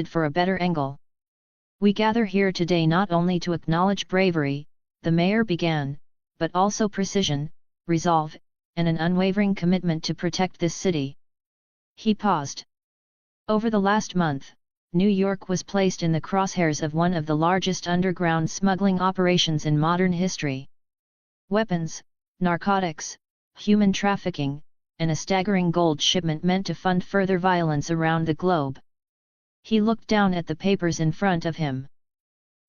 for a better angle. "We gather here today not only to acknowledge bravery," the mayor began, "but also precision, resolve, and an unwavering commitment to protect this city." He paused. Over the last month, New York was placed in the crosshairs of one of the largest underground smuggling operations in modern history. Weapons, narcotics, human trafficking, and a staggering gold shipment meant to fund further violence around the globe. He looked down at the papers in front of him.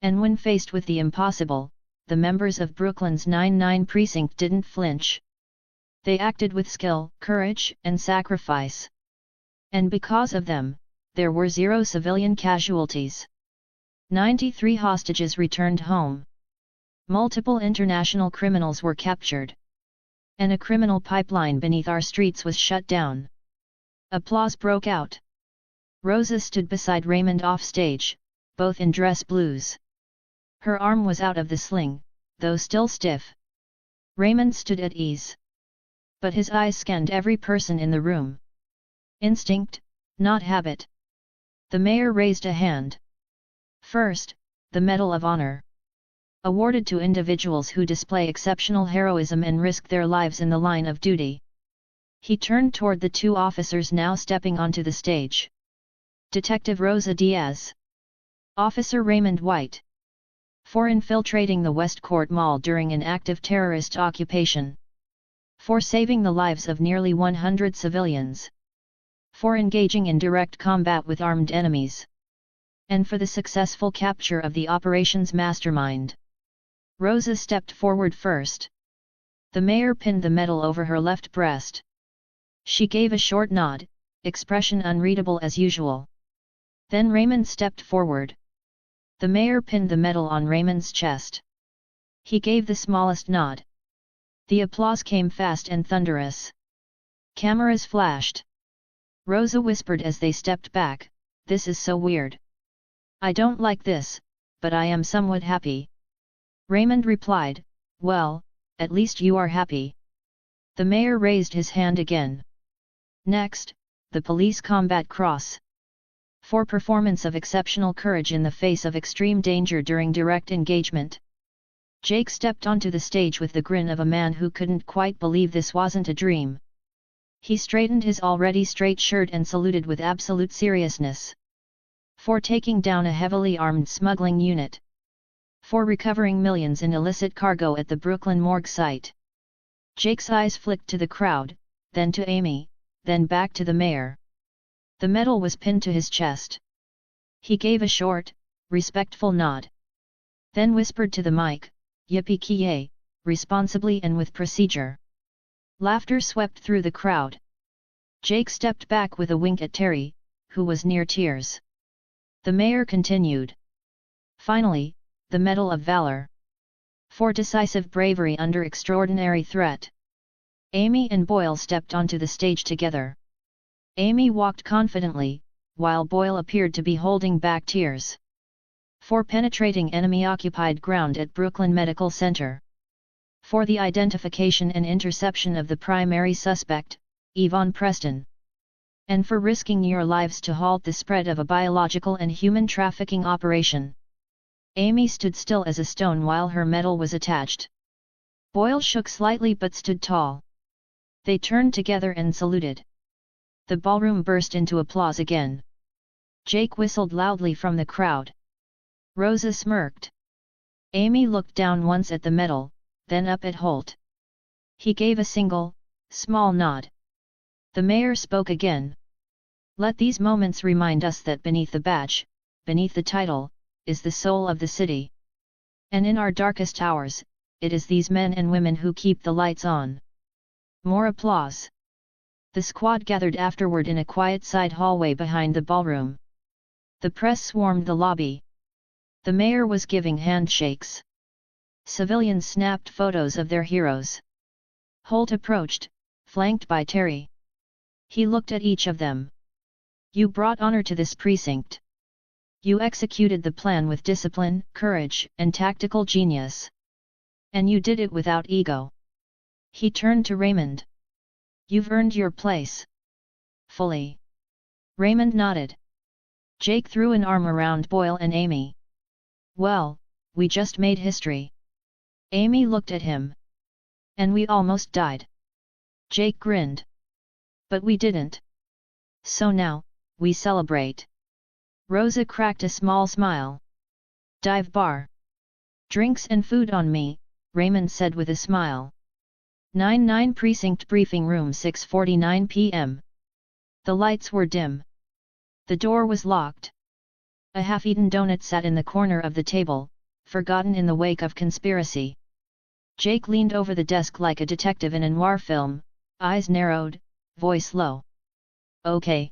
And when faced with the impossible, the members of Brooklyn's 9-9 precinct didn't flinch. They acted with skill, courage, and sacrifice. And because of them, there were 0 civilian casualties. 93 hostages returned home. Multiple international criminals were captured. And a criminal pipeline beneath our streets was shut down. Applause broke out. Rosa stood beside Raymond off stage, both in dress blues. Her arm was out of the sling, though still stiff. Raymond stood at ease. But his eyes scanned every person in the room. Instinct, not habit. The mayor raised a hand. "First, the Medal of Honor. Awarded to individuals who display exceptional heroism and risk their lives in the line of duty." He turned toward the 2 officers now stepping onto the stage. "Detective Rosa Diaz. Officer Raymond White. For infiltrating the Westcourt Mall during an active terrorist occupation. For saving the lives of nearly 100 civilians. For engaging in direct combat with armed enemies. And for the successful capture of the operation's mastermind." Rosa stepped forward first. The mayor pinned the medal over her left breast. She gave a short nod, expression unreadable as usual. Then Raymond stepped forward. The mayor pinned the medal on Raymond's chest. He gave the smallest nod. The applause came fast and thunderous. Cameras flashed. Rosa whispered as they stepped back, "This is so weird. I don't like this, but I am somewhat happy." Raymond replied, "Well, at least you are happy." The mayor raised his hand again. "Next, the Police Combat Cross. For performance of exceptional courage in the face of extreme danger during direct engagement." Jake stepped onto the stage with the grin of a man who couldn't quite believe this wasn't a dream. He straightened his already straight shirt and saluted with absolute seriousness. "For taking down a heavily armed smuggling unit. For recovering millions in illicit cargo at the Brooklyn morgue site." Jake's eyes flicked to the crowd, then to Amy, then back to the mayor. The medal was pinned to his chest. He gave a short, respectful nod. Then whispered to the mic, "Yippee-ki-yay," responsibly and with procedure. Laughter swept through the crowd. Jake stepped back with a wink at Terry, who was near tears. The mayor continued. "Finally, the Medal of Valor. For decisive bravery under extraordinary threat." Amy and Boyle stepped onto the stage together. Amy walked confidently, while Boyle appeared to be holding back tears. For penetrating enemy-occupied ground at Brooklyn Medical Center. For the identification and interception of the primary suspect, Ivan Preston. And for risking your lives to halt the spread of a biological and human trafficking operation. Amy stood still as a stone while her medal was attached. Boyle shook slightly but stood tall. They turned together and saluted. The ballroom burst into applause again. Jake whistled loudly from the crowd. Rosa smirked. Amy looked down once at the medal, then up at Holt. He gave a single, small nod. The mayor spoke again. "Let these moments remind us that beneath the badge, beneath the title, is the soul of the city. And in our darkest hours, it is these men and women who keep the lights on." More applause. The squad gathered afterward in a quiet side hallway behind the ballroom. The press swarmed the lobby. The mayor was giving handshakes. Civilians snapped photos of their heroes. Holt approached, flanked by Terry. He looked at each of them. "You brought honor to this precinct. You executed the plan with discipline, courage, and tactical genius. And you did it without ego." He turned to Raymond. "You've earned your place." "Fully." Raymond nodded. Jake threw an arm around Boyle and Amy. Well, we just made history. Amy looked at him. And we almost died. Jake grinned. But we didn't. So now, we celebrate. Rosa cracked a small smile. Dive bar. Drinks and food on me, Raymond said with a smile. 99 Precinct Briefing Room 6:49 p.m. The lights were dim. The door was locked. A half-eaten donut sat in the corner of the table, forgotten in the wake of conspiracy. Jake leaned over the desk like a detective in a noir film, eyes narrowed, voice low. Okay.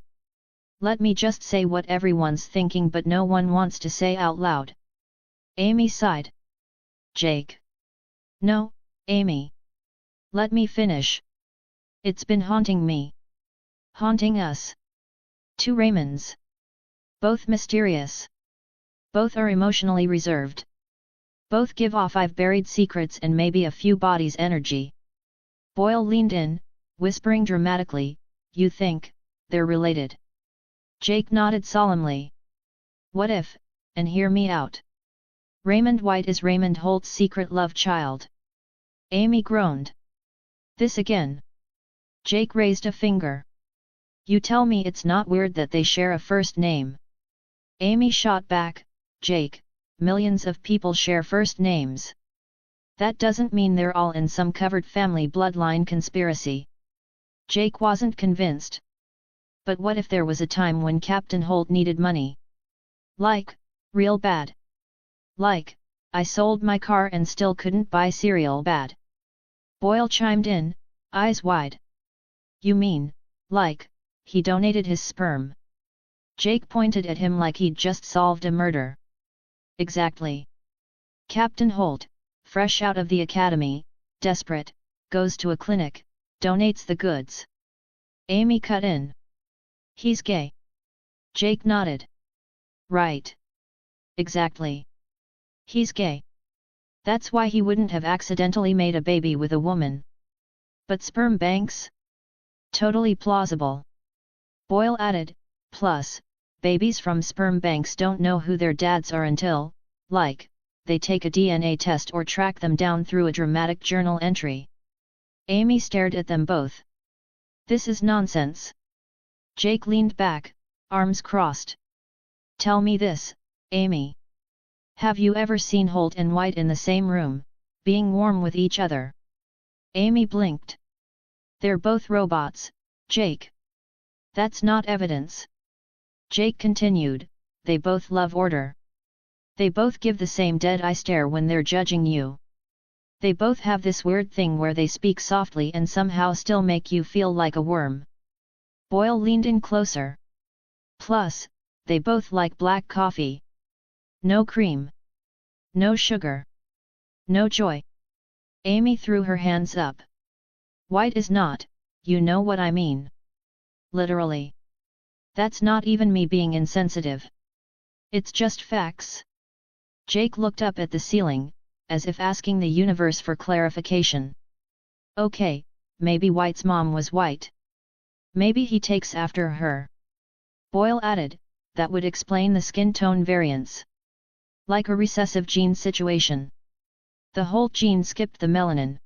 Let me just say what everyone's thinking but no one wants to say out loud. Amy sighed. Jake. No, Amy. Let me finish. It's been haunting me. Haunting us. Two Raymonds. Both mysterious. Both are emotionally reserved. Both give off I've buried secrets and maybe a few bodies energy. Boyle leaned in, whispering dramatically, you think, they're related? Jake nodded solemnly. What if, and hear me out. Raymond White is Raymond Holt's secret love child. Amy groaned. This again. Jake raised a finger. You tell me it's not weird that they share a first name. Amy shot back, Jake, millions of people share first names. That doesn't mean they're all in some covered family bloodline conspiracy. Jake wasn't convinced. But what if there was a time when Captain Holt needed money? Like, real bad. Like, I sold my car and still couldn't buy cereal bad. Boyle chimed in, eyes wide. You mean, like, he donated his sperm? Jake pointed at him like he'd just solved a murder. Exactly. Captain Holt, fresh out of the academy, desperate, goes to a clinic, donates the goods. Amy cut in. He's gay. Jake nodded. Right. Exactly. He's gay. That's why he wouldn't have accidentally made a baby with a woman. But sperm banks? Totally plausible. Boyle added, plus, babies from sperm banks don't know who their dads are until, like, they take a DNA test or track them down through a dramatic journal entry. Amy stared at them both. This is nonsense. Jake leaned back, arms crossed. Tell me this, Amy. Have you ever seen Holt and White in the same room, being warm with each other? Amy blinked. They're both robots, Jake. That's not evidence. Jake continued, they both love order. They both give the same dead-eye stare when they're judging you. They both have this weird thing where they speak softly and somehow still make you feel like a worm. Boyle leaned in closer. Plus, they both like black coffee. No cream. No sugar. No joy. Amy threw her hands up. White is not, you know what I mean. Literally. That's not even me being insensitive. It's just facts. Jake looked up at the ceiling, as if asking the universe for clarification. Okay, maybe White's mom was white. Maybe he takes after her. Boyle added, that would explain the skin tone variance. Like a recessive gene situation. The Holt gene skipped the melanin.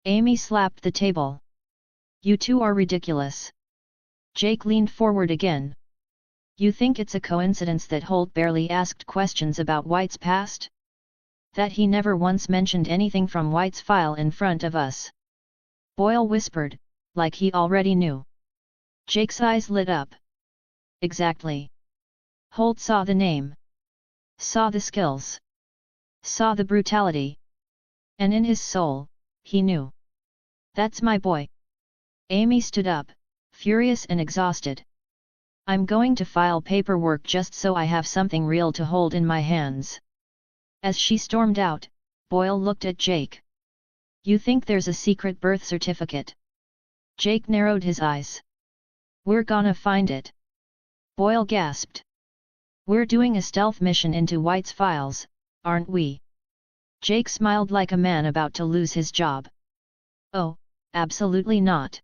Amy slapped the table. You two are ridiculous. Jake leaned forward again. You think it's a coincidence that Holt barely asked questions about White's past? That he never once mentioned anything from White's file in front of us? Boyle whispered, like he already knew. Jake's eyes lit up. Exactly. Holt saw the name. Saw the skills. Saw the brutality. And in his soul, he knew. That's my boy. Amy stood up, furious and exhausted. I'm going to file paperwork just so I have something real to hold in my hands. As she stormed out, Boyle looked at Jake. You think there's a secret birth certificate? Jake narrowed his eyes. We're gonna find it. Boyle gasped. We're doing a stealth mission into White's files, aren't we? Jake smiled like a man about to lose his job. Oh, absolutely not.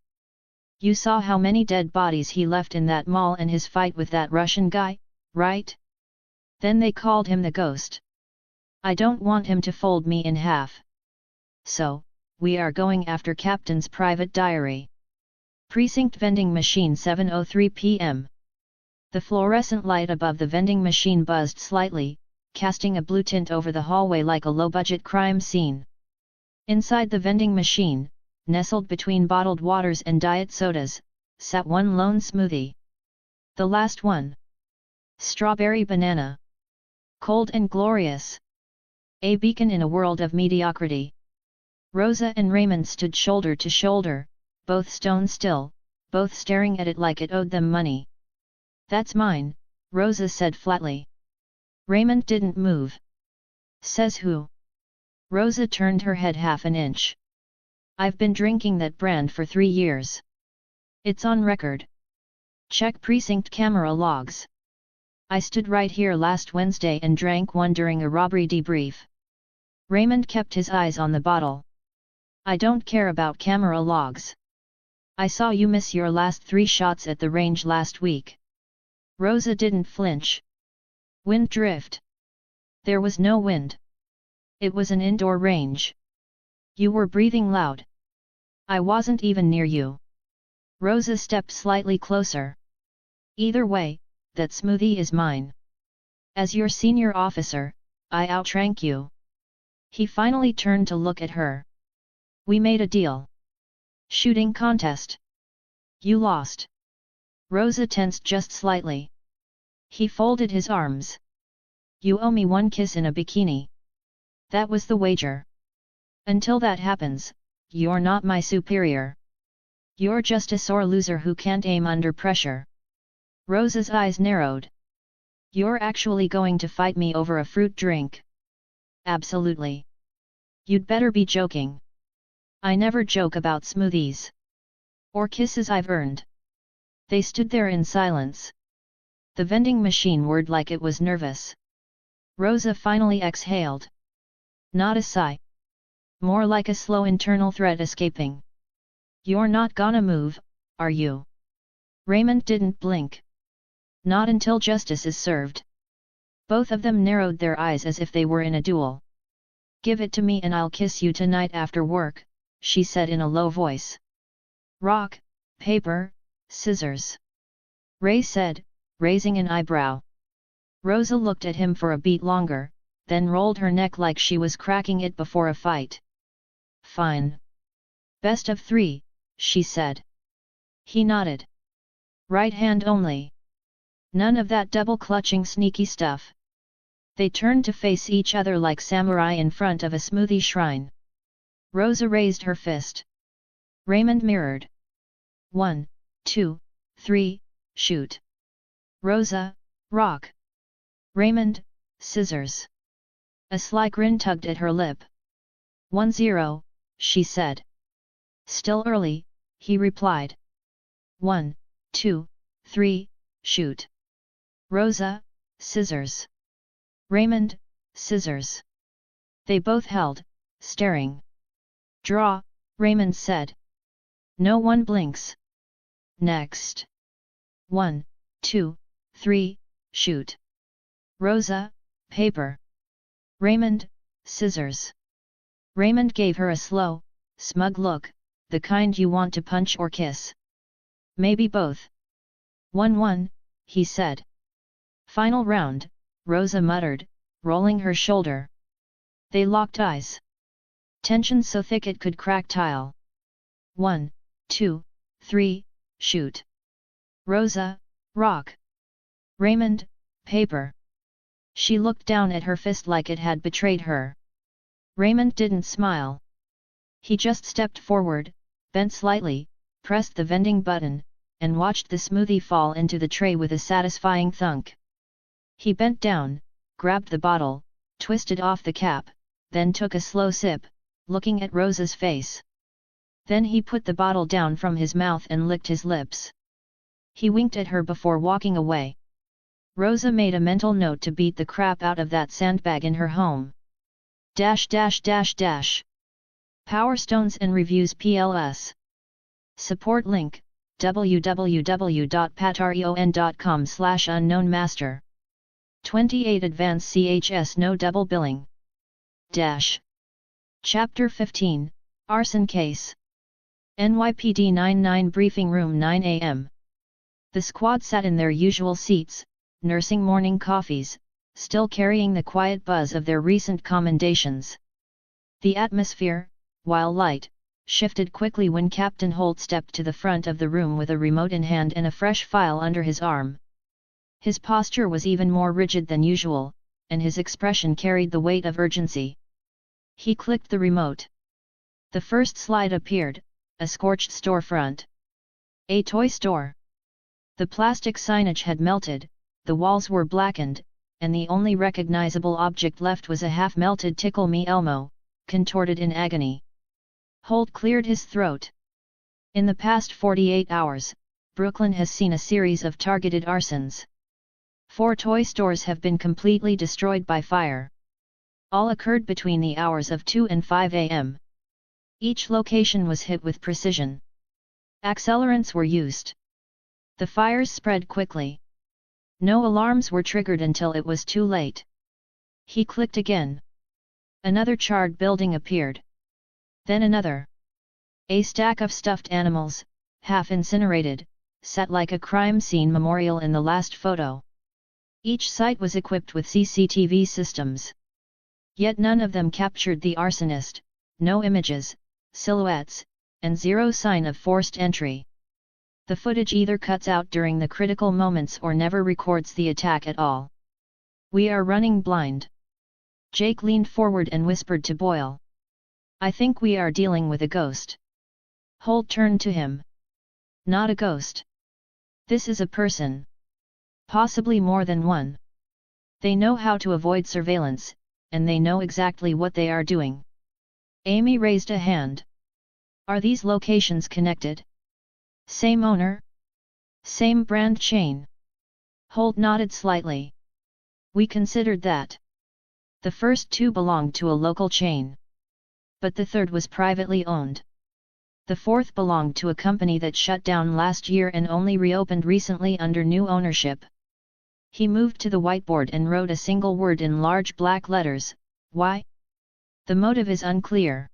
You saw how many dead bodies he left in that mall and his fight with that Russian guy, right? Then they called him the ghost. I don't want him to fold me in half. So, we are going after Captain's private diary. Precinct vending machine 7:03 p.m. The fluorescent light above the vending machine buzzed slightly, casting a blue tint over the hallway like a low-budget crime scene. Inside the vending machine, nestled between bottled waters and diet sodas, sat one lone smoothie. The last one. Strawberry banana. Cold and glorious. A beacon in a world of mediocrity. Rosa and Raymond stood shoulder to shoulder, both stone still, both staring at it like it owed them money. That's mine, Rosa said flatly. Raymond didn't move. Says who? Rosa turned her head half an inch. I've been drinking that brand for 3 years. It's on record. Check precinct camera logs. I stood right here last Wednesday and drank one during a robbery debrief. Raymond kept his eyes on the bottle. I don't care about camera logs. I saw you miss your last 3 shots at the range last week. Rosa didn't flinch. Wind drift. There was no wind. It was an indoor range. You were breathing loud. I wasn't even near you. Rosa stepped slightly closer. Either way, that smoothie is mine. As your senior officer, I outrank you. He finally turned to look at her. We made a deal. Shooting contest. You lost. Rosa tensed just slightly. He folded his arms. You owe me 1 kiss in a bikini. That was the wager. Until that happens, you're not my superior. You're just a sore loser who can't aim under pressure. Rosa's eyes narrowed. You're actually going to fight me over a fruit drink? Absolutely. You'd better be joking. I never joke about smoothies. Or kisses I've earned. They stood there in silence. The vending machine whirred like it was nervous. Rosa finally exhaled. Not a sigh. More like a slow internal threat escaping. You're not gonna move, are you? Raymond didn't blink. Not until justice is served. Both of them narrowed their eyes as if they were in a duel. Give it to me and I'll kiss you tonight after work, she said in a low voice. Rock, paper, scissors. Ray said, raising an eyebrow. Rosa looked at him for a beat longer, then rolled her neck like she was cracking it before a fight. Fine. Best of 3, she said. He nodded. Right hand only. None of that double-clutching sneaky stuff. They turned to face each other like samurai in front of a smoothie shrine. Rosa raised her fist. Raymond mirrored. 1, 2, 3, shoot. Rosa, rock. Raymond, scissors. A sly grin tugged at her lip. 1-0, she said. Still early, he replied. 1, 2, 3, shoot. Rosa, scissors. Raymond, scissors. They both held, staring. Draw, Raymond said. No one blinks. Next. 1, 2, 3, shoot. Rosa, paper. Raymond, scissors. Raymond gave her a slow, smug look, the kind you want to punch or kiss. Maybe both. 1-1, he said. Final round, Rosa muttered, rolling her shoulder. They locked eyes. Tension so thick it could crack tile. 1, 2, 3, shoot. Rosa, rock. Raymond, paper. She looked down at her fist like it had betrayed her. Raymond didn't smile. He just stepped forward, bent slightly, pressed the vending button, and watched the smoothie fall into the tray with a satisfying thunk. He bent down, grabbed the bottle, twisted off the cap, then took a slow sip, looking at Rosa's face. Then he put the bottle down from his mouth and licked his lips. He winked at her before walking away. Rosa made a mental note to beat the crap out of that sandbag in her home. Power Stones and Reviews PLS. Support link, www.patreon.com/unknownmaster 28 Advanced CHS No Double Billing. Chapter 15, Arson Case. NYPD 99 Briefing Room 9 a.m. The squad sat in their usual seats, nursing morning coffees, still carrying the quiet buzz of their recent commendations. The atmosphere, while light, shifted quickly when Captain Holt stepped to the front of the room with a remote in hand and a fresh file under his arm. His posture was even more rigid than usual, and his expression carried the weight of urgency. He clicked the remote. The first slide appeared, a scorched storefront. A toy store. The plastic signage had melted, the walls were blackened, and the only recognizable object left was a half-melted Tickle Me Elmo, contorted in agony. Holt cleared his throat. In the past 48 hours, Brooklyn has seen a series of targeted arsons. 4 toy stores have been completely destroyed by fire. All occurred between the hours of 2 and 5 a.m. Each location was hit with precision. Accelerants were used. The fires spread quickly. No alarms were triggered until it was too late. He clicked again. Another charred building appeared. Then another. A stack of stuffed animals, half incinerated, sat like a crime scene memorial in the last photo. Each site was equipped with CCTV systems. Yet none of them captured the arsonist, no images, silhouettes, and zero sign of forced entry. The footage either cuts out during the critical moments or never records the attack at all. We are running blind. Jake leaned forward and whispered to Boyle. I think we are dealing with a ghost. Holt turned to him. Not a ghost. This is a person. Possibly more than one. They know how to avoid surveillance, and they know exactly what they are doing. Amy raised a hand. Are these locations connected? Same owner? Same brand chain? Holt nodded slightly. We considered that. The first 2 belonged to a local chain. But the third was privately owned. The fourth belonged to a company that shut down last year and only reopened recently under new ownership. He moved to the whiteboard and wrote a single word in large black letters, why? The motive is unclear.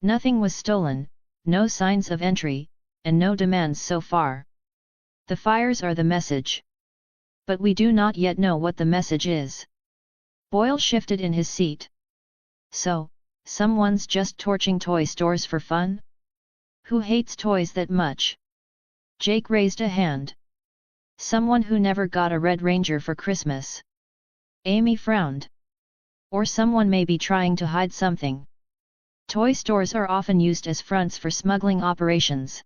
Nothing was stolen, no signs of entry, and no demands so far. The fires are the message. But we do not yet know what the message is. Boyle shifted in his seat. So, someone's just torching toy stores for fun? Who hates toys that much? Jake raised a hand. Someone who never got a Red Ranger for Christmas. Amy frowned. Or someone may be trying to hide something. Toy stores are often used as fronts for smuggling operations.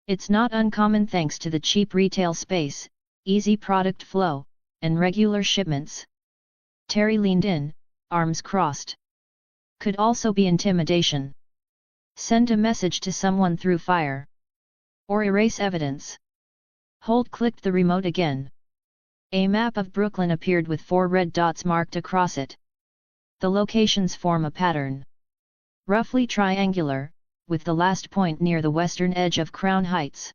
It's not uncommon thanks to the cheap retail space, easy product flow, and regular shipments. Terry leaned in, arms crossed. Could also be intimidation. Send a message to someone through fire. Or erase evidence. Holt clicked the remote again. A map of Brooklyn appeared with 4 red dots marked across it. The locations form a pattern. Roughly triangular, with the last point near the western edge of Crown Heights.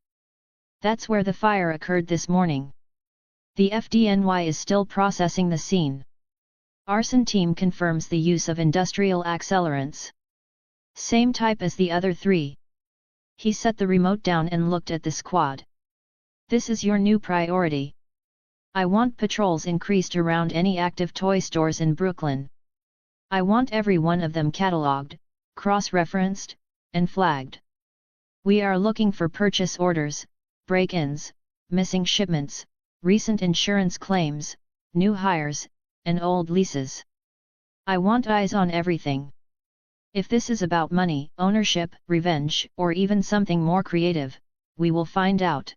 That's where the fire occurred this morning. The FDNY is still processing the scene. Arson team confirms the use of industrial accelerants. Same type as the other 3. He set the remote down and looked at the squad. This is your new priority. I want patrols increased around any active toy stores in Brooklyn. I want every one of them catalogued, cross-referenced, and flagged. We are looking for purchase orders, break-ins, missing shipments, recent insurance claims, new hires, and old leases. I want eyes on everything. If this is about money, ownership, revenge, or even something more creative, we will find out.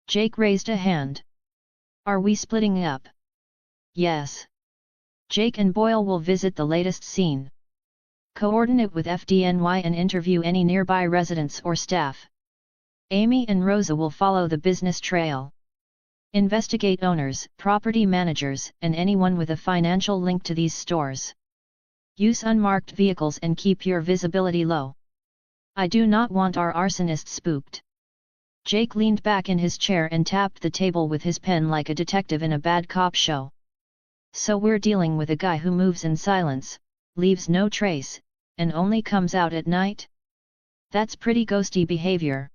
Jake raised a hand. Are we splitting up? Yes. Jake and Boyle will visit the latest scene. Coordinate with FDNY and interview any nearby residents or staff. Amy and Rosa will follow the business trail. Investigate owners, property managers, and anyone with a financial link to these stores. Use unmarked vehicles and keep your visibility low. I do not want our arsonist spooked. Jake leaned back in his chair and tapped the table with his pen like a detective in a bad cop show. So we're dealing with a guy who moves in silence, leaves no trace, and only comes out at night? That's pretty ghosty behavior.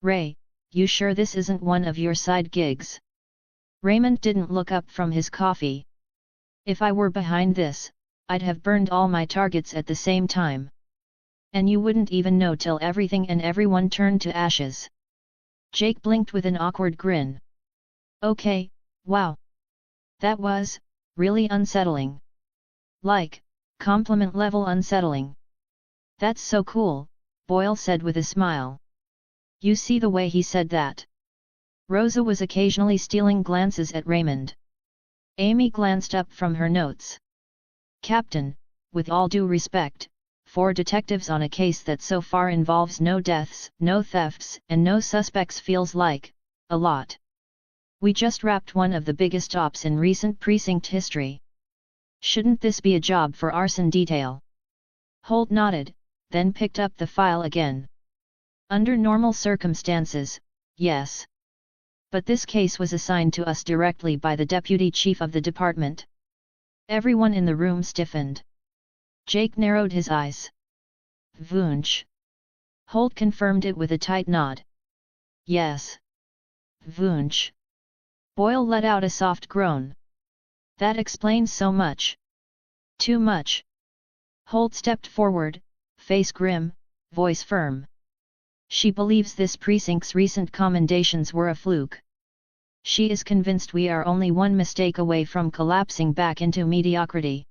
Ray, you sure this isn't one of your side gigs? Raymond didn't look up from his coffee. If I were behind this, I'd have burned all my targets at the same time. And you wouldn't even know till everything and everyone turned to ashes. Jake blinked with an awkward grin. Okay, wow. That was really unsettling. Like, compliment level unsettling. That's so cool, Boyle said with a smile. You see the way he said that? Rosa was occasionally stealing glances at Raymond. Amy glanced up from her notes. Captain, with all due respect, 4 detectives on a case that so far involves no deaths, no thefts, and no suspects feels like a lot. We just wrapped one of the biggest ops in recent precinct history. Shouldn't this be a job for arson detail? Holt nodded, then picked up the file again. Under normal circumstances, yes. But this case was assigned to us directly by the deputy chief of the department. Everyone in the room stiffened. Jake narrowed his eyes. Vunch. Holt confirmed it with a tight nod. Yes. Vunch. Boyle let out a soft groan. That explains so much. Too much. Holt stepped forward, face grim, voice firm. She believes this precinct's recent commendations were a fluke. She is convinced we are only one mistake away from collapsing back into mediocrity.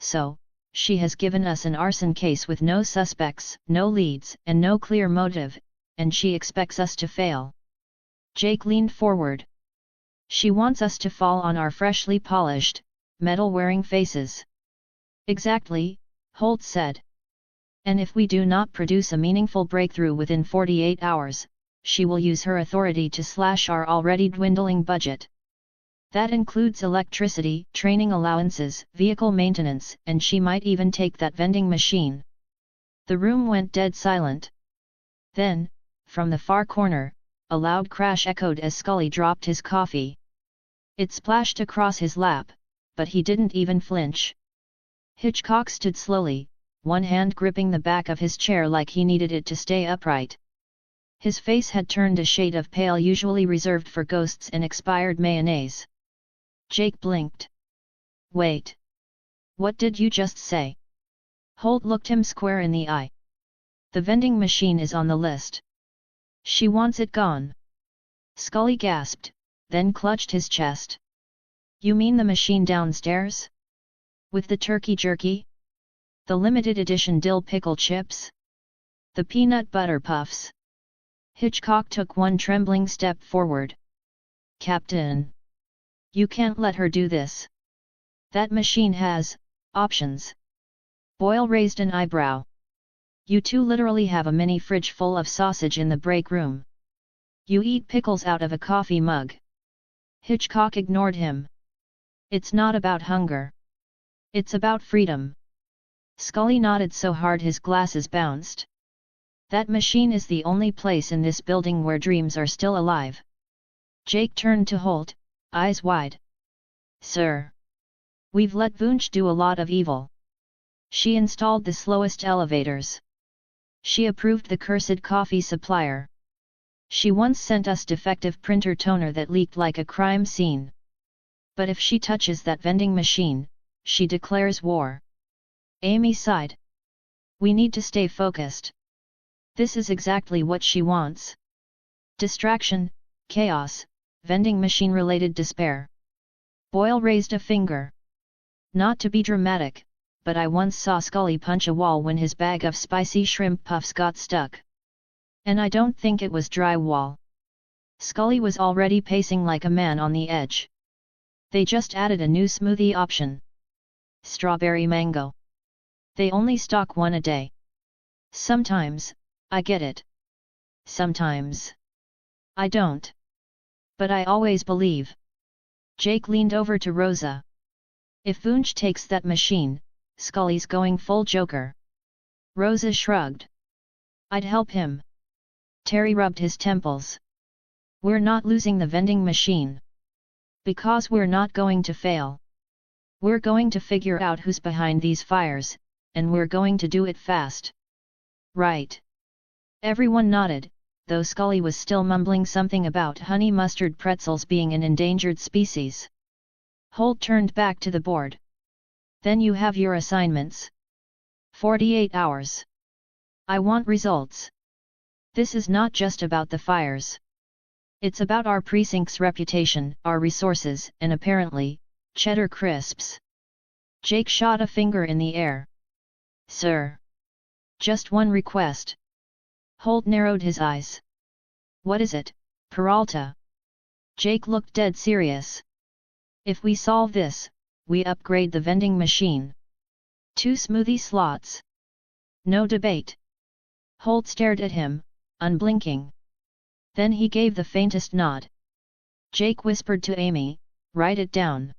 So, she has given us an arson case with no suspects, no leads, and no clear motive, and she expects us to fail. Jake leaned forward. She wants us to fall on our freshly polished, medal-wearing faces. Exactly, Holt said. And if we do not produce a meaningful breakthrough within 48 hours, she will use her authority to slash our already dwindling budget. That includes electricity, training allowances, vehicle maintenance, and she might even take that vending machine. The room went dead silent. Then, from the far corner, a loud crash echoed as Scully dropped his coffee. It splashed across his lap, but he didn't even flinch. Hitchcock stood slowly, one hand gripping the back of his chair like he needed it to stay upright. His face had turned a shade of pale usually reserved for ghosts and expired mayonnaise. Jake blinked. Wait. What did you just say? Holt looked him square in the eye. The vending machine is on the list. She wants it gone. Scully gasped, then clutched his chest. You mean the machine downstairs? With the turkey jerky? The limited edition dill pickle chips? The peanut butter puffs? Hitchcock took one trembling step forward. Captain! You can't let her do this. That machine has options. Boyle raised an eyebrow. You two literally have a mini fridge full of sausage in the break room. You eat pickles out of a coffee mug. Hitchcock ignored him. It's not about hunger. It's about freedom. Scully nodded so hard his glasses bounced. That machine is the only place in this building where dreams are still alive. Jake turned to Holt, eyes wide. Sir. We've let Vunch do a lot of evil. She installed the slowest elevators. She approved the cursed coffee supplier. She once sent us defective printer toner that leaked like a crime scene. But if she touches that vending machine, she declares war. Amy sighed. We need to stay focused. This is exactly what she wants. Distraction, chaos, vending machine-related despair. Boyle raised a finger. Not to be dramatic, but I once saw Scully punch a wall when his bag of spicy shrimp puffs got stuck. And I don't think it was drywall. Scully was already pacing like a man on the edge. They just added a new smoothie option. Strawberry mango. They only stock one a day. Sometimes, I get it. Sometimes. I don't. But I always believe. Jake leaned over to Rosa. If Vunch takes that machine, Scully's going full Joker. Rosa shrugged. I'd help him. Terry rubbed his temples. We're not losing the vending machine. Because we're not going to fail. We're going to figure out who's behind these fires, and we're going to do it fast. Right. Everyone nodded, though Scully was still mumbling something about honey mustard pretzels being an endangered species. Holt turned back to the board. Then you have your assignments. 48 hours. I want results. This is not just about the fires. It's about our precinct's reputation, our resources, and apparently, cheddar crisps. Jake shot a finger in the air. Sir. Just one request. Holt narrowed his eyes. What is it, Peralta? Jake looked dead serious. If we solve this, we upgrade the vending machine. 2 smoothie slots. No debate. Holt stared at him, unblinking. Then he gave the faintest nod. Jake whispered to Amy, write it down.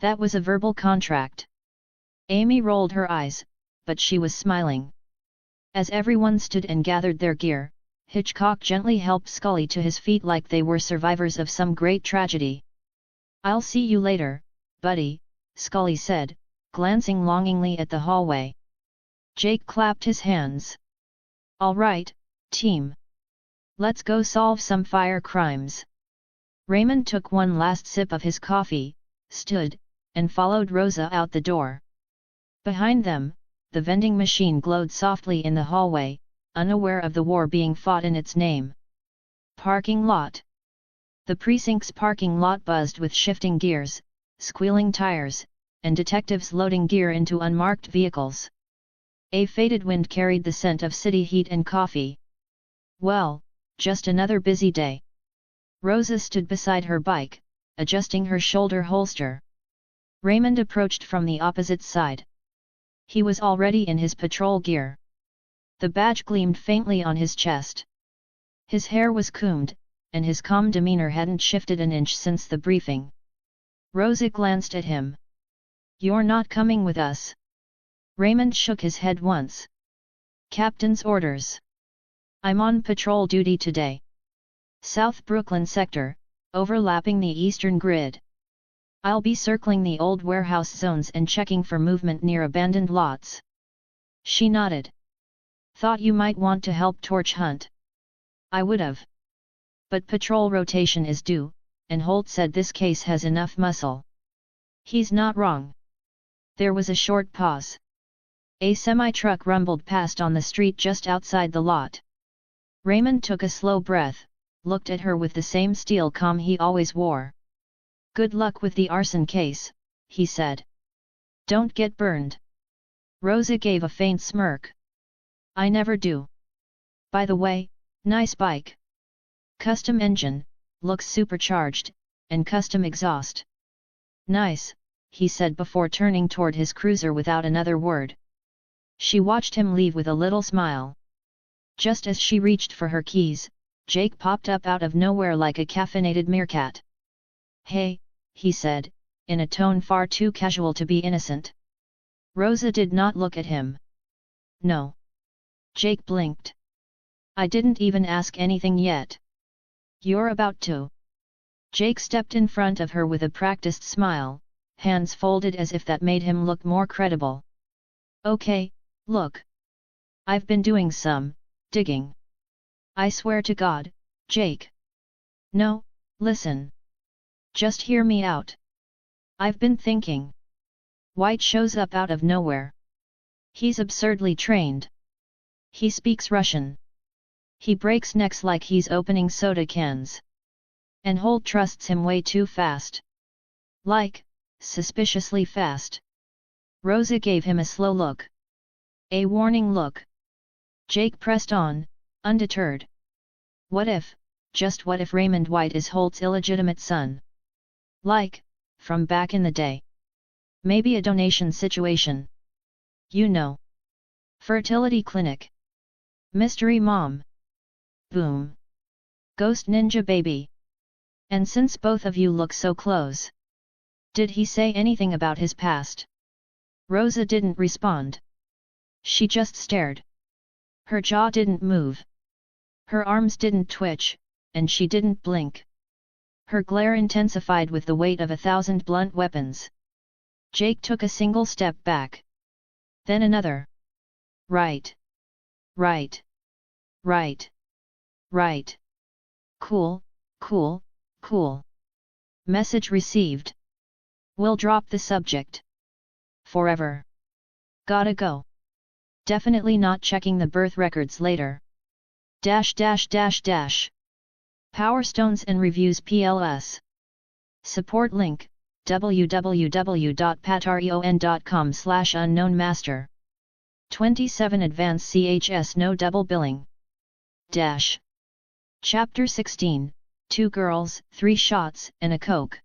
That was a verbal contract. Amy rolled her eyes, but she was smiling. As everyone stood and gathered their gear, Hitchcock gently helped Scully to his feet like they were survivors of some great tragedy. I'll see you later, buddy, Scully said, glancing longingly at the hallway. Jake clapped his hands. All right, team. Let's go solve some fire crimes. Raymond took one last sip of his coffee, stood, and followed Rosa out the door. Behind them, the vending machine glowed softly in the hallway, unaware of the war being fought in its name. Parking lot. The precinct's parking lot buzzed with shifting gears, squealing tires, and detectives loading gear into unmarked vehicles. A faded wind carried the scent of city heat and coffee. Well, just another busy day. Rosa stood beside her bike, adjusting her shoulder holster. Raymond approached from the opposite side. He was already in his patrol gear. The badge gleamed faintly on his chest. His hair was combed, and his calm demeanor hadn't shifted an inch since the briefing. Rosa glanced at him. You're not coming with us. Raymond shook his head once. Captain's orders. I'm on patrol duty today. South Brooklyn sector, overlapping the eastern grid. I'll be circling the old warehouse zones and checking for movement near abandoned lots. She nodded. Thought you might want to help torch hunt. I would've. But patrol rotation is due, and Holt said this case has enough muscle. He's not wrong. There was a short pause. A semi-truck rumbled past on the street just outside the lot. Raymond took a slow breath, looked at her with the same steel calm he always wore. Good luck with the arson case, he said. Don't get burned. Rosa gave a faint smirk. I never do. By the way, nice bike. Custom engine, looks supercharged, and custom exhaust. Nice, he said before turning toward his cruiser without another word. She watched him leave with a little smile. Just as she reached for her keys, Jake popped up out of nowhere like a caffeinated meerkat. Hey, he said, in a tone far too casual to be innocent. Rosa did not look at him. No. Jake blinked. I didn't even ask anything yet. You're about to. Jake stepped in front of her with a practiced smile, hands folded as if that made him look more credible. Okay, look. I've been doing some digging. I swear to God, Jake. No, listen. Just hear me out. I've been thinking. White shows up out of nowhere. He's absurdly trained. He speaks Russian. He breaks necks like he's opening soda cans. And Holt trusts him way too fast. Like, suspiciously fast. Rosa gave him a slow look. A warning look. Jake pressed on, undeterred. What if, just what if Raymond White is Holt's illegitimate son? Like, from back in the day. Maybe a donation situation. You know. Fertility clinic. Mystery mom. Boom. Ghost ninja baby. And since both of you look so close. Did he say anything about his past? Rosa didn't respond. She just stared. Her jaw didn't move. Her arms didn't twitch, and she didn't blink. Her glare intensified with the weight of 1,000 blunt weapons. Jake took a single step back. Then another. Right. Right. Right. Right. Cool, cool, cool. Message received. Will drop the subject. Forever. Gotta go. Definitely not checking the birth records later. Dash dash dash dash. Power Stones and Reviews PLS. Support link, www.patreon.com/unknownmaster. 27 Advanced CHS No Double Billing. Dash. Chapter 16, 2 girls, 3 shots, and a coke.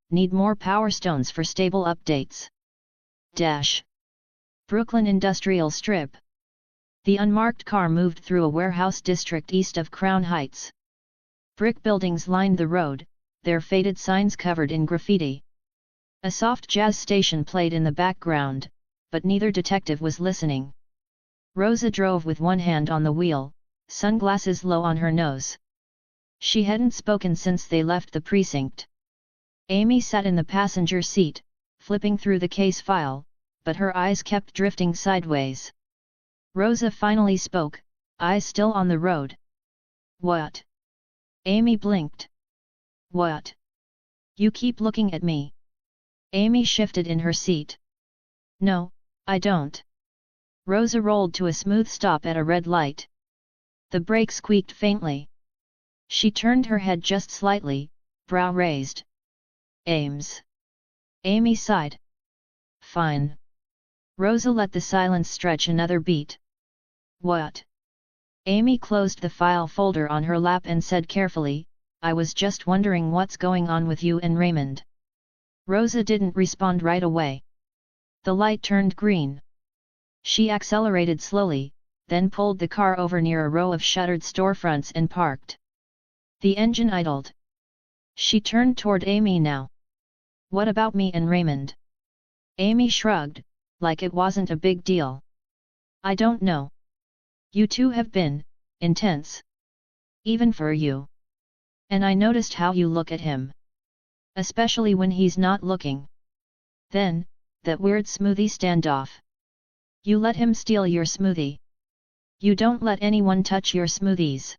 Need more Power Stones for stable updates. Dash. Brooklyn Industrial Strip. The unmarked car moved through a warehouse district east of Crown Heights. Brick buildings lined the road, their faded signs covered in graffiti. A soft jazz station played in the background, but neither detective was listening. Rosa drove with one hand on the wheel, sunglasses low on her nose. She hadn't spoken since they left the precinct. Amy sat in the passenger seat, flipping through the case file, but her eyes kept drifting sideways. Rosa finally spoke, eyes still on the road. What? Amy blinked. What? You keep looking at me. Amy shifted in her seat. No, I don't. Rosa rolled to a smooth stop at a red light. The brake squeaked faintly. She turned her head just slightly, brow raised. Ames. Amy sighed. Fine. Rosa let the silence stretch another beat. What? Amy closed the file folder on her lap and said carefully, I was just wondering what's going on with you and Raymond. Rosa didn't respond right away. The light turned green. She accelerated slowly, then pulled the car over near a row of shuttered storefronts and parked. The engine idled. She turned toward Amy now. What about me and Raymond? Amy shrugged, like it wasn't a big deal. I don't know. You two have been intense. Even for you. And I noticed how you look at him. Especially when he's not looking. Then, that weird smoothie standoff. You let him steal your smoothie. You don't let anyone touch your smoothies.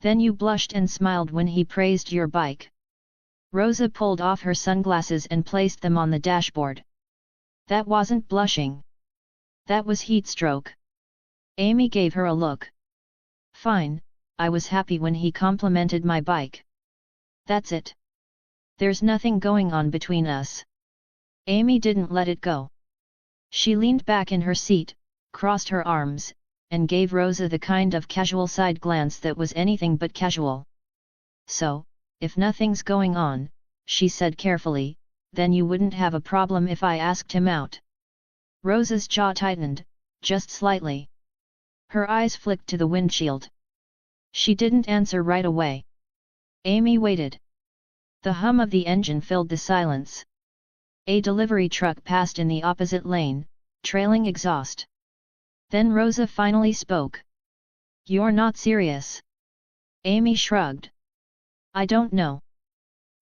Then you blushed and smiled when he praised your bike. Rosa pulled off her sunglasses and placed them on the dashboard. That wasn't blushing. That was heatstroke. Amy gave her a look. Fine, I was happy when he complimented my bike. That's it. There's nothing going on between us. Amy didn't let it go. She leaned back in her seat, crossed her arms, and gave Rosa the kind of casual side glance that was anything but casual. So, if nothing's going on, she said carefully, then you wouldn't have a problem if I asked him out. Rosa's jaw tightened, just slightly. Her eyes flicked to the windshield. She didn't answer right away. Amy waited. The hum of the engine filled the silence. A delivery truck passed in the opposite lane, trailing exhaust. Then Rosa finally spoke. You're not serious? Amy shrugged. I don't know.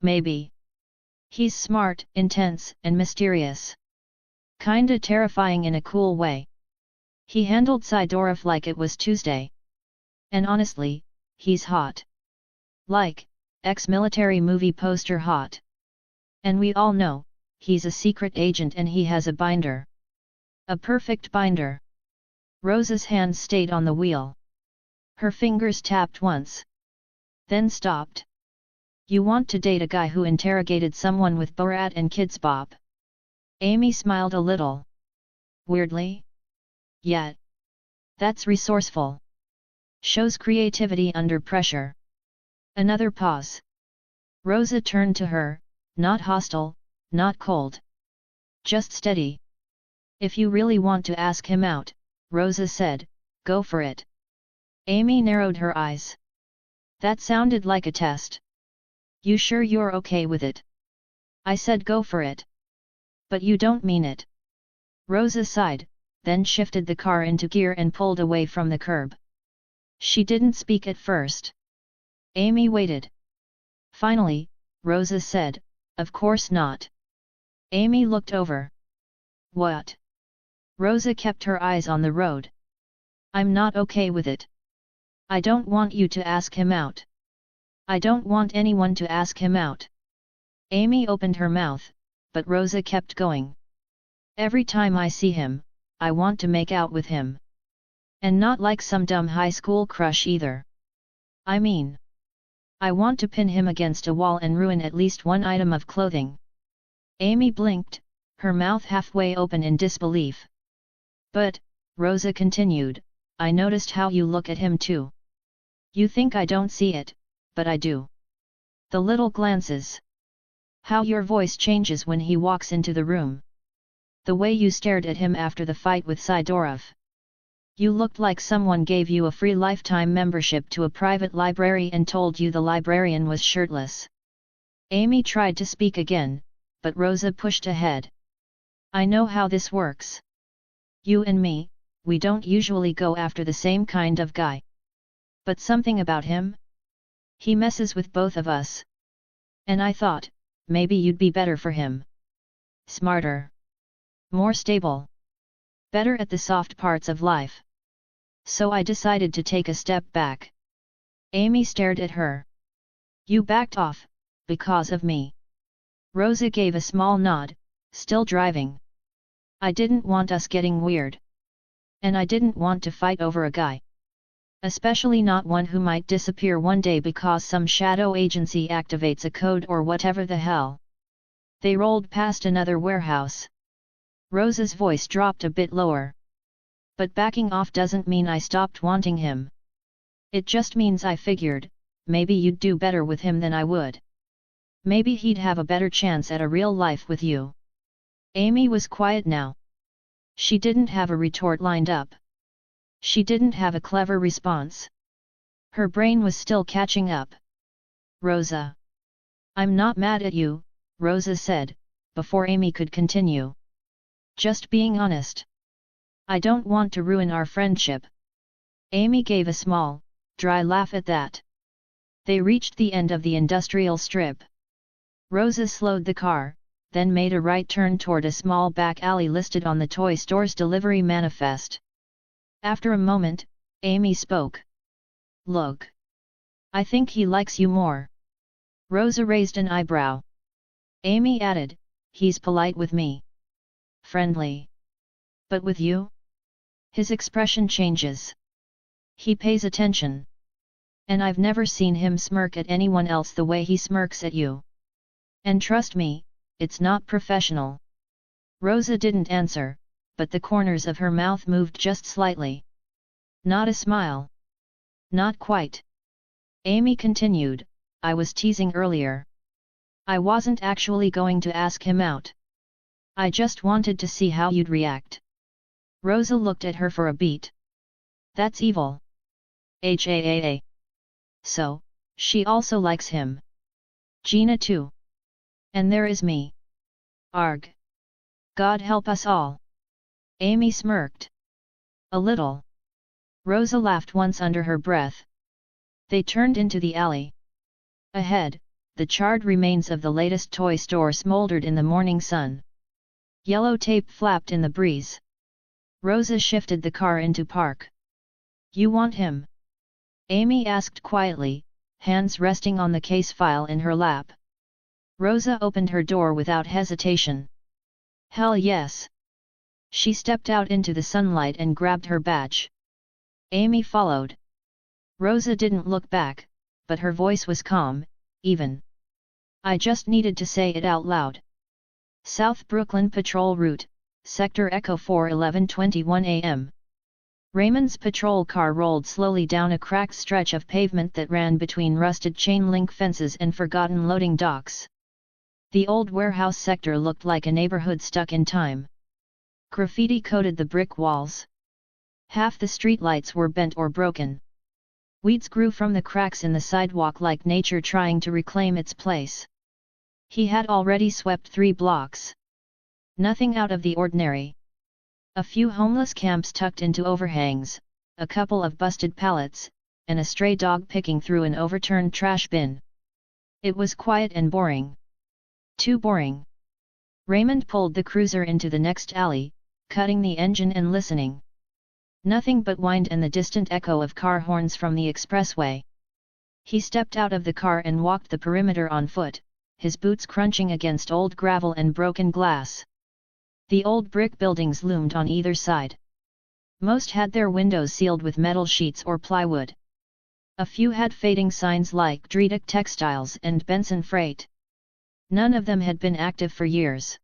Maybe. He's smart, intense, and mysterious. Kinda terrifying in a cool way. He handled Sidorov like it was Tuesday. And honestly, he's hot. Like, ex-military movie poster hot. And we all know, he's a secret agent and he has a binder. A perfect binder. Rosa's hands stayed on the wheel. Her fingers tapped once. Then stopped. You want to date a guy who interrogated someone with Borat and Kids Bop? Amy smiled a little. Weirdly? Yet. That's resourceful. Shows creativity under pressure. Another pause. Rosa turned to her, not hostile, not cold. Just steady. If you really want to ask him out, Rosa said, go for it. Amy narrowed her eyes. That sounded like a test. You sure you're okay with it? I said go for it. But you don't mean it. Rosa sighed, then shifted the car into gear and pulled away from the curb. She didn't speak at first. Amy waited. Finally, Rosa said, of course not. Amy looked over. What? Rosa kept her eyes on the road. I'm not okay with it. I don't want you to ask him out. I don't want anyone to ask him out. Amy opened her mouth, but Rosa kept going. Every time I see him, I want to make out with him. And not like some dumb high school crush either. I mean, I want to pin him against a wall and ruin at least one item of clothing. Amy blinked, her mouth halfway open in disbelief. But, Rosa continued, I noticed how you look at him too. You think I don't see it, but I do. The little glances. How your voice changes when he walks into the room. The way you stared at him after the fight with Sidorov. You looked like someone gave you a free lifetime membership to a private library and told you the librarian was shirtless. Amy tried to speak again, but Rosa pushed ahead. I know how this works. You and me, we don't usually go after the same kind of guy. But something about him? He messes with both of us. And I thought, maybe you'd be better for him. Smarter. More stable. Better at the soft parts of life. So I decided to take a step back. Amy stared at her. You backed off, because of me. Rosa gave a small nod, still driving. I didn't want us getting weird. And I didn't want to fight over a guy. Especially not one who might disappear one day because some shadow agency activates a code or whatever the hell. They rolled past another warehouse. Rosa's voice dropped a bit lower. But backing off doesn't mean I stopped wanting him. It just means I figured, maybe you'd do better with him than I would. Maybe he'd have a better chance at a real life with you. Amy was quiet now. She didn't have a retort lined up. She didn't have a clever response. Her brain was still catching up. Rosa. I'm not mad at you, Rosa said, before Amy could continue. Just being honest. I don't want to ruin our friendship. Amy gave a small, dry laugh at that. They reached the end of the industrial strip. Rosa slowed the car, then made a right turn toward a small back alley listed on the toy store's delivery manifest. After a moment, Amy spoke. Look. I think he likes you more. Rosa raised an eyebrow. Amy added, he's polite with me. Friendly. But with you? His expression changes. He pays attention. And I've never seen him smirk at anyone else the way he smirks at you. And trust me, it's not professional. Rosa didn't answer, but the corners of her mouth moved just slightly. Not a smile. Not quite. Amy continued, I was teasing earlier. I wasn't actually going to ask him out. I just wanted to see how you'd react. Rosa looked at her for a beat. That's evil. HAAA. So, she also likes him. Gina too. And there is me. Arg. God help us all. Amy smirked. A little. Rosa laughed once under her breath. They turned into the alley. Ahead, the charred remains of the latest toy store smoldered in the morning sun. Yellow tape flapped in the breeze. Rosa shifted the car into park. You want him? Amy asked quietly, hands resting on the case file in her lap. Rosa opened her door without hesitation. Hell yes. She stepped out into the sunlight and grabbed her badge. Amy followed. Rosa didn't look back, but her voice was calm, even. I just needed to say it out loud. South Brooklyn Patrol Route, Sector Echo 4 11:21 a.m. Raymond's patrol car rolled slowly down a cracked stretch of pavement that ran between rusted chain-link fences and forgotten loading docks. The old warehouse sector looked like a neighborhood stuck in time. Graffiti coated the brick walls. Half the streetlights were bent or broken. Weeds grew from the cracks in the sidewalk like nature trying to reclaim its place. He had already swept 3 blocks. Nothing out of the ordinary. A few homeless camps tucked into overhangs, a couple of busted pallets, and a stray dog picking through an overturned trash bin. It was quiet and boring. Too boring. Raymond pulled the cruiser into the next alley, cutting the engine and listening. Nothing but wind and the distant echo of car horns from the expressway. He stepped out of the car and walked the perimeter on foot, his boots crunching against old gravel and broken glass. The old brick buildings loomed on either side. Most had their windows sealed with metal sheets or plywood. A few had fading signs like Dreedick Textiles and Benson Freight. None of them had been active for years.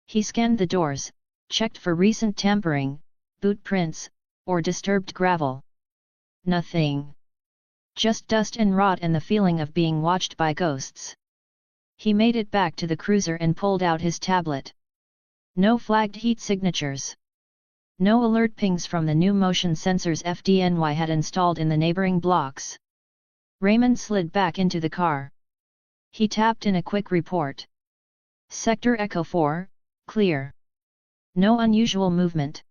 He scanned the doors, checked for recent tampering, boot prints, or disturbed gravel. Nothing. Just dust and rot and the feeling of being watched by ghosts. He made it back to the cruiser and pulled out his tablet. No flagged heat signatures. No alert pings from the new motion sensors FDNY had installed in the neighboring blocks. Raymond slid back into the car. He tapped in a quick report. Sector Echo 4, clear. No unusual movement.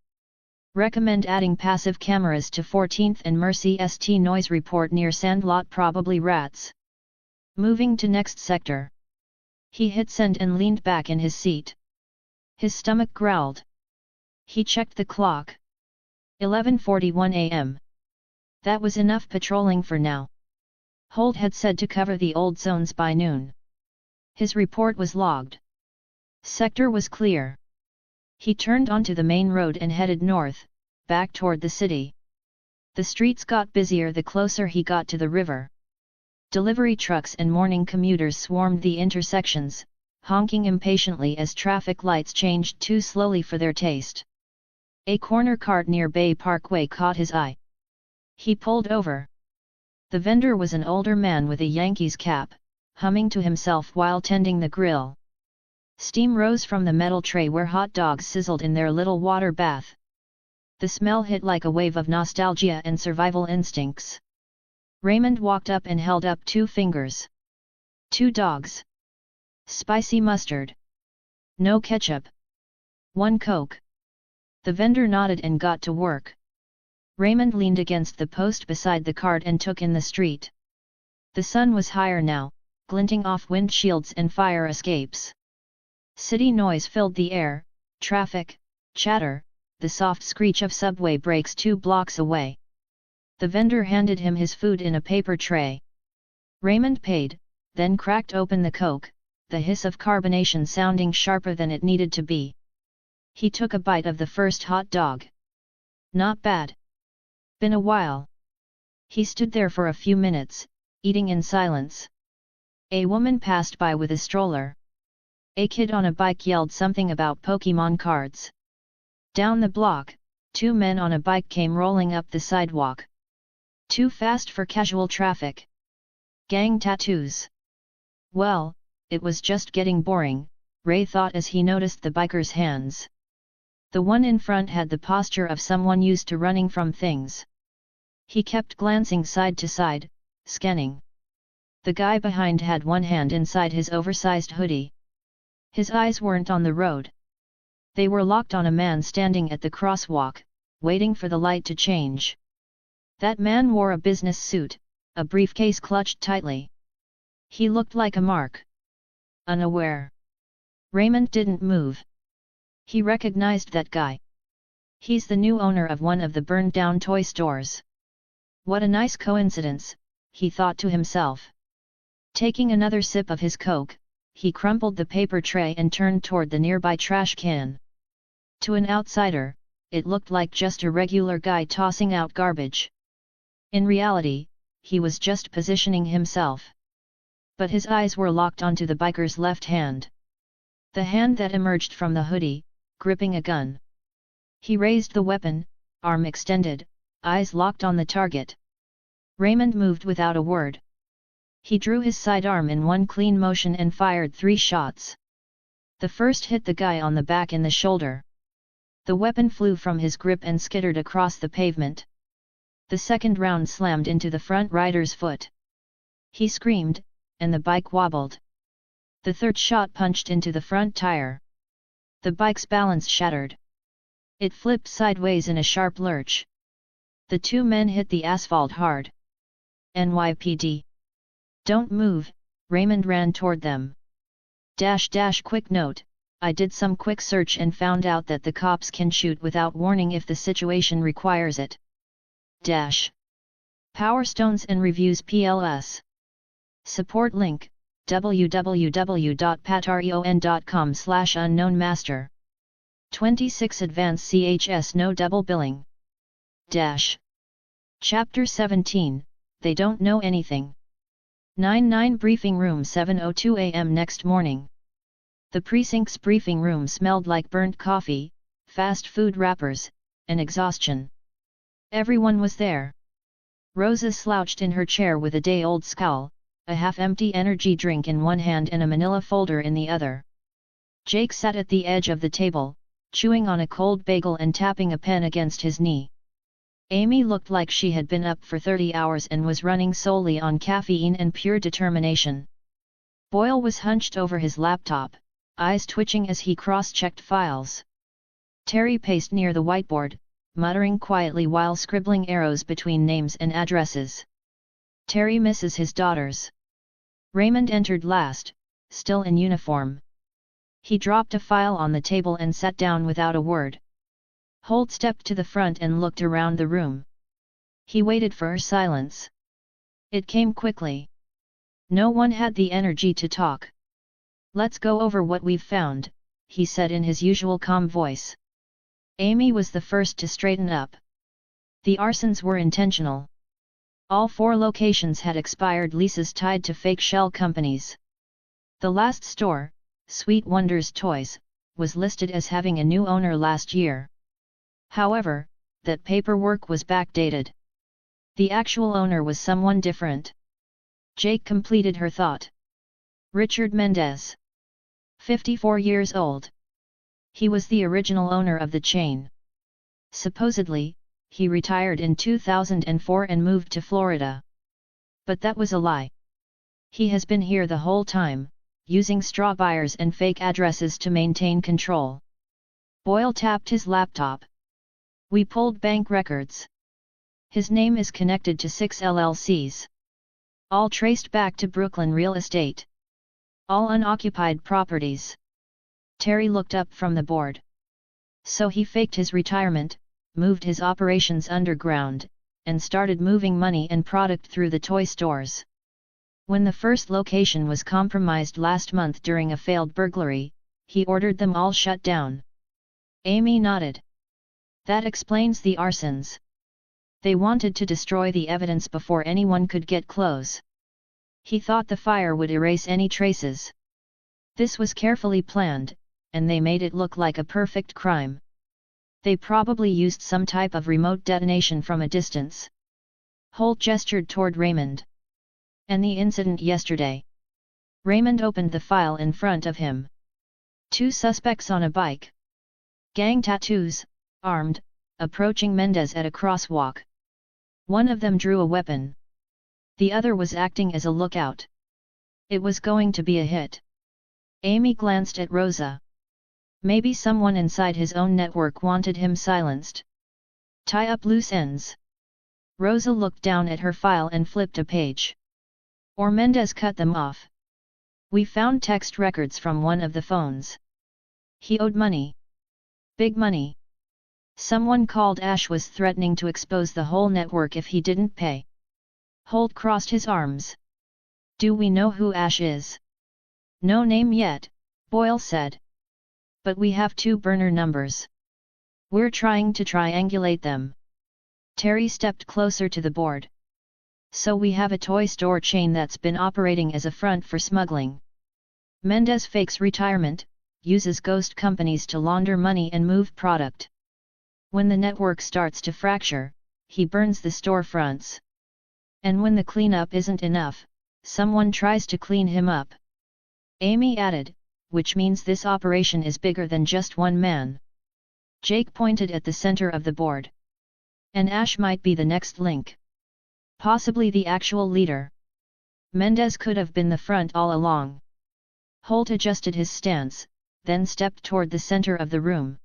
Recommend adding passive cameras to 14th and Mercy St. Noise report near Sandlot, probably rats. Moving to next sector. He hit send and leaned back in his seat. His stomach growled. He checked the clock. 11:41 a.m. That was enough patrolling for now. Holt had said to cover the old zones by noon. His report was logged. Sector was clear. He turned onto the main road and headed north, back toward the city. The streets got busier the closer he got to the river. Delivery trucks and morning commuters swarmed the intersections, honking impatiently as traffic lights changed too slowly for their taste. A corner cart near Bay Parkway caught his eye. He pulled over. The vendor was an older man with a Yankees cap, humming to himself while tending the grill. Steam rose from the metal tray where hot dogs sizzled in their little water bath. The smell hit like a wave of nostalgia and survival instincts. Raymond walked up and held up 2 fingers. 2 dogs. Spicy mustard. No ketchup. 1 Coke. The vendor nodded and got to work. Raymond leaned against the post beside the cart and took in the street. The sun was higher now, glinting off windshields and fire escapes. City noise filled the air, traffic, chatter, the soft screech of subway brakes 2 blocks away. The vendor handed him his food in a paper tray. Raymond paid, then cracked open the Coke, the hiss of carbonation sounding sharper than it needed to be. He took a bite of the first hot dog. Not bad. Been a while. He stood there for a few minutes, eating in silence. A woman passed by with a stroller. A kid on a bike yelled something about Pokemon cards. Down the block, 2 men on a bike came rolling up the sidewalk. Too fast for casual traffic. Gang tattoos. Well, it was just getting boring, Ray thought as he noticed the biker's hands. The one in front had the posture of someone used to running from things. He kept glancing side to side, scanning. The guy behind had one hand inside his oversized hoodie. His eyes weren't on the road. They were locked on a man standing at the crosswalk, waiting for the light to change. That man wore a business suit, a briefcase clutched tightly. He looked like a mark. Unaware. Raymond didn't move. He recognized that guy. He's the new owner of one of the burned-down toy stores. What a nice coincidence, he thought to himself. Taking another sip of his Coke, he crumpled the paper tray and turned toward the nearby trash can. To an outsider, it looked like just a regular guy tossing out garbage. In reality, he was just positioning himself. But his eyes were locked onto the biker's left hand. The hand that emerged from the hoodie, gripping a gun. He raised the weapon, arm extended, eyes locked on the target. Raymond moved without a word. He drew his sidearm in one clean motion and fired 3 shots. The first hit the guy on the back in the shoulder. The weapon flew from his grip and skittered across the pavement. The second round slammed into the front rider's foot. He screamed, and the bike wobbled. The third shot punched into the front tire. The bike's balance shattered. It flipped sideways in a sharp lurch. The 2 men hit the asphalt hard. NYPD. Don't move, Raymond ran toward them. Quick note, I did some quick search and found out that the cops can shoot without warning if the situation requires it. Power Stones and Reviews PLS. Support link, www.patreon.com/unknownmaster. 26 Advanced CHS No Double Billing. Chapter 17, They Don't Know Anything. 9-9 Briefing Room 7:02 a.m. next morning. The precinct's briefing room smelled like burnt coffee, fast food wrappers, and exhaustion. Everyone was there. Rosa slouched in her chair with a day-old scowl, a half-empty energy drink in one hand and a manila folder in the other. Jake sat at the edge of the table, chewing on a cold bagel and tapping a pen against his knee. Amy looked like she had been up for 30 hours and was running solely on caffeine and pure determination. Boyle was hunched over his laptop, eyes twitching as he cross-checked files. Terry paced near the whiteboard, muttering quietly while scribbling arrows between names and addresses. Terry misses his daughters. Raymond entered last, still in uniform. He dropped a file on the table and sat down without a word. Holt stepped to the front and looked around the room. He waited for her silence. It came quickly. No one had the energy to talk. "Let's go over what we've found," he said in his usual calm voice. Amy was the first to straighten up. The arsons were intentional. All 4 locations had expired leases tied to fake shell companies. The last store, Sweet Wonders Toys, was listed as having a new owner last year. However, that paperwork was backdated. The actual owner was someone different. Jake completed her thought. Richard Mendez. 54 years old. He was the original owner of the chain. Supposedly, he retired in 2004 and moved to Florida. But that was a lie. He has been here the whole time, using straw buyers and fake addresses to maintain control. Boyle tapped his laptop. "We pulled bank records. His name is connected to 6 LLCs. All traced back to Brooklyn real estate. All unoccupied properties." Terry looked up from the board. So he faked his retirement, moved his operations underground, and started moving money and product through the toy stores. When the first location was compromised last month during a failed burglary, he ordered them all shut down. Amy nodded. "That explains the arsons. They wanted to destroy the evidence before anyone could get close. He thought the fire would erase any traces. This was carefully planned, and they made it look like a perfect crime. They probably used some type of remote detonation from a distance." Holt gestured toward Raymond. "And the incident yesterday." Raymond opened the file in front of him. 2 suspects on a bike. Gang tattoos, armed, approaching Mendez at a crosswalk. One of them drew a weapon. The other was acting as a lookout. It was going to be a hit. Amy glanced at Rosa. Maybe someone inside his own network wanted him silenced. "Tie up loose ends." Rosa looked down at her file and flipped a page. "Or Mendez cut them off. We found text records from one of the phones. He owed money. Big money. Someone called Ash was threatening to expose the whole network if he didn't pay." Holt crossed his arms. "Do we know who Ash is?" "No name yet," Boyle said. "But we have 2 burner numbers. We're trying to triangulate them." Terry stepped closer to the board. "So we have a toy store chain that's been operating as a front for smuggling. Mendez fakes retirement, uses ghost companies to launder money and move product. When the network starts to fracture, he burns the storefronts. And when the cleanup isn't enough, someone tries to clean him up." Amy added, "Which means this operation is bigger than just one man." Jake pointed at the center of the board. "And Ash might be the next link. Possibly the actual leader. Mendez could have been the front all along." Holt adjusted his stance, then stepped toward the center of the room.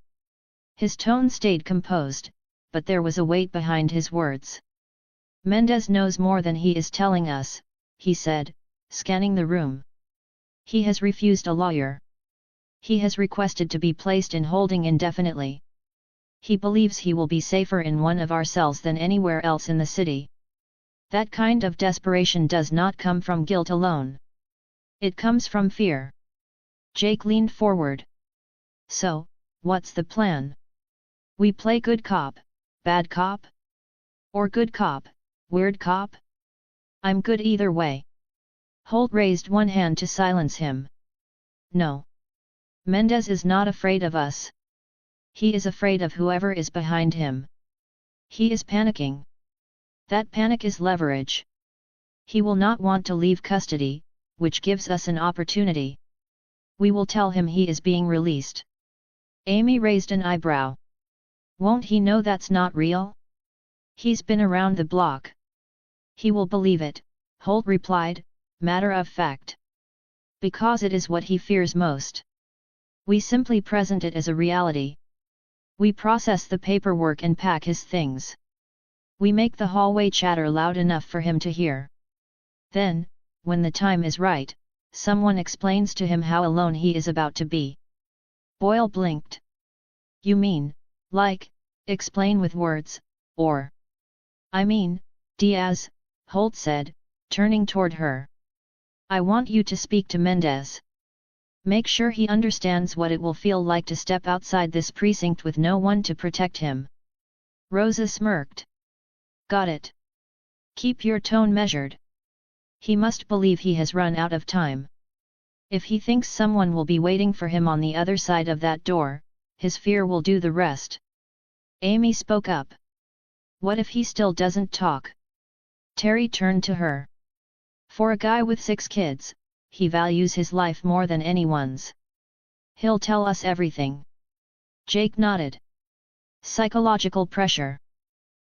His tone stayed composed, but there was a weight behind his words. "Mendez knows more than he is telling us," he said, scanning the room. "He has refused a lawyer. He has requested to be placed in holding indefinitely. He believes he will be safer in one of our cells than anywhere else in the city. That kind of desperation does not come from guilt alone. It comes from fear. Jake leaned forward. So, what's the plan? We play good cop, bad cop? Or good cop, weird cop? I'm good either way. Holt raised one hand to silence him. No. Mendez is not afraid of us. He is afraid of whoever is behind him. He is panicking. That panic is leverage. He will not want to leave custody, which gives us an opportunity. We will tell him he is being released. Amy raised an eyebrow. Won't he know that's not real? He's been around the block. He will believe it, Holt replied, matter of fact. Because it is what he fears most. We simply present it as a reality. We process the paperwork and pack his things. We make the hallway chatter loud enough for him to hear. Then, when the time is right, someone explains to him how alone he is about to be. Boyle blinked. You mean, like, explain with words, or? I mean, Diaz, Holt said, turning toward her. I want you to speak to Mendez. Make sure he understands what it will feel like to step outside this precinct with no one to protect him. Rosa smirked. Got it. Keep your tone measured. He must believe he has run out of time. If he thinks someone will be waiting for him on the other side of that door, his fear will do the rest. Amy spoke up. What if he still doesn't talk? Terry turned to her. For a guy with 6 kids, he values his life more than anyone's. He'll tell us everything. Jake nodded. Psychological pressure.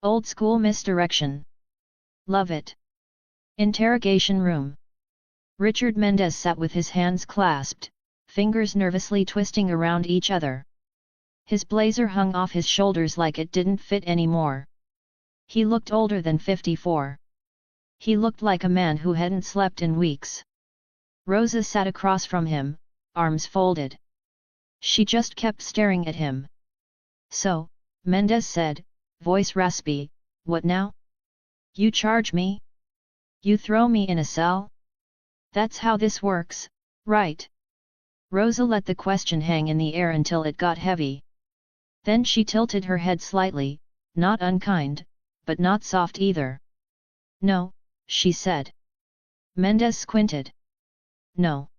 Old school misdirection. Love it. Interrogation room. Richard Mendez sat with his hands clasped, fingers nervously twisting around each other. His blazer hung off his shoulders like it didn't fit anymore. He looked older than 54. He looked like a man who hadn't slept in weeks. Rosa sat across from him, arms folded. She just kept staring at him. So, Mendez said, voice raspy, what now? You charge me? You throw me in a cell? That's how this works, right? Rosa let the question hang in the air until it got heavy. Then she tilted her head slightly, not unkind, but not soft either. No, she said. Mendez squinted. No.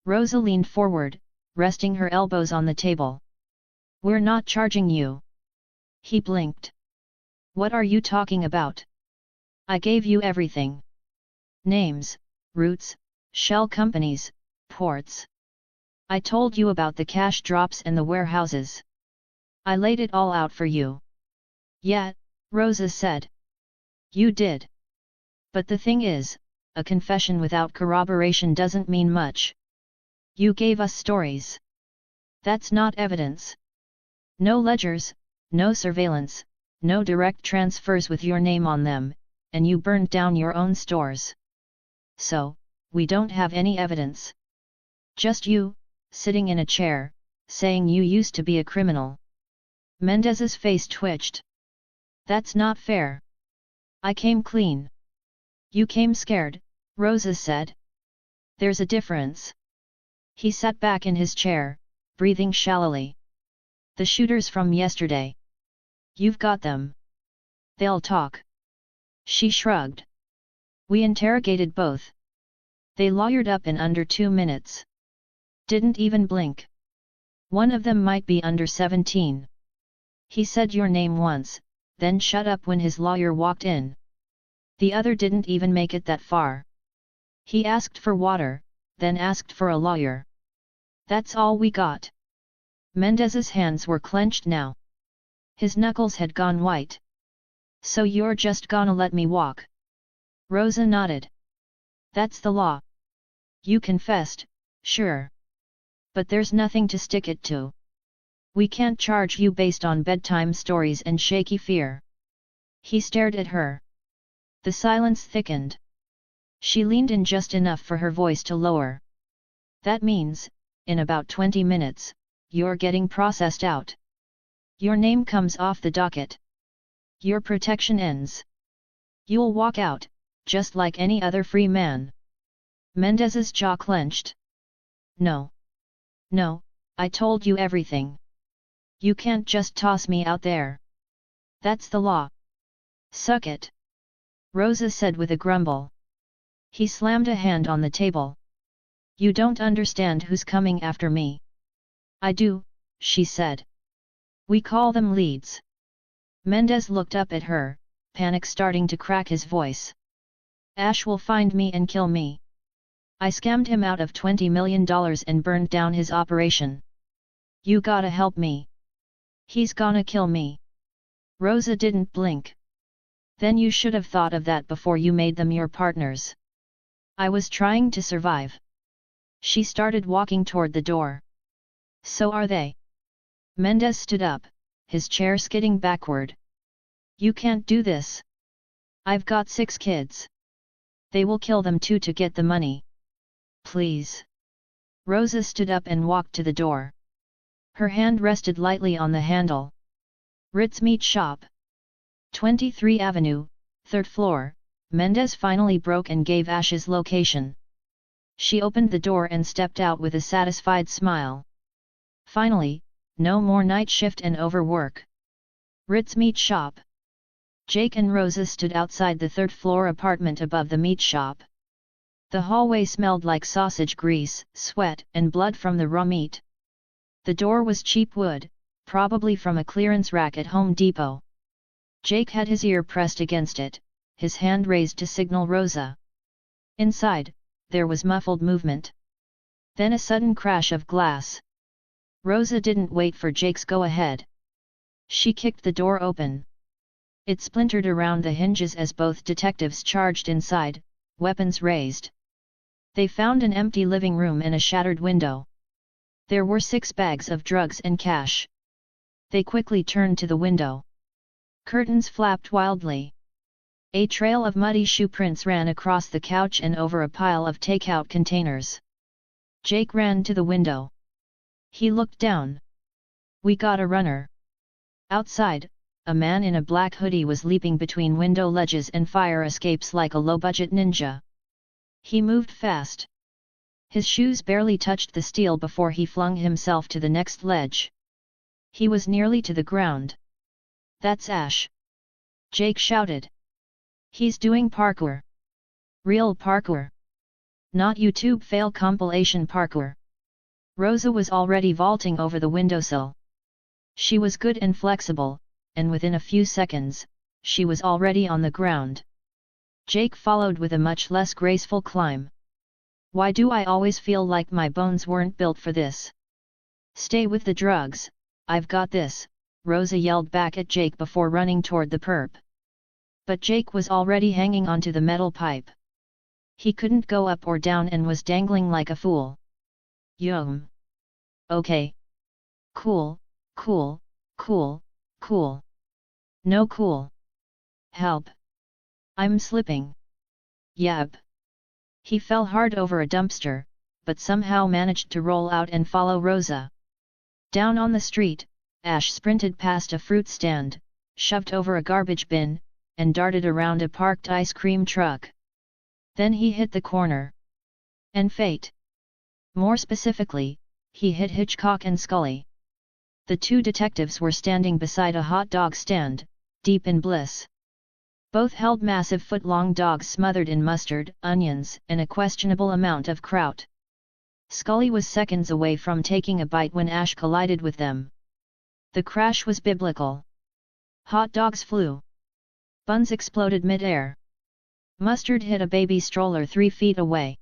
Rosa leaned forward, resting her elbows on the table. We're not charging you. He blinked. What are you talking about? I gave you everything. Names, routes, shell companies, ports. I told you about the cash drops and the warehouses. I laid it all out for you. Yeah, Rosa said. You did. But the thing is, a confession without corroboration doesn't mean much. You gave us stories. That's not evidence. No ledgers, no surveillance, no direct transfers with your name on them, and you burned down your own stores. So, we don't have any evidence. Just you, sitting in a chair, saying you used to be a criminal. Mendez's face twitched. That's not fair. I came clean. You came scared, Rosa said. There's a difference. He sat back in his chair, breathing shallowly. The shooters from yesterday. You've got them. They'll talk. She shrugged. We interrogated both. They lawyered up in under 2 minutes. Didn't even blink. One of them might be under 17. He said your name once, then shut up when his lawyer walked in. The other didn't even make it that far. He asked for water, then asked for a lawyer. That's all we got. Mendez's hands were clenched now. His knuckles had gone white. So you're just gonna let me walk? Rosa nodded. That's the law. You confessed, sure. But there's nothing to stick it to. We can't charge you based on bedtime stories and shaky fear. He stared at her. The silence thickened. She leaned in just enough for her voice to lower. That means, in about 20 minutes, you're getting processed out. Your name comes off the docket. Your protection ends. You'll walk out, just like any other free man. Mendez's jaw clenched. No. No, I told you everything. You can't just toss me out there. That's the law. Suck it. Rosa said with a grumble. He slammed a hand on the table. You don't understand who's coming after me. I do, she said. We call them leads. Mendez looked up at her, panic starting to crack his voice. Ash will find me and kill me. I scammed him out of $20 million and burned down his operation. You gotta help me. He's gonna kill me. Rosa didn't blink. Then you should have thought of that before you made them your partners. I was trying to survive. She started walking toward the door. So are they. Mendez stood up, his chair skidding backward. You can't do this. I've got 6 kids. They will kill them too to get the money. Please. Rosa stood up and walked to the door. Her hand rested lightly on the handle. Ritz Meat Shop. 23 Avenue, 3rd floor, Mendez finally broke and gave Ash's location. She opened the door and stepped out with a satisfied smile. Finally, no more night shift and overwork. Ritz Meat Shop. Jake and Rosa stood outside the 3rd floor apartment above the meat shop. The hallway smelled like sausage grease, sweat, and blood from the raw meat. The door was cheap wood, probably from a clearance rack at Home Depot. Jake had his ear pressed against it, his hand raised to signal Rosa. Inside, there was muffled movement. Then a sudden crash of glass. Rosa didn't wait for Jake's go-ahead. She kicked the door open. It splintered around the hinges as both detectives charged inside, weapons raised. They found an empty living room and a shattered window. There were 6 bags of drugs and cash. They quickly turned to the window. Curtains flapped wildly. A trail of muddy shoe prints ran across the couch and over a pile of takeout containers. Jake ran to the window. He looked down. We got a runner. Outside, a man in a black hoodie was leaping between window ledges and fire escapes like a low-budget ninja. He moved fast. His shoes barely touched the steel before he flung himself to the next ledge. He was nearly to the ground. That's Ash! Jake shouted. He's doing parkour. Real parkour. Not YouTube fail compilation parkour. Rosa was already vaulting over the windowsill. She was good and flexible, and within a few seconds, she was already on the ground. Jake followed with a much less graceful climb. Why do I always feel like my bones weren't built for this? Stay with the drugs, I've got this, Rosa yelled back at Jake before running toward the perp. But Jake was already hanging onto the metal pipe. He couldn't go up or down and was dangling like a fool. Yum. Okay. Cool, cool, cool, cool. No cool. Help. I'm slipping. Yep. He fell hard over a dumpster, but somehow managed to roll out and follow Rosa. Down on the street, Ash sprinted past a fruit stand, shoved over a garbage bin, and darted around a parked ice cream truck. Then he hit the corner. And fate. More specifically, he hit Hitchcock and Scully. The 2 detectives were standing beside a hot dog stand, deep in bliss. Both held massive foot-long dogs smothered in mustard, onions, and a questionable amount of kraut. Scully was seconds away from taking a bite when Ash collided with them. The crash was biblical. Hot dogs flew. Buns exploded mid-air. Mustard hit a baby stroller 3 feet away.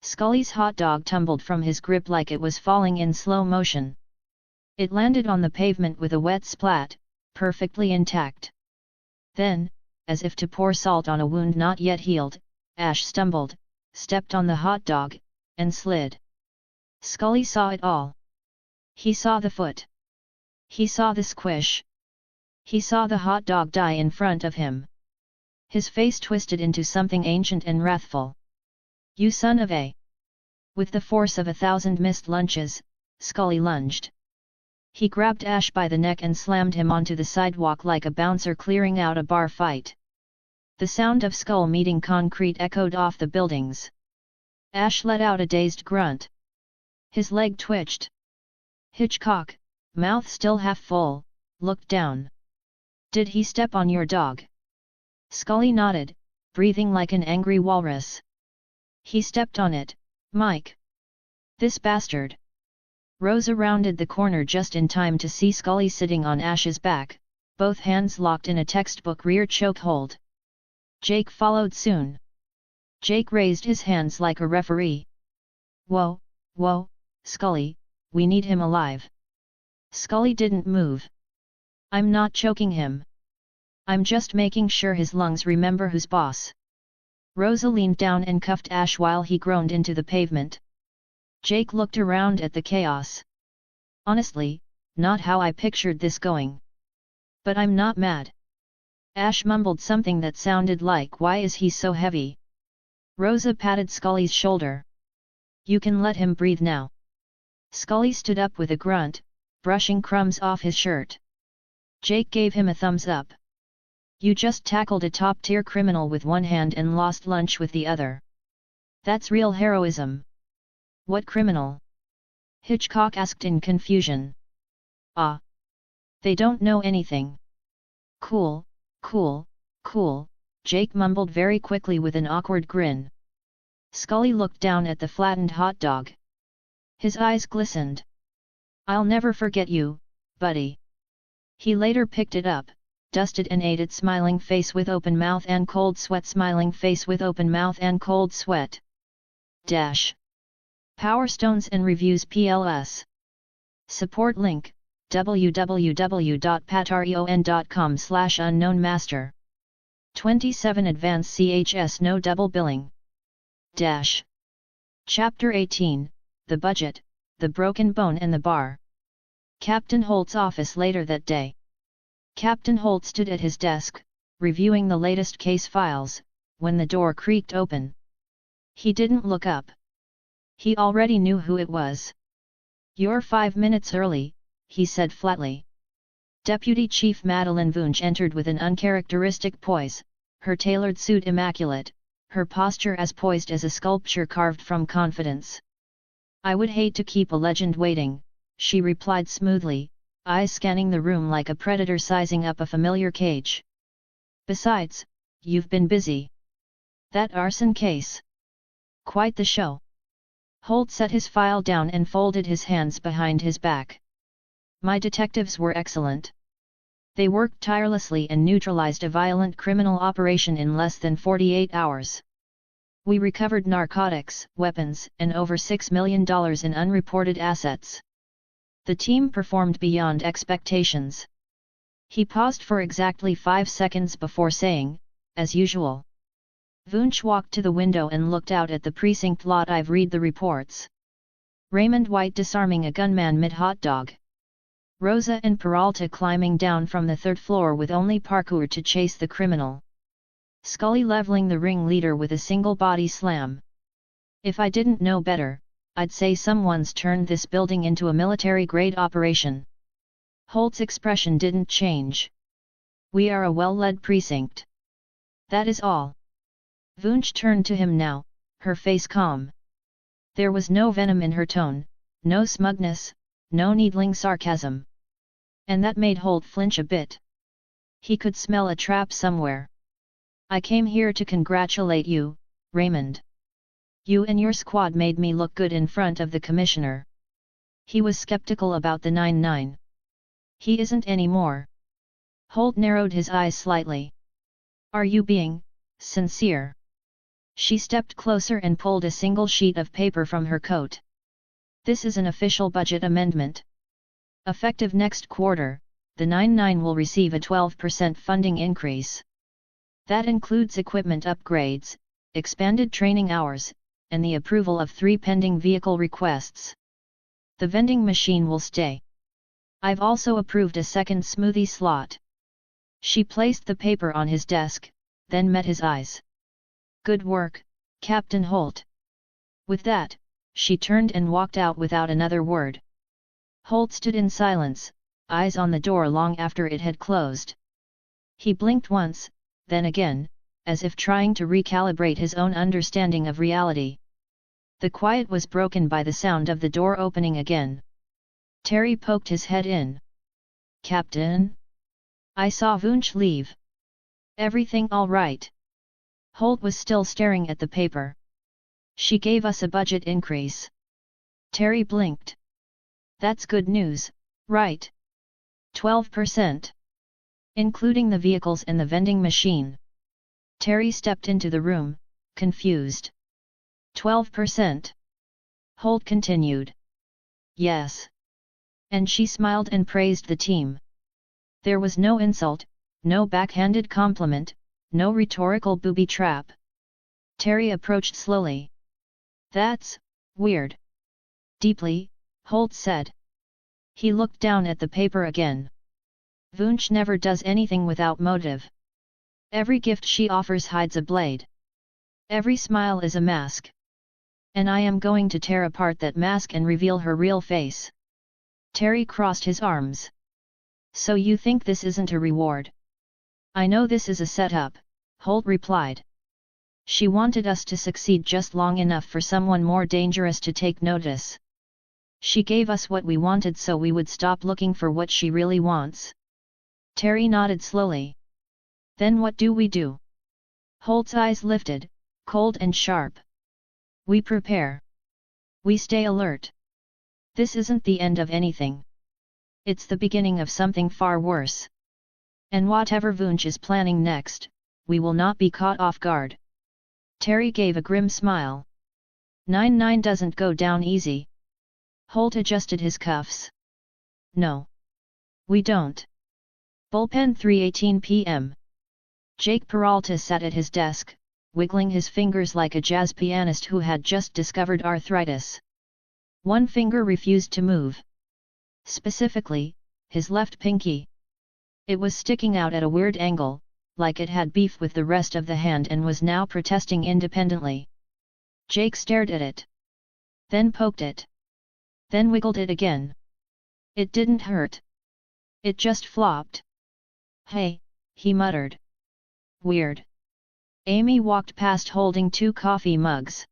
Scully's hot dog tumbled from his grip like it was falling in slow motion. It landed on the pavement with a wet splat, perfectly intact. Then, as if to pour salt on a wound not yet healed, Ash stumbled, stepped on the hot dog, and slid. Scully saw it all. He saw the foot. He saw the squish. He saw the hot dog die in front of him. His face twisted into something ancient and wrathful. You son of a... With the force of 1,000 missed lunches, Scully lunged. He grabbed Ash by the neck and slammed him onto the sidewalk like a bouncer clearing out a bar fight. The sound of skull meeting concrete echoed off the buildings. Ash let out a dazed grunt. His leg twitched. Hitchcock, mouth still half full, looked down. "Did he step on your dog?" Scully nodded, breathing like an angry walrus. "He stepped on it, Mike. This bastard." Rosa rounded the corner just in time to see Scully sitting on Ash's back, both hands locked in a textbook rear chokehold. Jake followed soon. Jake raised his hands like a referee. "Whoa, whoa, Scully, we need him alive." Scully didn't move. "I'm not choking him. I'm just making sure his lungs remember who's boss." Rosa leaned down and cuffed Ash while he groaned into the pavement. Jake looked around at the chaos. "Honestly, not how I pictured this going. But I'm not mad." Ash mumbled something that sounded like, "Why is he so heavy?" Rosa patted Scully's shoulder. "You can let him breathe now." Scully stood up with a grunt, brushing crumbs off his shirt. Jake gave him a thumbs up. "You just tackled a top-tier criminal with one hand and lost lunch with the other. That's real heroism." "What criminal?" Hitchcock asked in confusion. "Ah. They don't know anything." "Cool, cool, cool," Jake mumbled very quickly with an awkward grin. Scully looked down at the flattened hot dog. His eyes glistened. "I'll never forget you, buddy." He later picked it up, dusted and ate it, smiling face with open mouth and cold sweat, smiling face with open mouth and cold sweat. Dash. Power Stones and Reviews PLS. Support link, www.patreon.com/unknownmaster. 27 Advanced CHS No Double Billing. Dash. Chapter 18, The Budget, The Broken Bone and the Bar. Captain Holt's office later that day. Captain Holt stood at his desk, reviewing the latest case files, when the door creaked open. He didn't look up. He already knew who it was. "You're 5 minutes early," he said flatly. Deputy Chief Madeline Vunch entered with an uncharacteristic poise, her tailored suit immaculate, her posture as poised as a sculpture carved from confidence. "I would hate to keep a legend waiting," she replied smoothly, eyes scanning the room like a predator sizing up a familiar cage. "Besides, you've been busy. That arson case. Quite the show." Holt set his file down and folded his hands behind his back. "My detectives were excellent. They worked tirelessly and neutralized a violent criminal operation in less than 48 hours. We recovered narcotics, weapons, and over $6 million in unreported assets. The team performed beyond expectations." He paused for exactly 5 seconds before saying, "As usual." Vunch walked to the window and looked out at the precinct lot. "I've read the reports. Raymond White disarming a gunman mid-hot dog. Rosa and Peralta climbing down from the 3rd floor with only parkour to chase the criminal. Scully leveling the ringleader with a single body slam. If I didn't know better, I'd say someone's turned this building into a military-grade operation." Holt's expression didn't change. "We are a well-led precinct. That is all." Vunch turned to him now, her face calm. There was no venom in her tone, no smugness, no needling sarcasm. And that made Holt flinch a bit. He could smell a trap somewhere. "I came here to congratulate you, Raymond. You and your squad made me look good in front of the commissioner." He was skeptical about the 9-9. "He isn't anymore." Holt narrowed his eyes slightly. "Are you being sincere?" She stepped closer and pulled a single sheet of paper from her coat. "This is an official budget amendment. Effective next quarter, the 9-9 will receive a 12% funding increase. That includes equipment upgrades, expanded training hours, and the approval of 3 pending vehicle requests. The vending machine will stay. I've also approved a second smoothie slot." She placed the paper on his desk, then met his eyes. "Good work, Captain Holt. With that, She turned and walked out without another word. Holt stood in silence, eyes on the door long after it had closed. He blinked once, then again, as if trying to recalibrate his own understanding of reality. The quiet was broken by the sound of the door opening again. Terry poked his head in. "Captain? I saw Vunch leave. Everything all right?" Holt was still staring at the paper. "She gave us a budget increase." Terry blinked. "That's good news, right? 12%. Including the vehicles and the vending machine." Terry stepped into the room, confused. 12%. Holt continued. "Yes." And she smiled and praised the team. There was no insult, no backhanded compliment, no rhetorical booby trap. Terry approached slowly. "That's weird." "Deeply," Holt said. He looked down at the paper again. "Vunch never does anything without motive. Every gift she offers hides a blade. Every smile is a mask. And I am going to tear apart that mask and reveal her real face." Terry crossed his arms. "So you think this isn't a reward?" "I know this is a setup," Holt replied. "She wanted us to succeed just long enough for someone more dangerous to take notice. She gave us what we wanted so we would stop looking for what she really wants." Terry nodded slowly. "Then what do we do?" Holt's eyes lifted, cold and sharp. "We prepare. We stay alert. This isn't the end of anything. It's the beginning of something far worse. And whatever Vunch is planning next, we will not be caught off guard." Terry gave a grim smile. 9-9 doesn't go down easy." Holt adjusted his cuffs. "No. We don't." Bullpen 3:18 p.m. Jake Peralta sat at his desk, wiggling his fingers like a jazz pianist who had just discovered arthritis. One finger refused to move. Specifically, his left pinky. It was sticking out at a weird angle, like it had beef with the rest of the hand and was now protesting independently. Jake stared at it. Then poked it. Then wiggled it again. It didn't hurt. It just flopped. "Hey," he muttered. "Weird." Amy walked past holding 2 coffee mugs.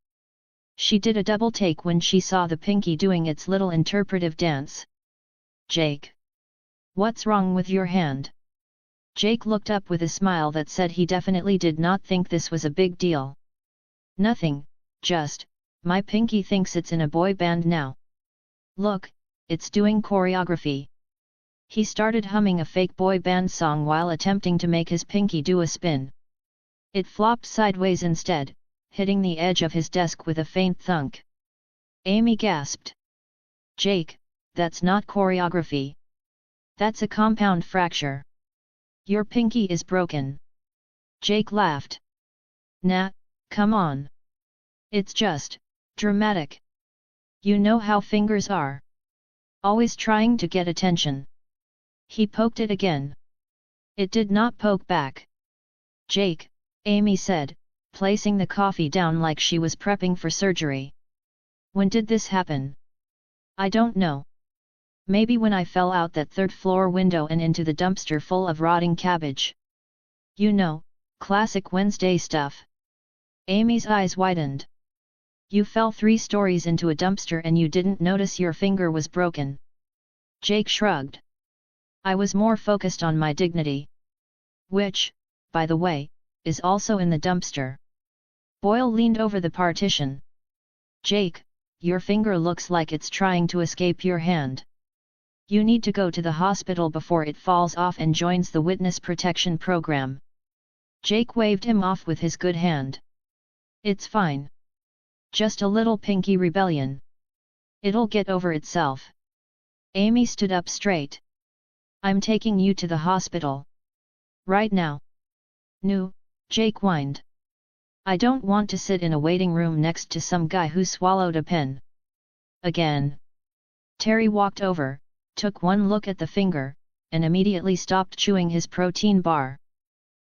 She did a double take when she saw the pinky doing its little interpretive dance. "Jake. What's wrong with your hand?" Jake looked up with a smile that said he definitely did not think this was a big deal. "Nothing, just, my pinky thinks it's in a boy band now. Look, it's doing choreography." He started humming a fake boy band song while attempting to make his pinky do a spin. It flopped sideways instead, hitting the edge of his desk with a faint thunk. Amy gasped. "Jake, that's not choreography. That's a compound fracture. Your pinky is broken." Jake laughed. "Nah, come on. It's just dramatic. You know how fingers are. Always trying to get attention." He poked it again. It did not poke back. "Jake," Amy said, placing the coffee down like she was prepping for surgery. "When did this happen?" "I don't know. Maybe when I fell out that 3rd floor window and into the dumpster full of rotting cabbage. You know, classic Wednesday stuff." Amy's eyes widened. "You fell 3 stories into a dumpster and you didn't notice your finger was broken?" Jake shrugged. "I was more focused on my dignity. Which, by the way, is also in the dumpster." Boyle leaned over the partition. "Jake, your finger looks like it's trying to escape your hand. You need to go to the hospital before it falls off and joins the witness protection program." Jake waved him off with his good hand. "It's fine. Just a little pinky rebellion. It'll get over itself." Amy stood up straight. "I'm taking you to the hospital. Right now." "No," Jake whined. "I don't want to sit in a waiting room next to some guy who swallowed a pen." Again. Terry walked over, took one look at the finger, and immediately stopped chewing his protein bar.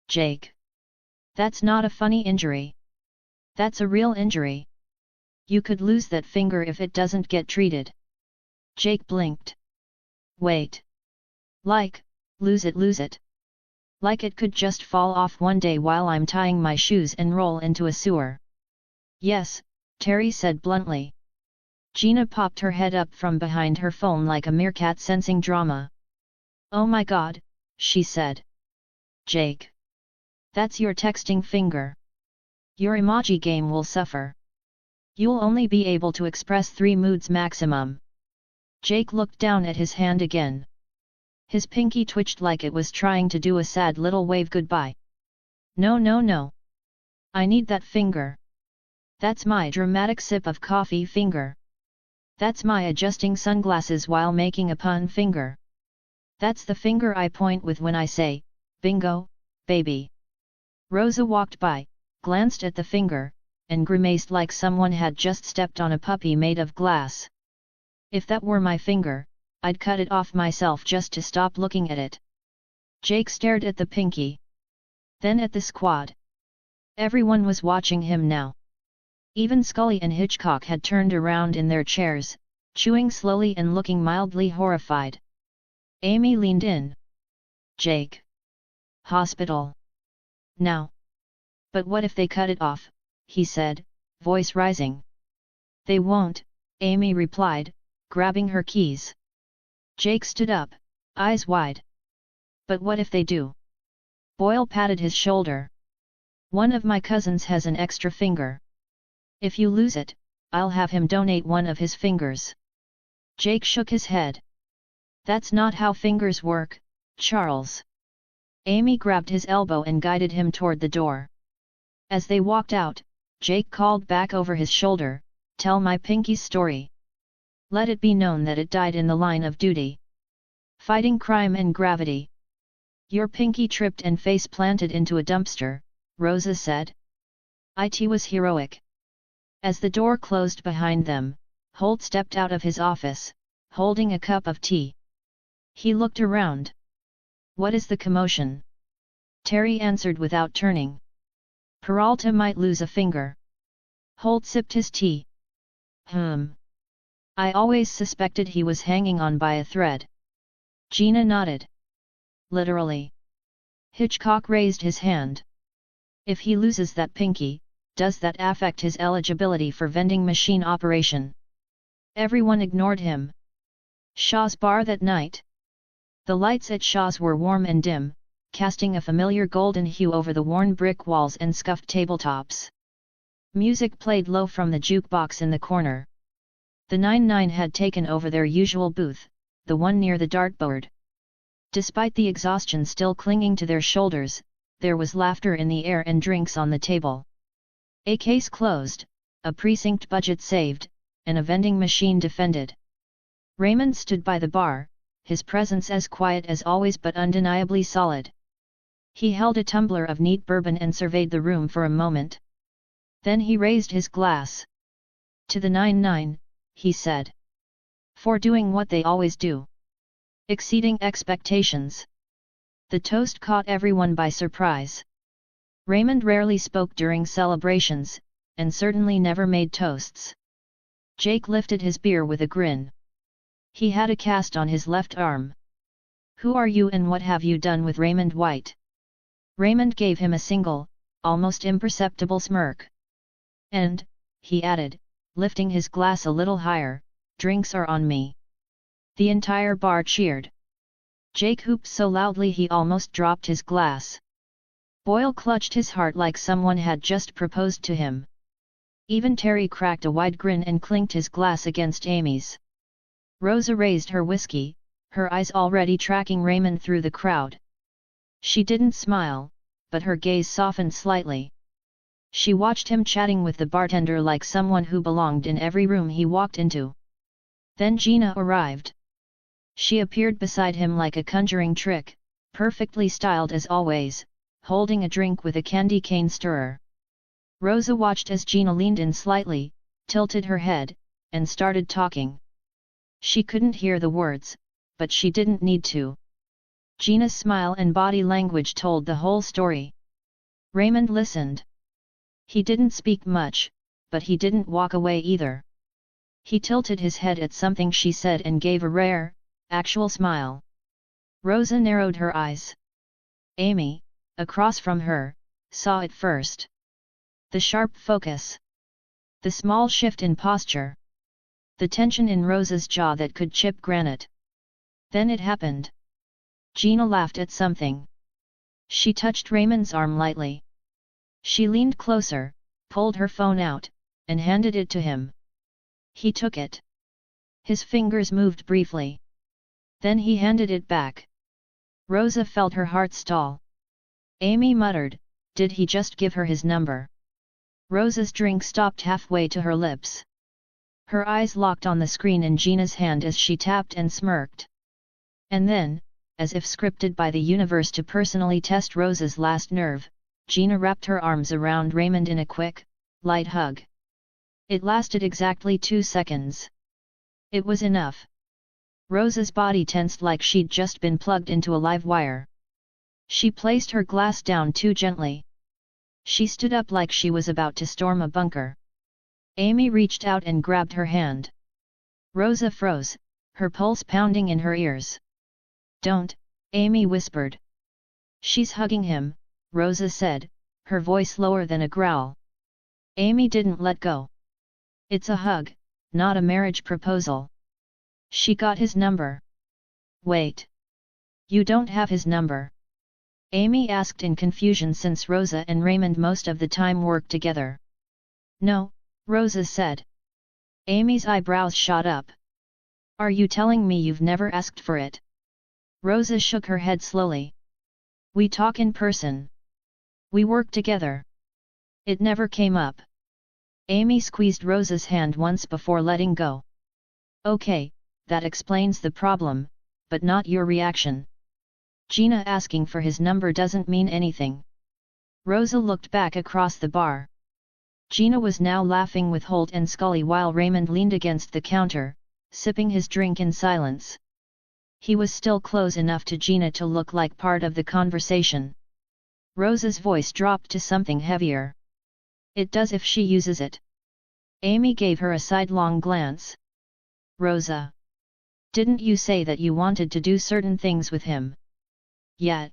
"Jake. That's not a funny injury. That's a real injury." You could lose that finger if it doesn't get treated. Jake blinked. Wait. Like, lose it. Like it could just fall off one day while I'm tying my shoes and roll into a sewer. Yes, Terry said bluntly. Gina popped her head up from behind her phone like a meerkat sensing drama. Oh my god, she said. Jake. That's your texting finger. Your emoji game will suffer. You'll only be able to express 3 moods maximum. Jake looked down at his hand again. His pinky twitched like it was trying to do a sad little wave goodbye. No. I need that finger. That's my dramatic sip of coffee finger. That's my adjusting sunglasses while making a pun finger. That's the finger I point with when I say, bingo, baby. Rosa walked by, glanced at the finger, and grimaced like someone had just stepped on a puppy made of glass. If that were my finger, I'd cut it off myself just to stop looking at it. Jake stared at the pinky. Then at the squad. Everyone was watching him now. Even Scully and Hitchcock had turned around in their chairs, chewing slowly and looking mildly horrified. Amy leaned in. Jake. Hospital. Now. But what if they cut it off, he said, voice rising. They won't, Amy replied, grabbing her keys. Jake stood up, eyes wide. But what if they do? Boyle patted his shoulder. One of my cousins has an extra finger. If you lose it, I'll have him donate one of his fingers. Jake shook his head. That's not how fingers work, Charles. Amy grabbed his elbow and guided him toward the door. As they walked out, Jake called back over his shoulder, tell my pinky's story. Let it be known that it died in the line of duty. Fighting crime and gravity. Your pinky tripped and face planted into a dumpster, Rosa said. It was heroic. As the door closed behind them, Holt stepped out of his office, holding a cup of tea. He looked around. What is the commotion? Terry answered without turning. Peralta might lose a finger. Holt sipped his tea. I always suspected he was hanging on by a thread. Gina nodded. Literally. Hitchcock raised his hand. If he loses that pinky, does that affect his eligibility for vending machine operation? Everyone ignored him. Shaw's bar that night. The lights at Shaw's were warm and dim, casting a familiar golden hue over the worn brick walls and scuffed tabletops. Music played low from the jukebox in the corner. The 9-9 had taken over their usual booth, the one near the dartboard. Despite the exhaustion still clinging to their shoulders, there was laughter in the air and drinks on the table. A case closed, a precinct budget saved, and a vending machine defended. Raymond stood by the bar, his presence as quiet as always but undeniably solid. He held a tumbler of neat bourbon and surveyed the room for a moment. Then he raised his glass. To the 9-9, he said. For doing what they always do. Exceeding expectations. The toast caught everyone by surprise. Raymond rarely spoke during celebrations, and certainly never made toasts. Jake lifted his beer with a grin. He had a cast on his left arm. Who are you and what have you done with Raymond White? Raymond gave him a single, almost imperceptible smirk. And, he added, lifting his glass a little higher, drinks are on me. The entire bar cheered. Jake whooped so loudly he almost dropped his glass. Boyle clutched his heart like someone had just proposed to him. Even Terry cracked a wide grin and clinked his glass against Amy's. Rosa raised her whiskey, her eyes already tracking Raymond through the crowd. She didn't smile, but her gaze softened slightly. She watched him chatting with the bartender like someone who belonged in every room he walked into. Then Gina arrived. She appeared beside him like a conjuring trick, perfectly styled as always, holding a drink with a candy cane stirrer. Rosa watched as Gina leaned in slightly, tilted her head, and started talking. She couldn't hear the words, but she didn't need to. Gina's smile and body language told the whole story. Raymond listened. He didn't speak much, but he didn't walk away either. He tilted his head at something she said and gave a rare, actual smile. Rosa narrowed her eyes. Amy, across from her, saw it first. The sharp focus. The small shift in posture. The tension in Rosa's jaw that could chip granite. Then it happened. Gina laughed at something. She touched Raymond's arm lightly. She leaned closer, pulled her phone out, and handed it to him. He took it. His fingers moved briefly. Then he handed it back. Rosa felt her heart stall. Amy muttered, "Did he just give her his number?" Rosa's drink stopped halfway to her lips. Her eyes locked on the screen in Gina's hand as she tapped and smirked. And then, as if scripted by the universe to personally test Rosa's last nerve, Gina wrapped her arms around Raymond in a quick, light hug. It lasted exactly 2 seconds. It was enough. Rosa's body tensed like she'd just been plugged into a live wire. She placed her glass down too gently. She stood up like she was about to storm a bunker. Amy reached out and grabbed her hand. Rosa froze, her pulse pounding in her ears. "Don't," Amy whispered. "She's hugging him," Rosa said, her voice lower than a growl. Amy didn't let go. "It's a hug, not a marriage proposal." "She got his number." "Wait. You don't have his number?" Amy asked in confusion since Rosa and Raymond most of the time worked together. "No," Rosa said. Amy's eyebrows shot up. "Are you telling me you've never asked for it?" Rosa shook her head slowly. "We talk in person. We work together. It never came up." Amy squeezed Rosa's hand once before letting go. "Okay, that explains the problem, but not your reaction. Gina asking for his number doesn't mean anything." Rosa looked back across the bar. Gina was now laughing with Holt and Scully while Raymond leaned against the counter, sipping his drink in silence. He was still close enough to Gina to look like part of the conversation. Rosa's voice dropped to something heavier. "It does if she uses it." Amy gave her a sidelong glance. "Rosa, didn't you say that you wanted to do certain things with him?" "Yeah.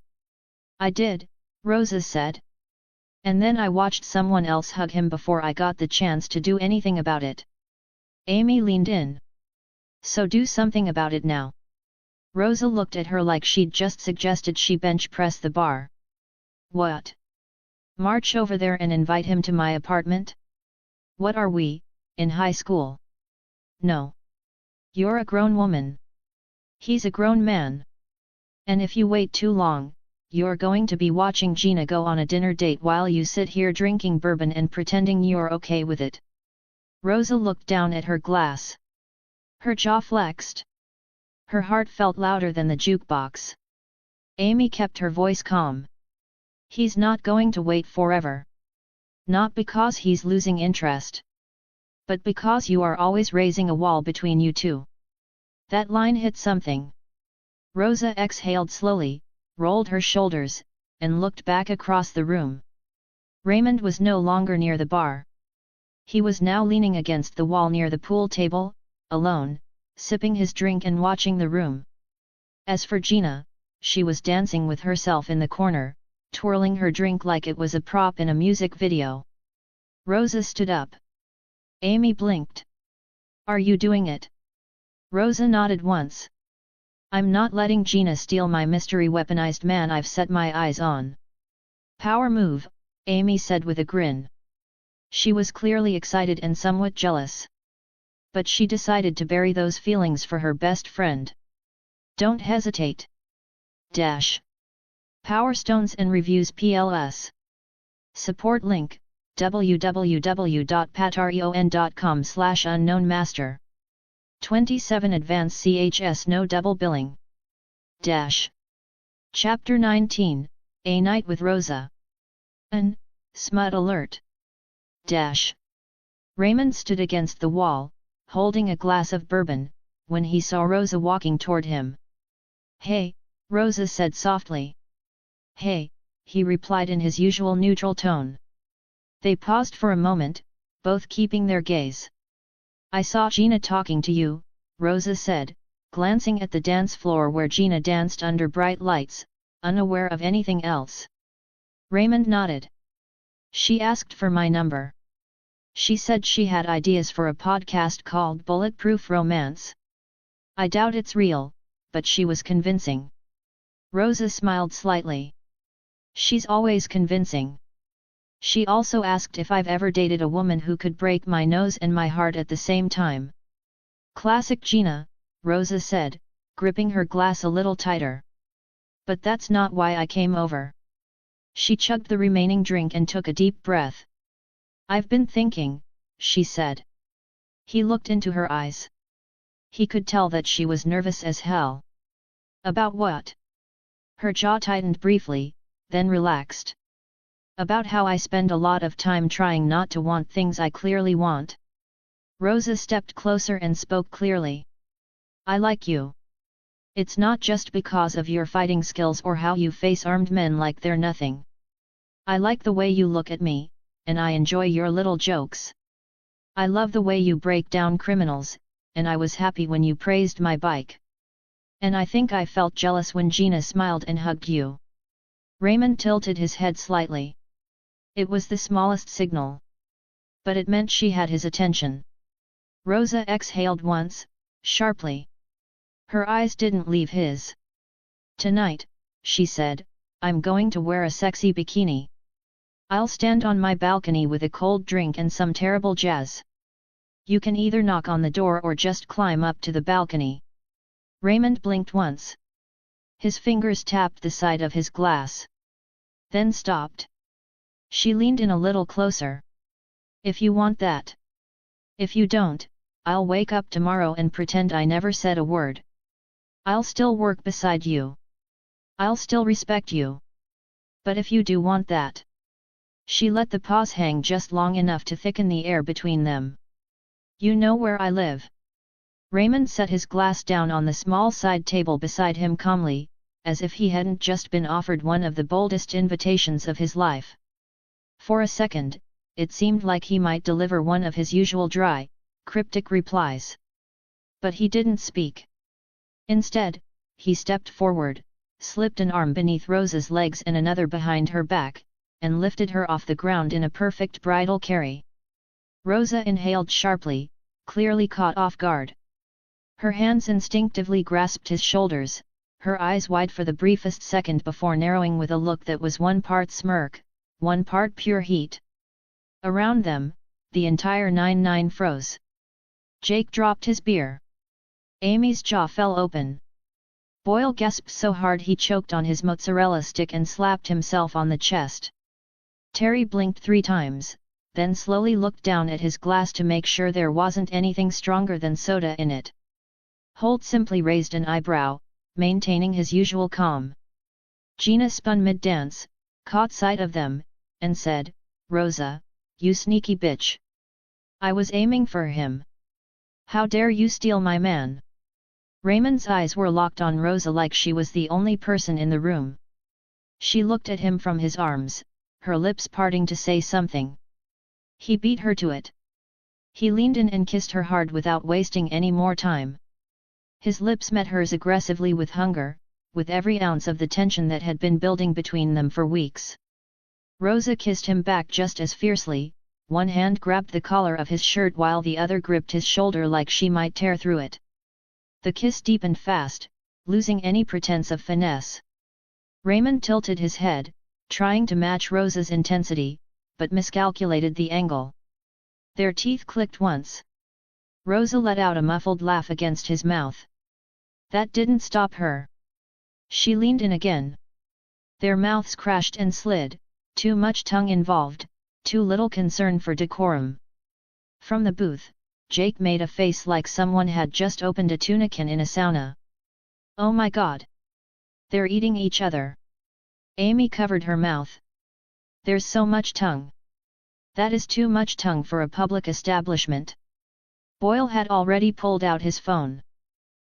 I did," Rosa said. "And then I watched someone else hug him before I got the chance to do anything about it." Amy leaned in. "So do something about it now." Rosa looked at her like she'd just suggested she bench press the bar. "What? March over there and invite him to my apartment? What are we, in high school?" "No. You're a grown woman. He's a grown man. And if you wait too long, you're going to be watching Gina go on a dinner date while you sit here drinking bourbon and pretending you're okay with it." Rosa looked down at her glass. Her jaw flexed. Her heart felt louder than the jukebox. Amy kept her voice calm. "He's not going to wait forever. Not because he's losing interest. But because you are always raising a wall between you two." That line hit something. Rosa exhaled slowly, rolled her shoulders, and looked back across the room. Raymond was no longer near the bar. He was now leaning against the wall near the pool table, alone, sipping his drink and watching the room. As for Gina, she was dancing with herself in the corner, twirling her drink like it was a prop in a music video. Rosa stood up. Amy blinked. "Are you doing it?" Rosa nodded once. "I'm not letting Gina steal my mystery weaponized man I've set my eyes on." "Power move," Amy said with a grin. She was clearly excited and somewhat jealous. But she decided to bury those feelings for her best friend. "Don't hesitate. Power Stones and Reviews PLS. Support link, www.patreon.com/unknownmaster. 27 Advanced CHS No Double Billing. Chapter 19, A Night with Rosa. Smut alert. Raymond stood against the wall, holding a glass of bourbon, when he saw Rosa walking toward him. "Hey," Rosa said softly. "Hey," he replied in his usual neutral tone. They paused for a moment, both keeping their gaze. "I saw Gina talking to you," Rosa said, glancing at the dance floor where Gina danced under bright lights, unaware of anything else. Raymond nodded. "She asked for my number. She said she had ideas for a podcast called Bulletproof Romance. I doubt it's real, but she was convincing." Rosa smiled slightly. "She's always convincing. She also asked if I've ever dated a woman who could break my nose and my heart at the same time." "Classic Gina," Rosa said, gripping her glass a little tighter. "But that's not why I came over." She chugged the remaining drink and took a deep breath. "I've been thinking," she said. He looked into her eyes. He could tell that she was nervous as hell. "About what?" Her jaw tightened briefly, then relaxed. "About how I spend a lot of time trying not to want things I clearly want." Rosa stepped closer and spoke clearly. "I like you. It's not just because of your fighting skills or how you face armed men like they're nothing. I like the way you look at me, and I enjoy your little jokes. I love the way you break down criminals, and I was happy when you praised my bike. And I think I felt jealous when Gina smiled and hugged you." Raymond tilted his head slightly. It was the smallest signal. But it meant she had his attention. Rosa exhaled once, sharply. Her eyes didn't leave his. "Tonight," she said, "I'm going to wear a sexy bikini. I'll stand on my balcony with a cold drink and some terrible jazz. You can either knock on the door or just climb up to the balcony." Raymond blinked once. His fingers tapped the side of his glass. Then stopped. She leaned in a little closer. "If you want that. If you don't, I'll wake up tomorrow and pretend I never said a word. I'll still work beside you. I'll still respect you. But if you do want that." She let the pause hang just long enough to thicken the air between them. "You know where I live." Raymond set his glass down on the small side table beside him calmly, as if he hadn't just been offered one of the boldest invitations of his life. For a second, it seemed like he might deliver one of his usual dry, cryptic replies. But he didn't speak. Instead, he stepped forward, slipped an arm beneath Rosa's legs and another behind her back, and lifted her off the ground in a perfect bridal carry. Rosa inhaled sharply, clearly caught off guard. Her hands instinctively grasped his shoulders, her eyes wide for the briefest second before narrowing with a look that was one part smirk, one part pure heat. Around them, the entire 9-9 froze. Jake dropped his beer. Amy's jaw fell open. Boyle gasped so hard he choked on his mozzarella stick and slapped himself on the chest. Terry blinked 3 times, then slowly looked down at his glass to make sure there wasn't anything stronger than soda in it. Holt simply raised an eyebrow, maintaining his usual calm. Gina spun mid-dance, caught sight of them, and said, "Rosa, you sneaky bitch. I was aiming for him. How dare you steal my man?" Raymond's eyes were locked on Rosa like she was the only person in the room. She looked at him from his arms, her lips parting to say something. He beat her to it. He leaned in and kissed her hard without wasting any more time. His lips met hers aggressively with hunger, with every ounce of the tension that had been building between them for weeks. Rosa kissed him back just as fiercely, one hand grabbed the collar of his shirt while the other gripped his shoulder like she might tear through it. The kiss deepened fast, losing any pretense of finesse. Raymond tilted his head, trying to match Rosa's intensity, but miscalculated the angle. Their teeth clicked once. Rosa let out a muffled laugh against his mouth. That didn't stop her. She leaned in again. Their mouths crashed and slid, too much tongue involved, too little concern for decorum. From the booth, Jake made a face like someone had just opened a tuna can in a sauna. "Oh my God! They're eating each other." Amy covered her mouth. "There's so much tongue. That is too much tongue for a public establishment." Boyle had already pulled out his phone.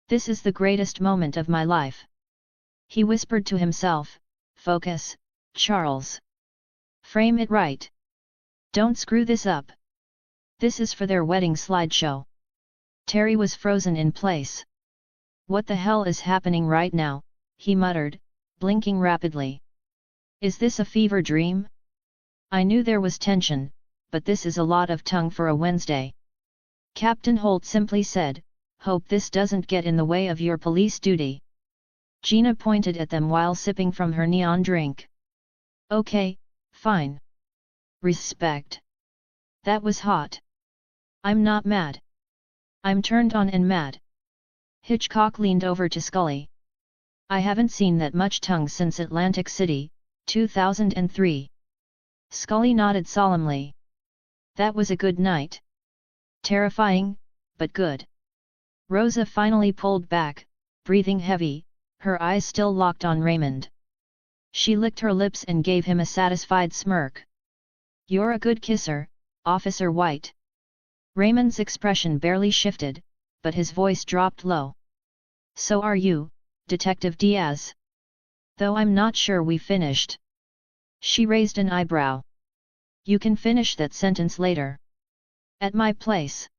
"This is the greatest moment of my life," he whispered to himself. "Focus, Charles. Frame it right. Don't screw this up." This is for their wedding slideshow. Terry was frozen in place. What the hell is happening right now, he muttered, blinking rapidly. Is this a fever dream? I knew there was tension, but this is a lot of tongue for a Wednesday. Captain Holt simply said, hope this doesn't get in the way of your police duty. Gina pointed at them while sipping from her neon drink. Okay, fine. Respect. That was hot. I'm not mad. I'm turned on and mad. Hitchcock leaned over to Scully. I haven't seen that much tongue since Atlantic City, 2003. Scully nodded solemnly. That was a good night. Terrifying, but good. Rosa finally pulled back, breathing heavy, her eyes still locked on Raymond. She licked her lips and gave him a satisfied smirk. You're a good kisser, Officer White. Raymond's expression barely shifted, but his voice dropped low. So are you, Detective Diaz. Though I'm not sure we finished. She raised an eyebrow. You can finish that sentence later. At my place.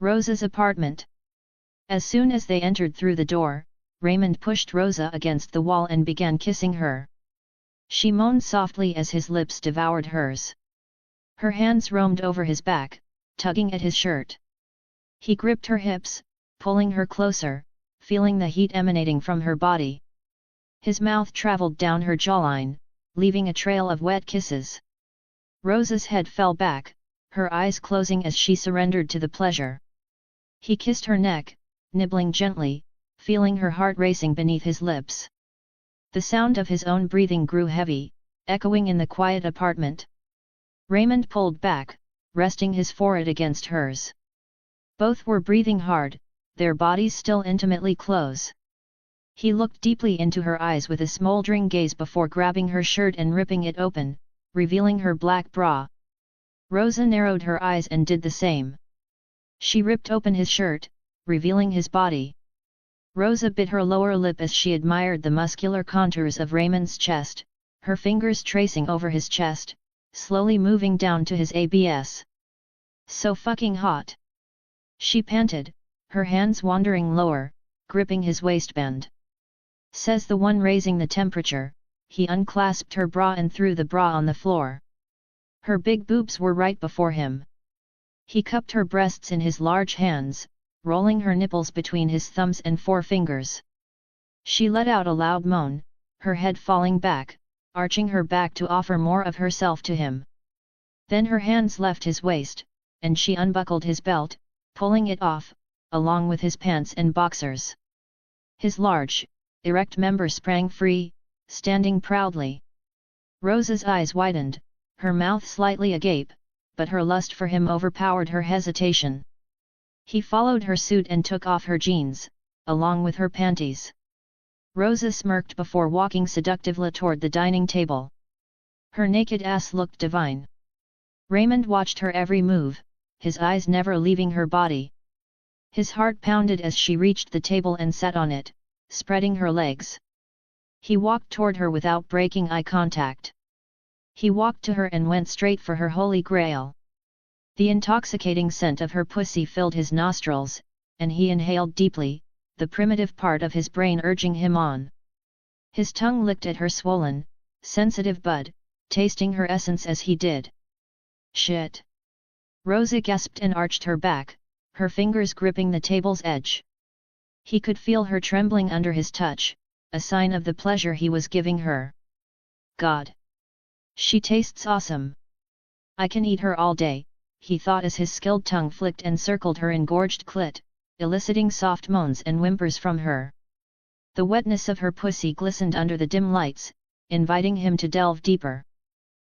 Rosa's apartment. As soon as they entered through the door, Raymond pushed Rosa against the wall and began kissing her. She moaned softly as his lips devoured hers. Her hands roamed over his back, tugging at his shirt. He gripped her hips, pulling her closer, feeling the heat emanating from her body. His mouth traveled down her jawline, leaving a trail of wet kisses. Rosa's head fell back, her eyes closing as she surrendered to the pleasure. He kissed her neck, nibbling gently, feeling her heart racing beneath his lips. The sound of his own breathing grew heavy, echoing in the quiet apartment. Raymond pulled back, resting his forehead against hers. Both were breathing hard, their bodies still intimately close. He looked deeply into her eyes with a smoldering gaze before grabbing her shirt and ripping it open, revealing her black bra. Rosa narrowed her eyes and did the same. She ripped open his shirt, revealing his body. Rosa bit her lower lip as she admired the muscular contours of Raymond's chest, her fingers tracing over his chest, slowly moving down to his abs. So fucking hot. She panted, her hands wandering lower, gripping his waistband. Says the one raising the temperature. He unclasped her bra and threw the bra on the floor. Her big boobs were right before him. He cupped her breasts in his large hands, rolling her nipples between his thumbs and forefingers. She let out a loud moan, her head falling back, arching her back to offer more of herself to him. Then her hands left his waist, and she unbuckled his belt, pulling it off, along with his pants and boxers. His large, erect member sprang free, standing proudly. Rosa's eyes widened, her mouth slightly agape, but her lust for him overpowered her hesitation. He followed her suit and took off her jeans, along with her panties. Rosa smirked before walking seductively toward the dining table. Her naked ass looked divine. Raymond watched her every move, his eyes never leaving her body. His heart pounded as she reached the table and sat on it, spreading her legs. He walked toward her without breaking eye contact. He walked to her and went straight for her holy grail. The intoxicating scent of her pussy filled his nostrils, and he inhaled deeply, the primitive part of his brain urging him on. His tongue licked at her swollen, sensitive bud, tasting her essence as he did. Shit! Rosa gasped and arched her back, her fingers gripping the table's edge. He could feel her trembling under his touch, a sign of the pleasure he was giving her. God! She tastes awesome. I can eat her all day, he thought as his skilled tongue flicked and circled her engorged clit, eliciting soft moans and whimpers from her. The wetness of her pussy glistened under the dim lights, inviting him to delve deeper.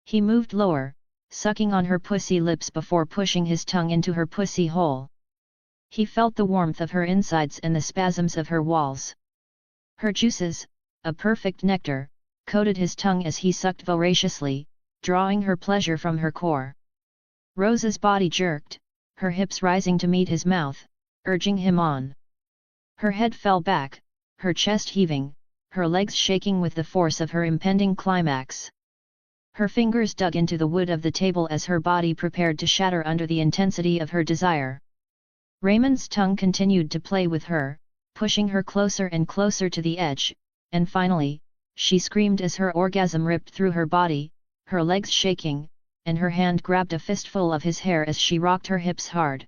He moved lower, sucking on her pussy lips before pushing his tongue into her pussy hole. He felt the warmth of her insides and the spasms of her walls. Her juices, a perfect nectar, coated his tongue as he sucked voraciously, drawing her pleasure from her core. Rosa's body jerked, her hips rising to meet his mouth, urging him on. Her head fell back, her chest heaving, her legs shaking with the force of her impending climax. Her fingers dug into the wood of the table as her body prepared to shatter under the intensity of her desire. Raymond's tongue continued to play with her, pushing her closer and closer to the edge, and finally, she screamed as her orgasm ripped through her body, her legs shaking, and her hand grabbed a fistful of his hair as she rocked her hips hard.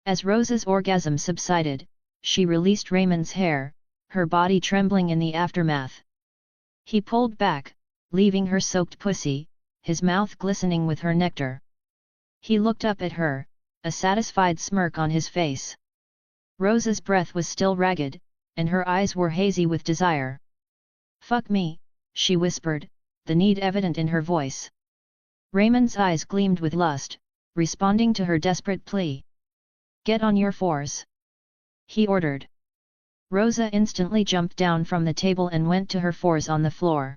As Rosa's orgasm subsided, she released Raymond's hair, her body trembling in the aftermath. He pulled back, leaving her soaked pussy, his mouth glistening with her nectar. He looked up at her, a satisfied smirk on his face. Rosa's breath was still ragged, and her eyes were hazy with desire. "Fuck me," she whispered, the need evident in her voice. Raymond's eyes gleamed with lust, responding to her desperate plea. "Get on your fours," he ordered. Rosa instantly jumped down from the table and went to her fours on the floor.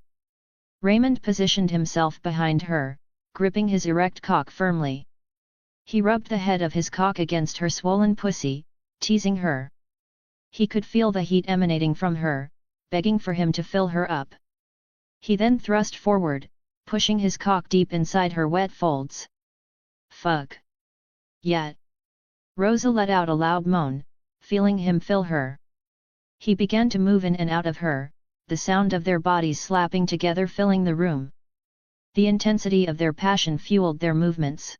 Raymond positioned himself behind her, gripping his erect cock firmly. He rubbed the head of his cock against her swollen pussy, teasing her. He could feel the heat emanating from her, begging for him to fill her up. He then thrust forward, pushing his cock deep inside her wet folds. "Fuck. Yet." Rosa let out a loud moan, feeling him fill her. He began to move in and out of her, the sound of their bodies slapping together filling the room. The intensity of their passion fueled their movements.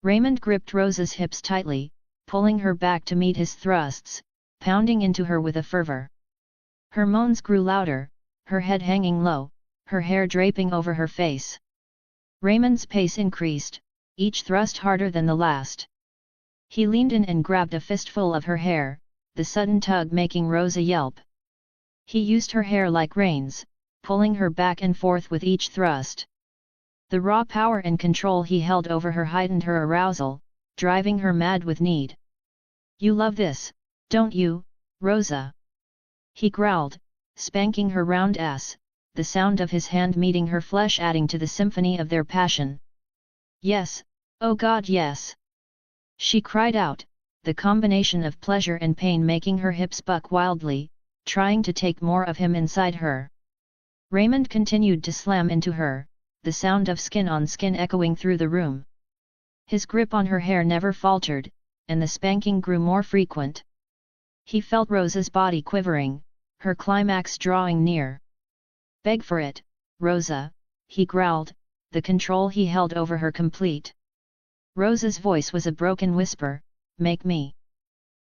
Raymond gripped Rosa's hips tightly, pulling her back to meet his thrusts, pounding into her with a fervor. Her moans grew louder, her head hanging low, her hair draping over her face. Raymond's pace increased, each thrust harder than the last. He leaned in and grabbed a fistful of her hair, the sudden tug making Rosa yelp. He used her hair like reins, pulling her back and forth with each thrust. The raw power and control he held over her heightened her arousal, driving her mad with need. "You love this, don't you, Rosa?" he growled, spanking her round ass, the sound of his hand meeting her flesh adding to the symphony of their passion. "Yes, oh God yes!" she cried out, the combination of pleasure and pain making her hips buck wildly, trying to take more of him inside her. Raymond continued to slam into her, the sound of skin on skin echoing through the room. His grip on her hair never faltered, and the spanking grew more frequent. He felt Rosa's body quivering, her climax drawing near. "Beg for it, Rosa," he growled, the control he held over her complete. Rosa's voice was a broken whisper, "Make me."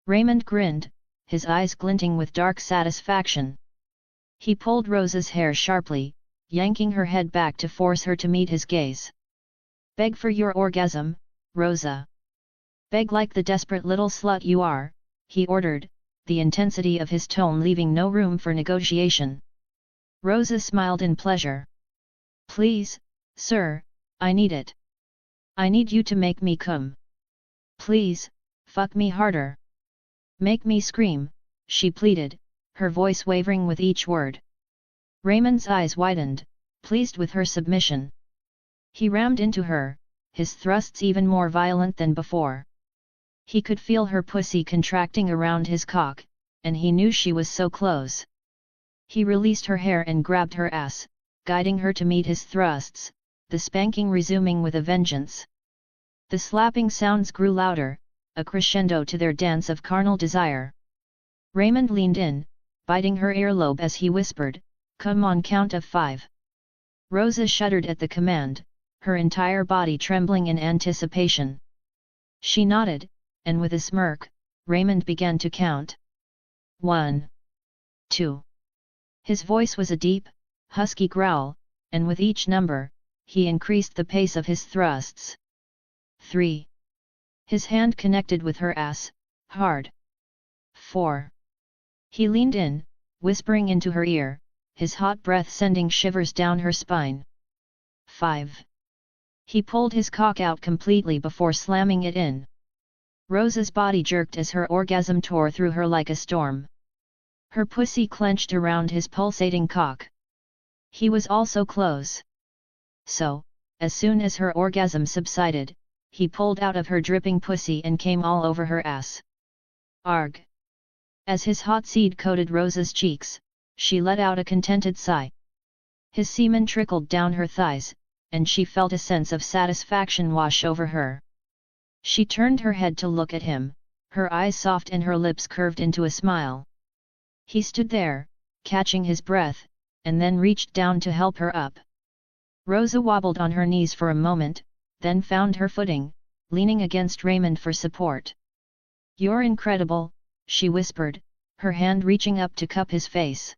Raymond grinned, his eyes glinting with dark satisfaction. He pulled Rosa's hair sharply, yanking her head back to force her to meet his gaze. "Beg for your orgasm, Rosa. Beg like the desperate little slut you are," he ordered, the intensity of his tone leaving no room for negotiation. Rosa smiled in pleasure. "Please, sir, I need it. I need you to make me come. Please, fuck me harder. Make me scream," she pleaded, her voice wavering with each word. Raymond's eyes widened, pleased with her submission. He rammed into her, his thrusts even more violent than before. He could feel her pussy contracting around his cock, and he knew she was so close. He released her hair and grabbed her ass, guiding her to meet his thrusts, the spanking resuming with a vengeance. The slapping sounds grew louder, a crescendo to their dance of carnal desire. Raymond leaned in, biting her earlobe as he whispered, "Come on count of 5. Rosa shuddered at the command, her entire body trembling in anticipation. She nodded, and with a smirk, Raymond began to count. 1. 2. His voice was a deep, husky growl, and with each number, he increased the pace of his thrusts. 3. His hand connected with her ass, hard. 4. He leaned in, whispering into her ear, his hot breath sending shivers down her spine. 5. He pulled his cock out completely before slamming it in. Rosa's body jerked as her orgasm tore through her like a storm. Her pussy clenched around his pulsating cock. He was also close. So, as soon as her orgasm subsided, he pulled out of her dripping pussy and came all over her ass. Arg! As his hot seed coated Rosa's cheeks, she let out a contented sigh. His semen trickled down her thighs, and she felt a sense of satisfaction wash over her. She turned her head to look at him, her eyes soft and her lips curved into a smile. He stood there, catching his breath, and then reached down to help her up. Rosa wobbled on her knees for a moment, then found her footing, leaning against Raymond for support. "You're incredible," she whispered, her hand reaching up to cup his face.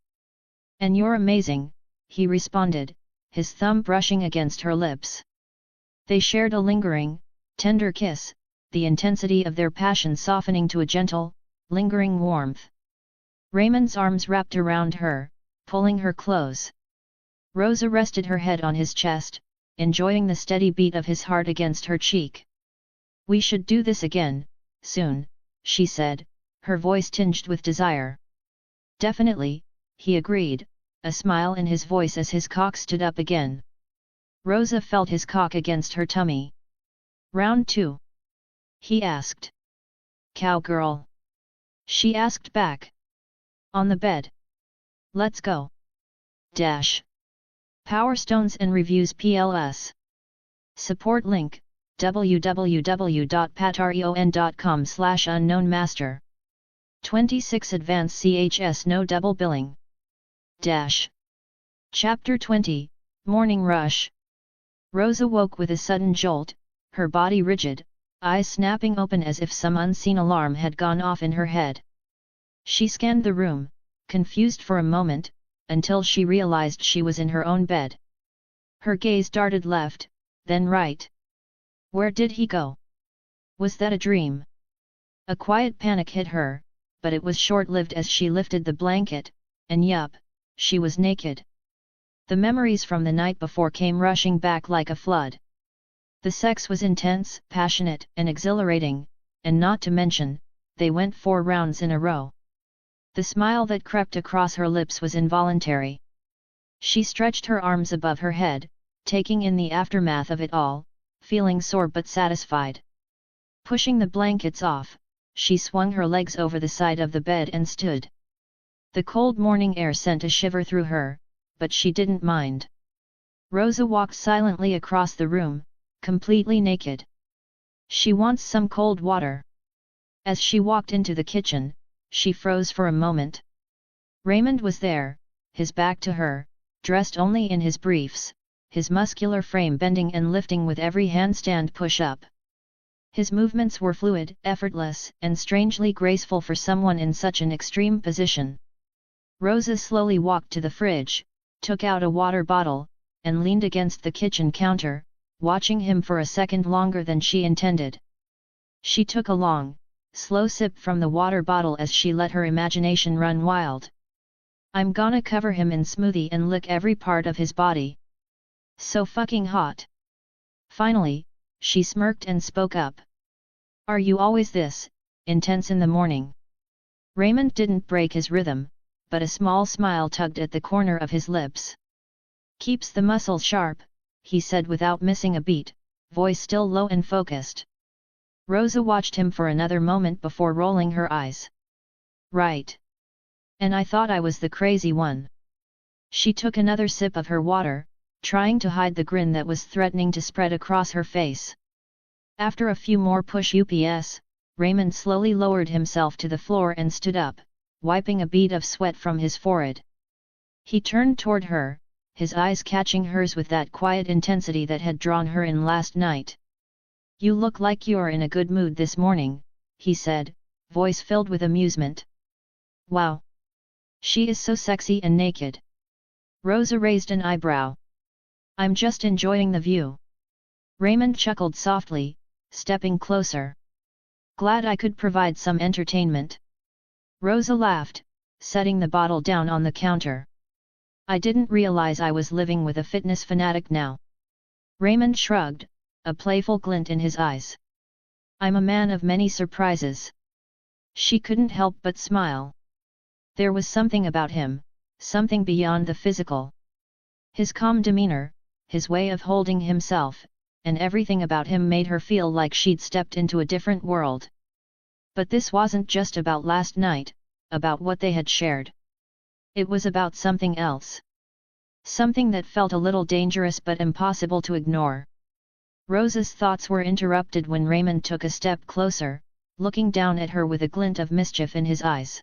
"And you're amazing," he responded, his thumb brushing against her lips. They shared a lingering, tender kiss, the intensity of their passion softening to a gentle, lingering warmth. Raymond's arms wrapped around her, pulling her close. Rosa rested her head on his chest, enjoying the steady beat of his heart against her cheek. "We should do this again, soon," she said, her voice tinged with desire. "Definitely," he agreed, a smile in his voice as his cock stood up again. Rosa felt his cock against her tummy. "Round 2?" he asked. "Cowgirl?" she asked back. "On the bed. Let's go." Power Stones and Reviews PLS. Support link, www.patreon.com/unknownmaster. 26 Advanced CHS No Double Billing. Chapter 20, Morning Rush. Rosa woke with a sudden jolt, her body rigid, eyes snapping open as if some unseen alarm had gone off in her head. She scanned the room, confused for a moment, until she realized she was in her own bed. Her gaze darted left, then right. Where did he go? Was that a dream? A quiet panic hit her, but it was short-lived as she lifted the blanket, and yup, she was naked. The memories from the night before came rushing back like a flood. The sex was intense, passionate, and exhilarating, and not to mention, they went 4 rounds in a row. The smile that crept across her lips was involuntary. She stretched her arms above her head, taking in the aftermath of it all, feeling sore but satisfied. Pushing the blankets off, she swung her legs over the side of the bed and stood. The cold morning air sent a shiver through her, but she didn't mind. Rosa walked silently across the room, completely naked. "She wants some cold water." As she walked into the kitchen, she froze for a moment. Raymond was there, his back to her, dressed only in his briefs, his muscular frame bending and lifting with every handstand push-up. His movements were fluid, effortless, and strangely graceful for someone in such an extreme position. Rosa slowly walked to the fridge, took out a water bottle, and leaned against the kitchen counter, watching him for a second longer than she intended. She took a long, slow sip from the water bottle as she let her imagination run wild. "I'm gonna cover him in smoothie and lick every part of his body. So fucking hot." Finally, she smirked and spoke up. "Are you always this intense in the morning?" Raymond didn't break his rhythm, but a small smile tugged at the corner of his lips. "Keeps the muscles sharp," he said without missing a beat, voice still low and focused. Rosa watched him for another moment before rolling her eyes. "Right. And I thought I was the crazy one." She took another sip of her water, trying to hide the grin that was threatening to spread across her face. After a few more push-ups, Raymond slowly lowered himself to the floor and stood up, wiping a bead of sweat from his forehead. He turned toward her, his eyes catching hers with that quiet intensity that had drawn her in last night. "You look like you're in a good mood this morning," he said, voice filled with amusement. "Wow! She is so sexy and naked." Rosa raised an eyebrow. "I'm just enjoying the view." Raymond chuckled softly, stepping closer. "Glad I could provide some entertainment." Rosa laughed, setting the bottle down on the counter. "I didn't realize I was living with a fitness fanatic now." Raymond shrugged, a playful glint in his eyes. "I'm a man of many surprises." She couldn't help but smile. There was something about him, something beyond the physical. His calm demeanor, his way of holding himself, and everything about him made her feel like she'd stepped into a different world. But this wasn't just about last night, about what they had shared. It was about something else. Something that felt a little dangerous but impossible to ignore. Rosa's thoughts were interrupted when Raymond took a step closer, looking down at her with a glint of mischief in his eyes.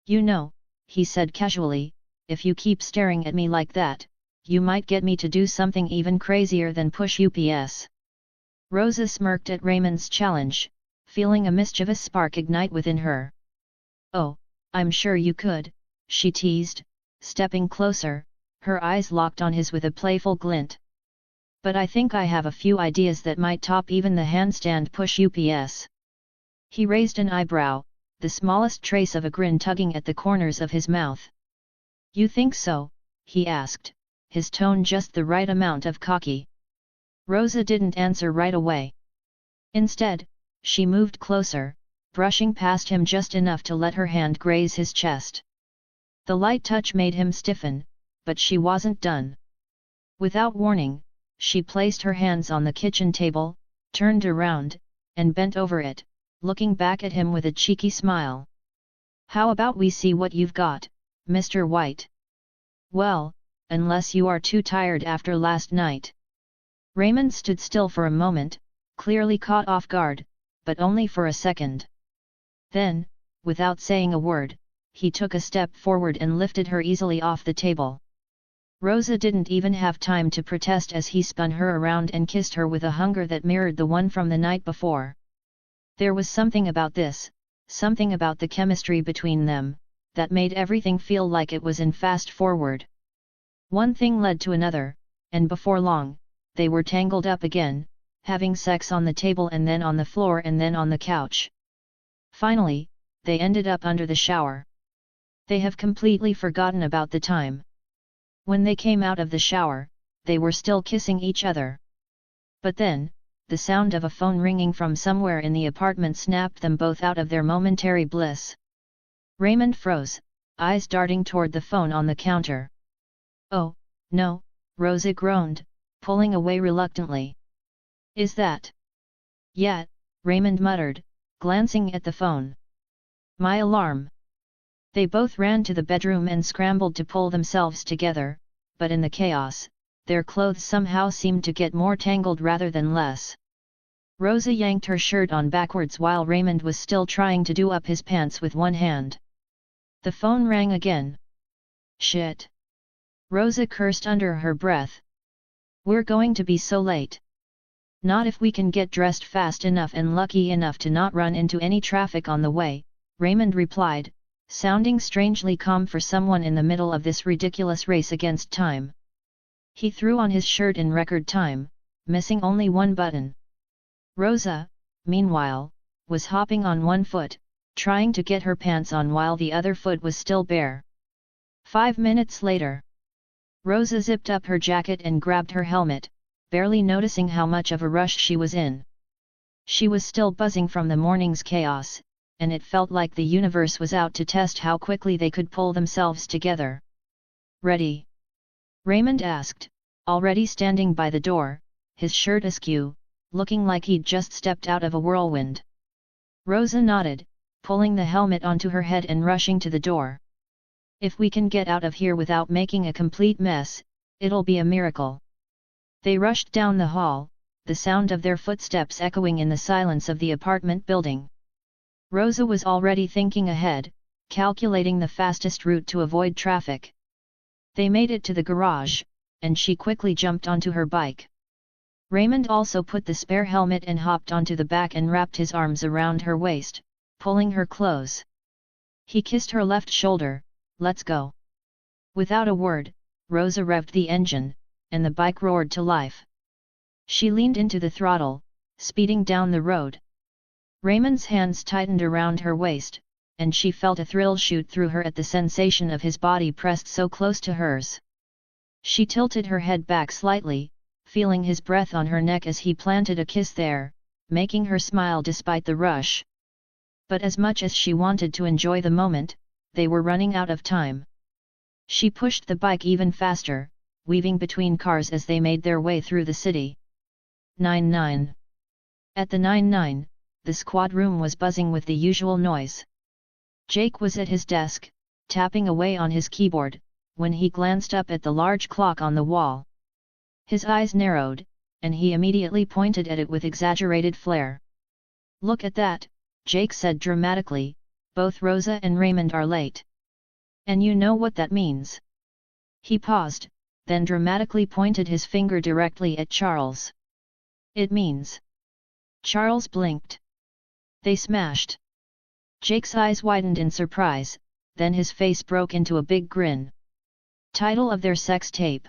"You know," he said casually, "if you keep staring at me like that, you might get me to do something even crazier than push UPS. Rosa smirked at Raymond's challenge, feeling a mischievous spark ignite within her. "Oh, I'm sure you could," she teased, stepping closer, her eyes locked on his with a playful glint. "But I think I have a few ideas that might top even the handstand push UPS. He raised an eyebrow, the smallest trace of a grin tugging at the corners of his mouth. "You think so?" he asked, his tone just the right amount of cocky. Rosa didn't answer right away. Instead, she moved closer, brushing past him just enough to let her hand graze his chest. The light touch made him stiffen, but she wasn't done. Without warning, she placed her hands on the kitchen table, turned around, and bent over it, looking back at him with a cheeky smile. "How about we see what you've got, Mr. White? Well, unless you are too tired after last night." Raymond stood still for a moment, clearly caught off guard, but only for a second. Then, without saying a word, he took a step forward and lifted her easily off the table. Rosa didn't even have time to protest as he spun her around and kissed her with a hunger that mirrored the one from the night before. There was something about this, something about the chemistry between them, that made everything feel like it was in fast forward. One thing led to another, and before long, they were tangled up again, having sex on the table and then on the floor and then on the couch. Finally, they ended up under the shower. They have completely forgotten about the time. When they came out of the shower, they were still kissing each other. But then, the sound of a phone ringing from somewhere in the apartment snapped them both out of their momentary bliss. Raymond froze, eyes darting toward the phone on the counter. "Oh, no," Rosa groaned, pulling away reluctantly. "Is that?" "Yeah," Raymond muttered, glancing at the phone. "My alarm." They both ran to the bedroom and scrambled to pull themselves together, but in the chaos, their clothes somehow seemed to get more tangled rather than less. Rosa yanked her shirt on backwards while Raymond was still trying to do up his pants with one hand. The phone rang again. "Shit!" Rosa cursed under her breath. "We're going to be so late." "Not if we can get dressed fast enough and lucky enough to not run into any traffic on the way," Raymond replied, sounding strangely calm for someone in the middle of this ridiculous race against time. He threw on his shirt in record time, missing only one button. Rosa, meanwhile, was hopping on one foot, trying to get her pants on while the other foot was still bare. 5 minutes later, Rosa zipped up her jacket and grabbed her helmet, barely noticing how much of a rush she was in. She was still buzzing from the morning's chaos, and it felt like the universe was out to test how quickly they could pull themselves together. "Ready?" Raymond asked, already standing by the door, his shirt askew, looking like he'd just stepped out of a whirlwind. Rosa nodded, pulling the helmet onto her head and rushing to the door. "If we can get out of here without making a complete mess, it'll be a miracle." They rushed down the hall, the sound of their footsteps echoing in the silence of the apartment building. Rosa was already thinking ahead, calculating the fastest route to avoid traffic. They made it to the garage, and she quickly jumped onto her bike. Raymond also put the spare helmet and hopped onto the back and wrapped his arms around her waist, pulling her close. He kissed her left shoulder. "Let's go." Without a word, Rosa revved the engine, and the bike roared to life. She leaned into the throttle, speeding down the road. Raymond's hands tightened around her waist, and she felt a thrill shoot through her at the sensation of his body pressed so close to hers. She tilted her head back slightly, feeling his breath on her neck as he planted a kiss there, making her smile despite the rush. But as much as she wanted to enjoy the moment, they were running out of time. She pushed the bike even faster, weaving between cars as they made their way through the city. 9-9. At the 9-9, the squad room was buzzing with the usual noise. Jake was at his desk, tapping away on his keyboard, when he glanced up at the large clock on the wall. His eyes narrowed, and he immediately pointed at it with exaggerated flair. "Look at that," Jake said dramatically, "both Rosa and Raymond are late. And you know what that means?" He paused, then dramatically pointed his finger directly at Charles. "It means..." Charles blinked. "They smashed." Jake's eyes widened in surprise, then his face broke into a big grin. Title of their sex tape.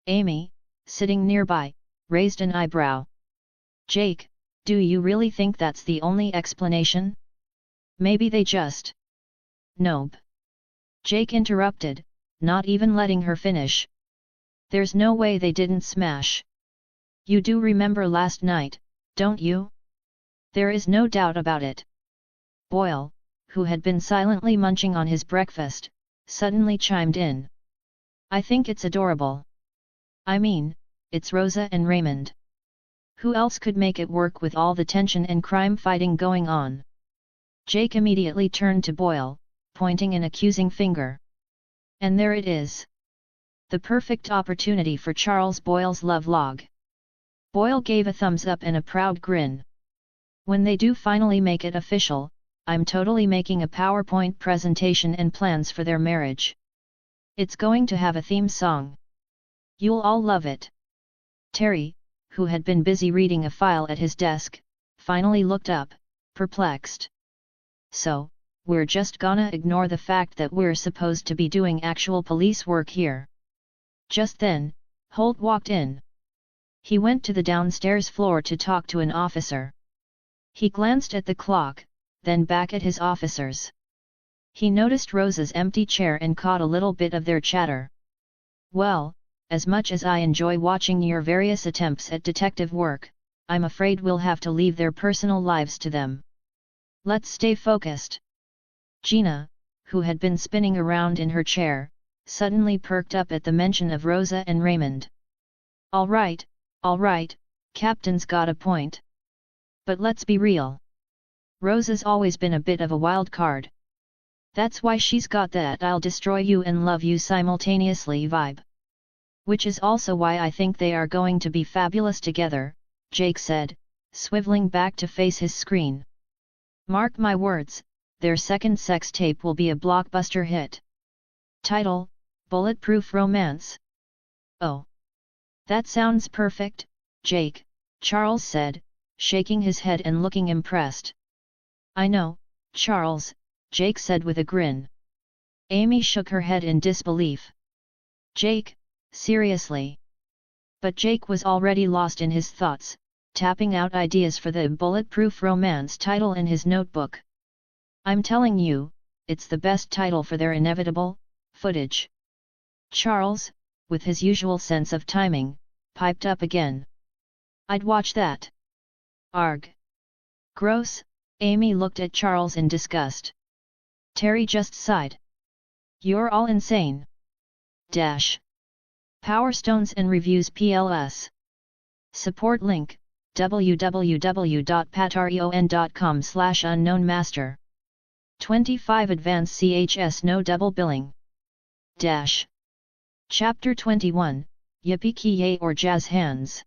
Amy, sitting nearby, raised an eyebrow. "Jake, do you really think that's the only explanation? Maybe they just..." "Nope." Jake interrupted, not even letting her finish. "There's no way they didn't smash. You do remember last night, don't you?" "There is no doubt about it." Boyle, who had been silently munching on his breakfast, suddenly chimed in. "I think it's adorable. I mean, it's Rosa and Raymond. Who else could make it work with all the tension and crime fighting going on?" Jake immediately turned to Boyle, pointing an accusing finger. "And there it is. The perfect opportunity for Charles Boyle's love log." Boyle gave a thumbs up and a proud grin. "When they do finally make it official, I'm totally making a PowerPoint presentation and plans for their marriage. It's going to have a theme song. You'll all love it." Terry, who had been busy reading a file at his desk, finally looked up, perplexed. "So, we're just gonna ignore the fact that we're supposed to be doing actual police work here?" Just then, Holt walked in. He went to the downstairs floor to talk to an officer. He glanced at the clock, then back at his officers. He noticed Rosa's empty chair and caught a little bit of their chatter. "Well, as much as I enjoy watching your various attempts at detective work, I'm afraid we'll have to leave their personal lives to them. Let's stay focused." Gina, who had been spinning around in her chair, suddenly perked up at the mention of Rosa and Raymond. All right, Captain's got a point. But let's be real. Rosa's always been a bit of a wild card. That's why she's got that I'll destroy you and love you simultaneously vibe. Which is also why I think they are going to be fabulous together," Jake said, swiveling back to face his screen. "Mark my words, their second sex tape will be a blockbuster hit. Title, Bulletproof Romance." "Oh. That sounds perfect, Jake," Charles said, shaking his head and looking impressed. "I know, Charles," Jake said with a grin. Amy shook her head in disbelief. "Jake, seriously?" But Jake was already lost in his thoughts, tapping out ideas for the Bulletproof Romance title in his notebook. "I'm telling you, it's the best title for their inevitable footage." Charles, with his usual sense of timing, piped up again. "I'd watch that." "Arg. Gross," Amy looked at Charles in disgust. Terry just sighed. "You're all insane." Power Stones and Reviews PLS. Support link, www.patreon.com/unknownmaster. 25 Advanced CHS No Double Billing. Chapter 21, Yippee-ki-yay or Jazz Hands.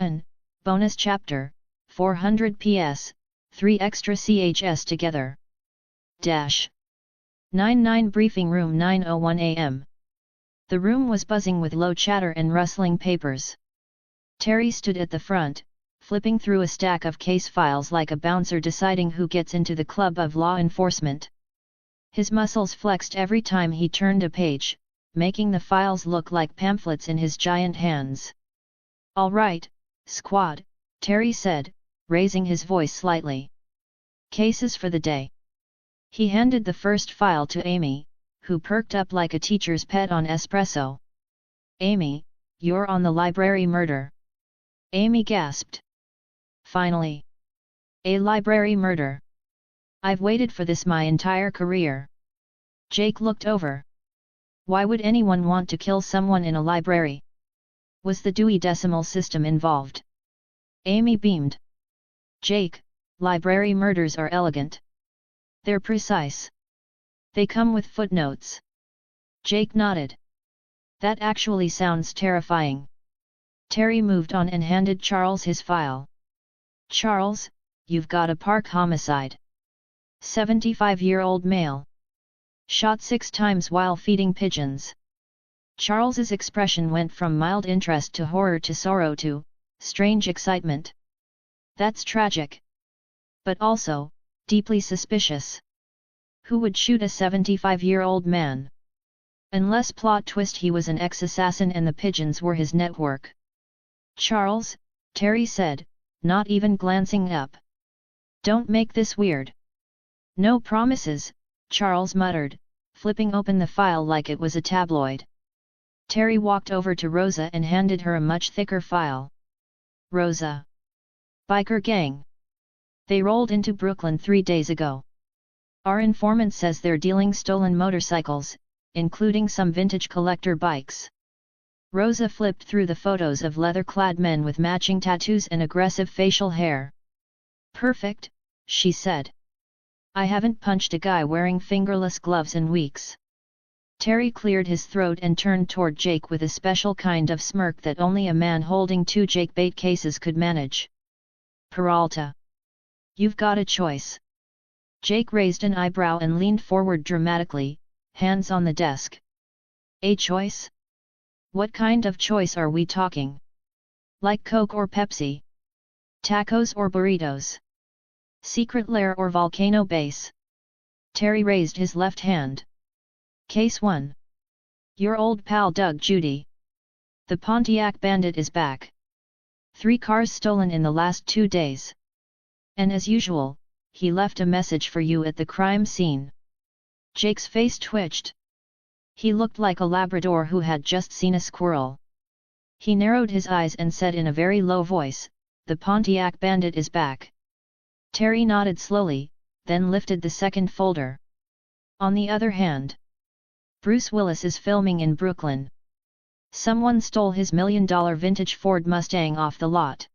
An bonus chapter, 400 PS, 3 extra CHS together. 99 Briefing Room 9:01 AM. The room was buzzing with low chatter and rustling papers. Terry stood at the front, flipping through a stack of case files like a bouncer deciding who gets into the club of law enforcement. His muscles flexed every time he turned a page, making the files look like pamphlets in his giant hands. "All right, squad," Terry said, raising his voice slightly. "Cases for the day." He handed the first file to Amy, who perked up like a teacher's pet on espresso. "Amy, you're on the library murder." Amy gasped. "Finally! A library murder! I've waited for this my entire career." Jake looked over. Why would anyone want to kill someone in a library? Was the Dewey Decimal System involved? Amy beamed. "Jake, library murders are elegant. They're precise. They come with footnotes." Jake nodded. That actually sounds terrifying. Terry moved on and handed Charles his file. Charles, you've got a park homicide. 75-year-old male. Shot 6 times while feeding pigeons. Charles's expression went from mild interest to horror to sorrow to strange excitement. That's tragic. But also, deeply suspicious. Who would shoot a 75-year-old man? Unless plot twist he was an ex-assassin and the pigeons were his network. Charles, Terry said, not even glancing up. Don't make this weird. No promises, Charles muttered, flipping open the file like it was a tabloid. Terry walked over to Rosa and handed her a much thicker file. Rosa. Biker gang. They rolled into Brooklyn 3 days ago. Our informant says they're dealing stolen motorcycles, including some vintage collector bikes. Rosa flipped through the photos of leather-clad men with matching tattoos and aggressive facial hair. Perfect, she said. I haven't punched a guy wearing fingerless gloves in weeks. Terry cleared his throat and turned toward Jake with a special kind of smirk that only a man holding 2 Jake bait cases could manage. Peralta. You've got a choice. Jake raised an eyebrow and leaned forward dramatically, hands on the desk. A choice? What kind of choice are we talking? Like Coke or Pepsi? Tacos or burritos? Secret lair or volcano base? Terry raised his left hand. Case 1. Your old pal Doug Judy. The Pontiac Bandit is back. 3 cars stolen in the last 2 days. And as usual, he left a message for you at the crime scene. Jake's face twitched. He looked like a Labrador who had just seen a squirrel. He narrowed his eyes and said in a very low voice, "The Pontiac Bandit is back." Terry nodded slowly, then lifted the second folder. On the other hand, Bruce Willis is filming in Brooklyn. Someone stole his $1 million vintage Ford Mustang off the lot.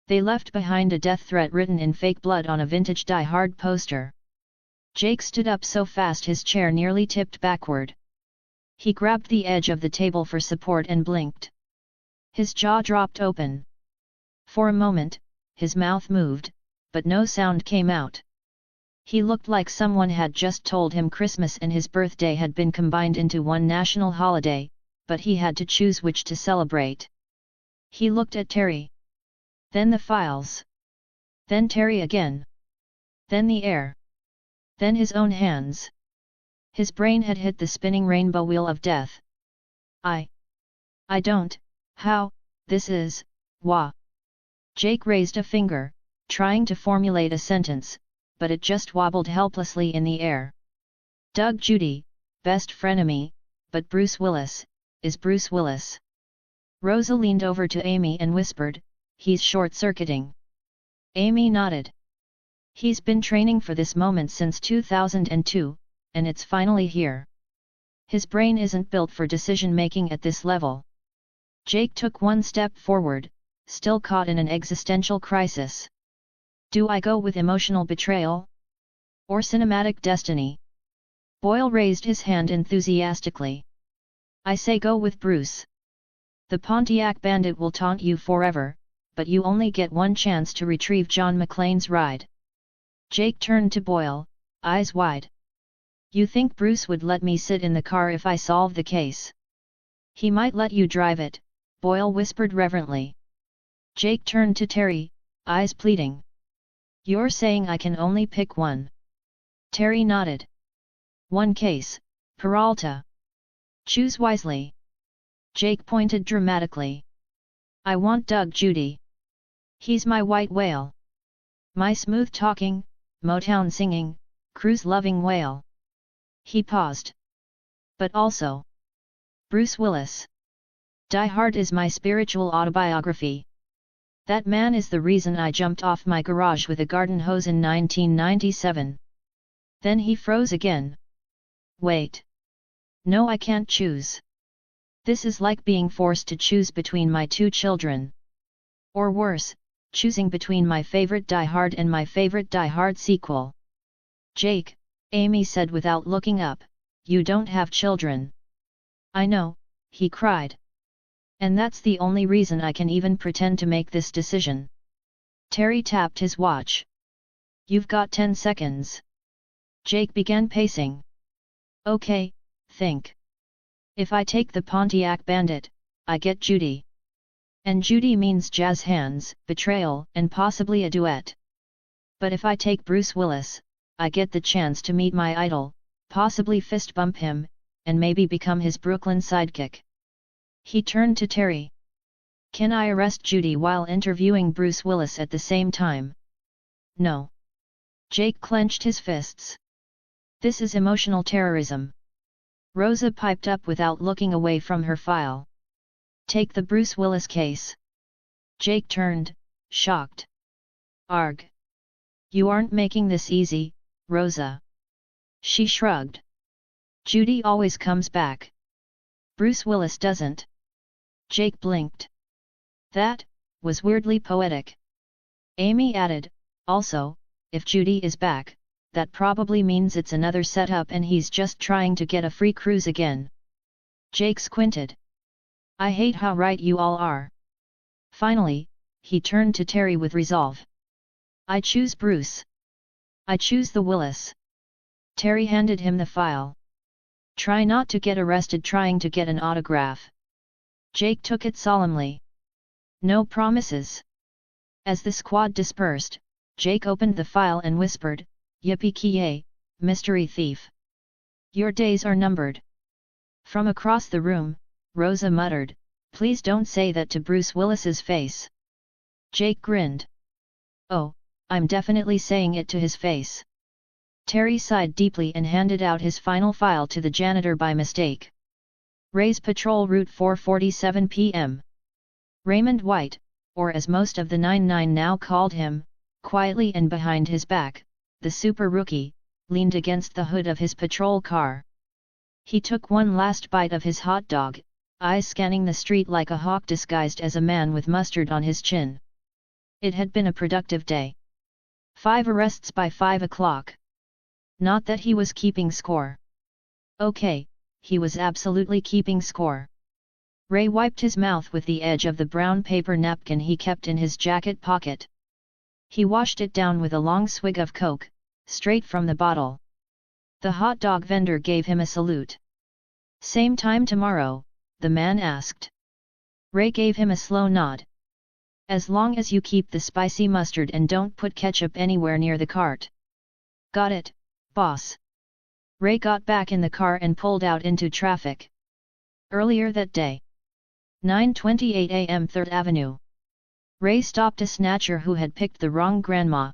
They left behind a death threat written in fake blood on a vintage Die Hard poster. Jake stood up so fast his chair nearly tipped backward. He grabbed the edge of the table for support and blinked. His jaw dropped open. For a moment, his mouth moved, but no sound came out. He looked like someone had just told him Christmas and his birthday had been combined into one national holiday, but he had to choose which to celebrate. He looked at Terry. Then the files. Then Terry again. Then the air. Then his own hands. His brain had hit the spinning rainbow wheel of death. I don't, how, this is, wah. Jake raised a finger, trying to formulate a sentence, but it just wobbled helplessly in the air. Doug Judy, best frenemy, but Bruce Willis, is Bruce Willis. Rosa leaned over to Amy and whispered, "He's short-circuiting." Amy nodded. He's been training for this moment since 2002, and it's finally here. His brain isn't built for decision-making at this level. Jake took one step forward, still caught in an existential crisis. Do I go with emotional betrayal? Or cinematic destiny? Boyle raised his hand enthusiastically. I say go with Bruce. The Pontiac Bandit will taunt you forever, but you only get one chance to retrieve John McClane's ride. Jake turned to Boyle, eyes wide. You think Bruce would let me sit in the car if I solve the case? He might let you drive it, Boyle whispered reverently. Jake turned to Terry, eyes pleading. You're saying I can only pick one? Terry nodded. One case, Peralta. Choose wisely. Jake pointed dramatically. I want Doug Judy. He's my white whale. My smooth-talking, Motown singing, cruise-loving whale. He paused. But also, Bruce Willis. Die Hard is my spiritual autobiography. That man is the reason I jumped off my garage with a garden hose in 1997. Then he froze again. Wait. No, I can't choose. This is like being forced to choose between my 2 children. Or worse, choosing between my favorite Die Hard and my favorite Die Hard sequel. Jake, Amy said without looking up, you don't have children. I know, he cried. And that's the only reason I can even pretend to make this decision. Terry tapped his watch. You've got 10 seconds. Jake began pacing. Okay, think. If I take the Pontiac Bandit, I get Judy. And Judy means jazz hands, betrayal, and possibly a duet. But if I take Bruce Willis, I get the chance to meet my idol, possibly fist bump him, and maybe become his Brooklyn sidekick. He turned to Terry. Can I arrest Judy while interviewing Bruce Willis at the same time? No. Jake clenched his fists. This is emotional terrorism. Rosa piped up without looking away from her file. Take the Bruce Willis case. Jake turned, shocked. Arg. You aren't making this easy, Rosa. She shrugged. Judy always comes back. Bruce Willis doesn't. Jake blinked. That was weirdly poetic. Amy added, also, if Judy is back, that probably means it's another setup and he's just trying to get a free cruise again. Jake squinted. I hate how right you all are. Finally, he turned to Terry with resolve. I choose Bruce. I choose the Willis. Terry handed him the file. Try not to get arrested trying to get an autograph. Jake took it solemnly. No promises. As the squad dispersed, Jake opened the file and whispered, Yippee-ki-yay, mystery thief. Your days are numbered. From across the room, Rosa muttered, please don't say that to Bruce Willis's face. Jake grinned. Oh, I'm definitely saying it to his face. Terry sighed deeply and handed out his final file to the janitor by mistake. Ray's patrol route 4:47 p.m. Raymond White, or as most of the 9-9 now called him, quietly and behind his back, the super rookie, leaned against the hood of his patrol car. He took one last bite of his hot dog, eyes scanning the street like a hawk disguised as a man with mustard on his chin. It had been a productive day. 5 arrests by 5 o'clock. Not that he was keeping score. Okay, he was absolutely keeping score. Ray wiped his mouth with the edge of the brown paper napkin he kept in his jacket pocket. He washed it down with a long swig of Coke, straight from the bottle. The hot dog vendor gave him a salute. Same time tomorrow, the man asked. Ray gave him a slow nod. As long as you keep the spicy mustard and don't put ketchup anywhere near the cart. Got it, boss. Ray got back in the car and pulled out into traffic. Earlier that day. 9:28 a.m. 3rd Avenue. Ray stopped a snatcher who had picked the wrong grandma.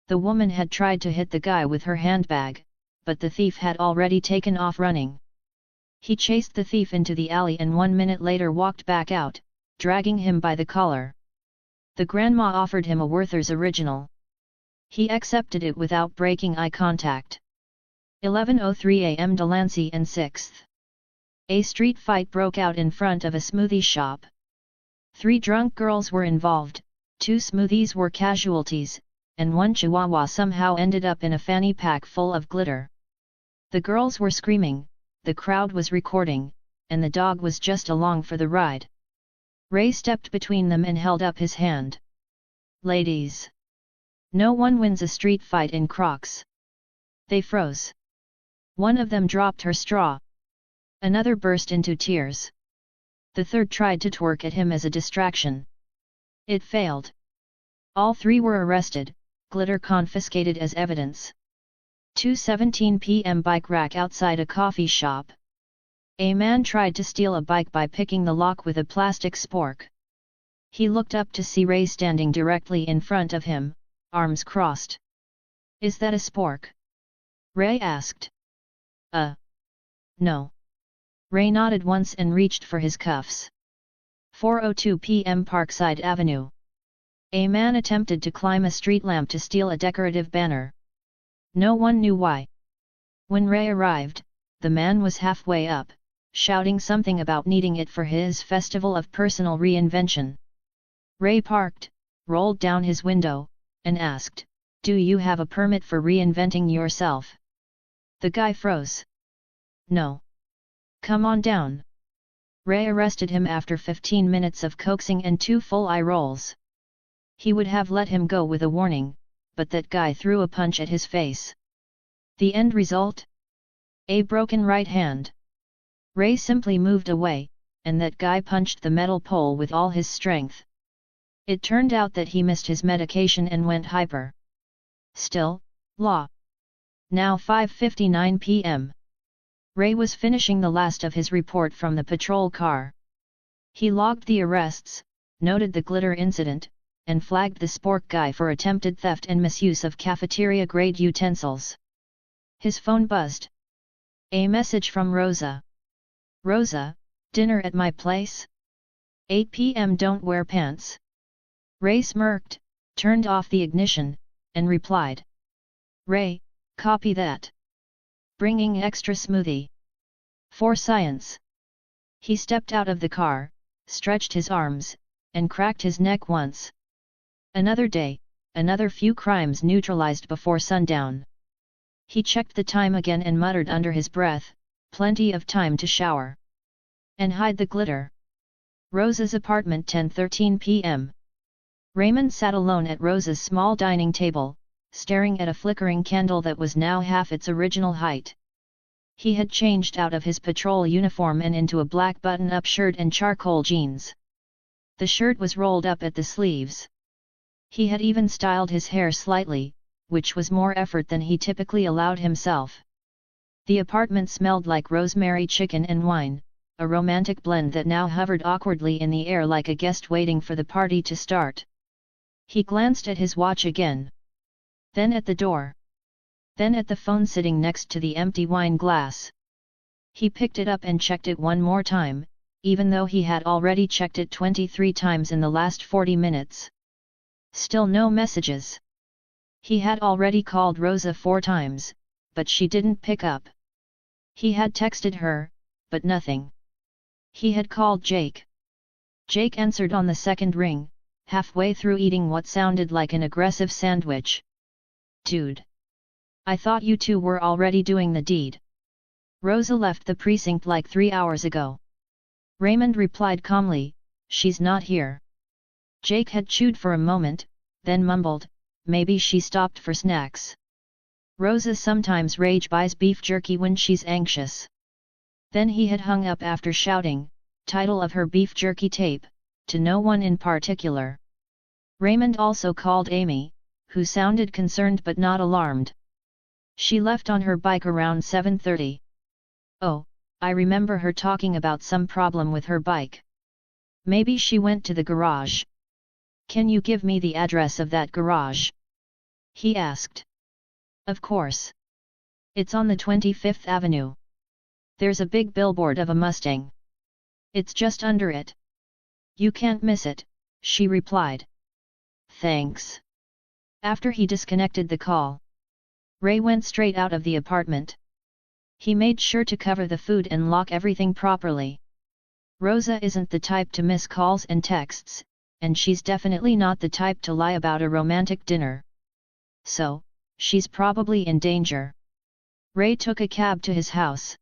The woman had tried to hit the guy with her handbag, but the thief had already taken off running. He chased the thief into the alley and 1 minute later walked back out, dragging him by the collar. The grandma offered him a Werther's original. He accepted it without breaking eye contact. 11:03 a.m. Delancey and 6th. A street fight broke out in front of a smoothie shop. 3 drunk girls were involved, 2 smoothies were casualties, and 1 chihuahua somehow ended up in a fanny pack full of glitter. The girls were screaming, the crowd was recording, and the dog was just along for the ride. Ray stepped between them and held up his hand. Ladies! No one wins a street fight in Crocs. They froze. One of them dropped her straw. Another burst into tears. The third tried to twerk at him as a distraction. It failed. All 3 were arrested, glitter confiscated as evidence. 2:17 p.m. Bike rack outside a coffee shop. A man tried to steal a bike by picking the lock with a plastic spork. He looked up to see Ray standing directly in front of him, arms crossed. Is that a spork? Ray asked. No. Ray nodded once and reached for his cuffs. 4:02 p.m. Parkside Avenue. A man attempted to climb a street lamp to steal a decorative banner. No one knew why. When Ray arrived, the man was halfway up, shouting something about needing it for his festival of personal reinvention. Ray parked, rolled down his window, and asked, "Do you have a permit for reinventing yourself?" The guy froze. "No. Come on down. Ray arrested him after 15 minutes of coaxing and 2 full eye rolls. He would have let him go with a warning, but that guy threw a punch at his face. The end result? A broken right hand. Ray simply moved away, and that guy punched the metal pole with all his strength. It turned out that he missed his medication and went hyper. Still, law. Now 5:59 p.m. Ray was finishing the last of his report from the patrol car. He logged the arrests, noted the glitter incident, and flagged the spork guy for attempted theft and misuse of cafeteria-grade utensils. His phone buzzed. A message from Rosa. Rosa, dinner at my place? 8 p.m. Don't wear pants. Ray smirked, turned off the ignition, and replied. Ray, copy that. Bringing extra smoothie. For science. He stepped out of the car, stretched his arms, and cracked his neck once. Another day, another few crimes neutralized before sundown. He checked the time again and muttered under his breath, plenty of time to shower. And hide the glitter. Rosa's apartment 10:13 p.m. Raymond sat alone at Rosa's small dining table, staring at a flickering candle that was now half its original height. He had changed out of his patrol uniform and into a black button-up shirt and charcoal jeans. The shirt was rolled up at the sleeves. He had even styled his hair slightly, which was more effort than he typically allowed himself. The apartment smelled like rosemary chicken and wine, a romantic blend that now hovered awkwardly in the air like a guest waiting for the party to start. He glanced at his watch again. Then at the door. Then at the phone sitting next to the empty wine glass. He picked it up and checked it one more time, even though he had already checked it 23 times in the last 40 minutes. Still no messages. He had already called Rosa 4 times, but she didn't pick up. He had texted her, but nothing. He had called Jake. Jake answered on the second ring, halfway through eating what sounded like an aggressive sandwich. Dude. I thought you two were already doing the deed. Rosa left the precinct like 3 hours ago. Raymond replied calmly, she's not here. Jake had chewed for a moment, then mumbled, maybe she stopped for snacks. Rosa sometimes rage buys beef jerky when she's anxious. Then he had hung up after shouting, title of her beef jerky tape, to no one in particular. Raymond also called Amy, who sounded concerned but not alarmed. She left on her bike around 7:30. Oh, I remember her talking about some problem with her bike. Maybe she went to the garage. Can you give me the address of that garage? He asked. Of course. It's on the 25th Avenue. There's a big billboard of a Mustang. It's just under it. You can't miss it, she replied. Thanks. After he disconnected the call, Ray went straight out of the apartment. He made sure to cover the food and lock everything properly. Rosa isn't the type to miss calls and texts, and she's definitely not the type to lie about a romantic dinner. So, she's probably in danger. Ray took a cab to his house.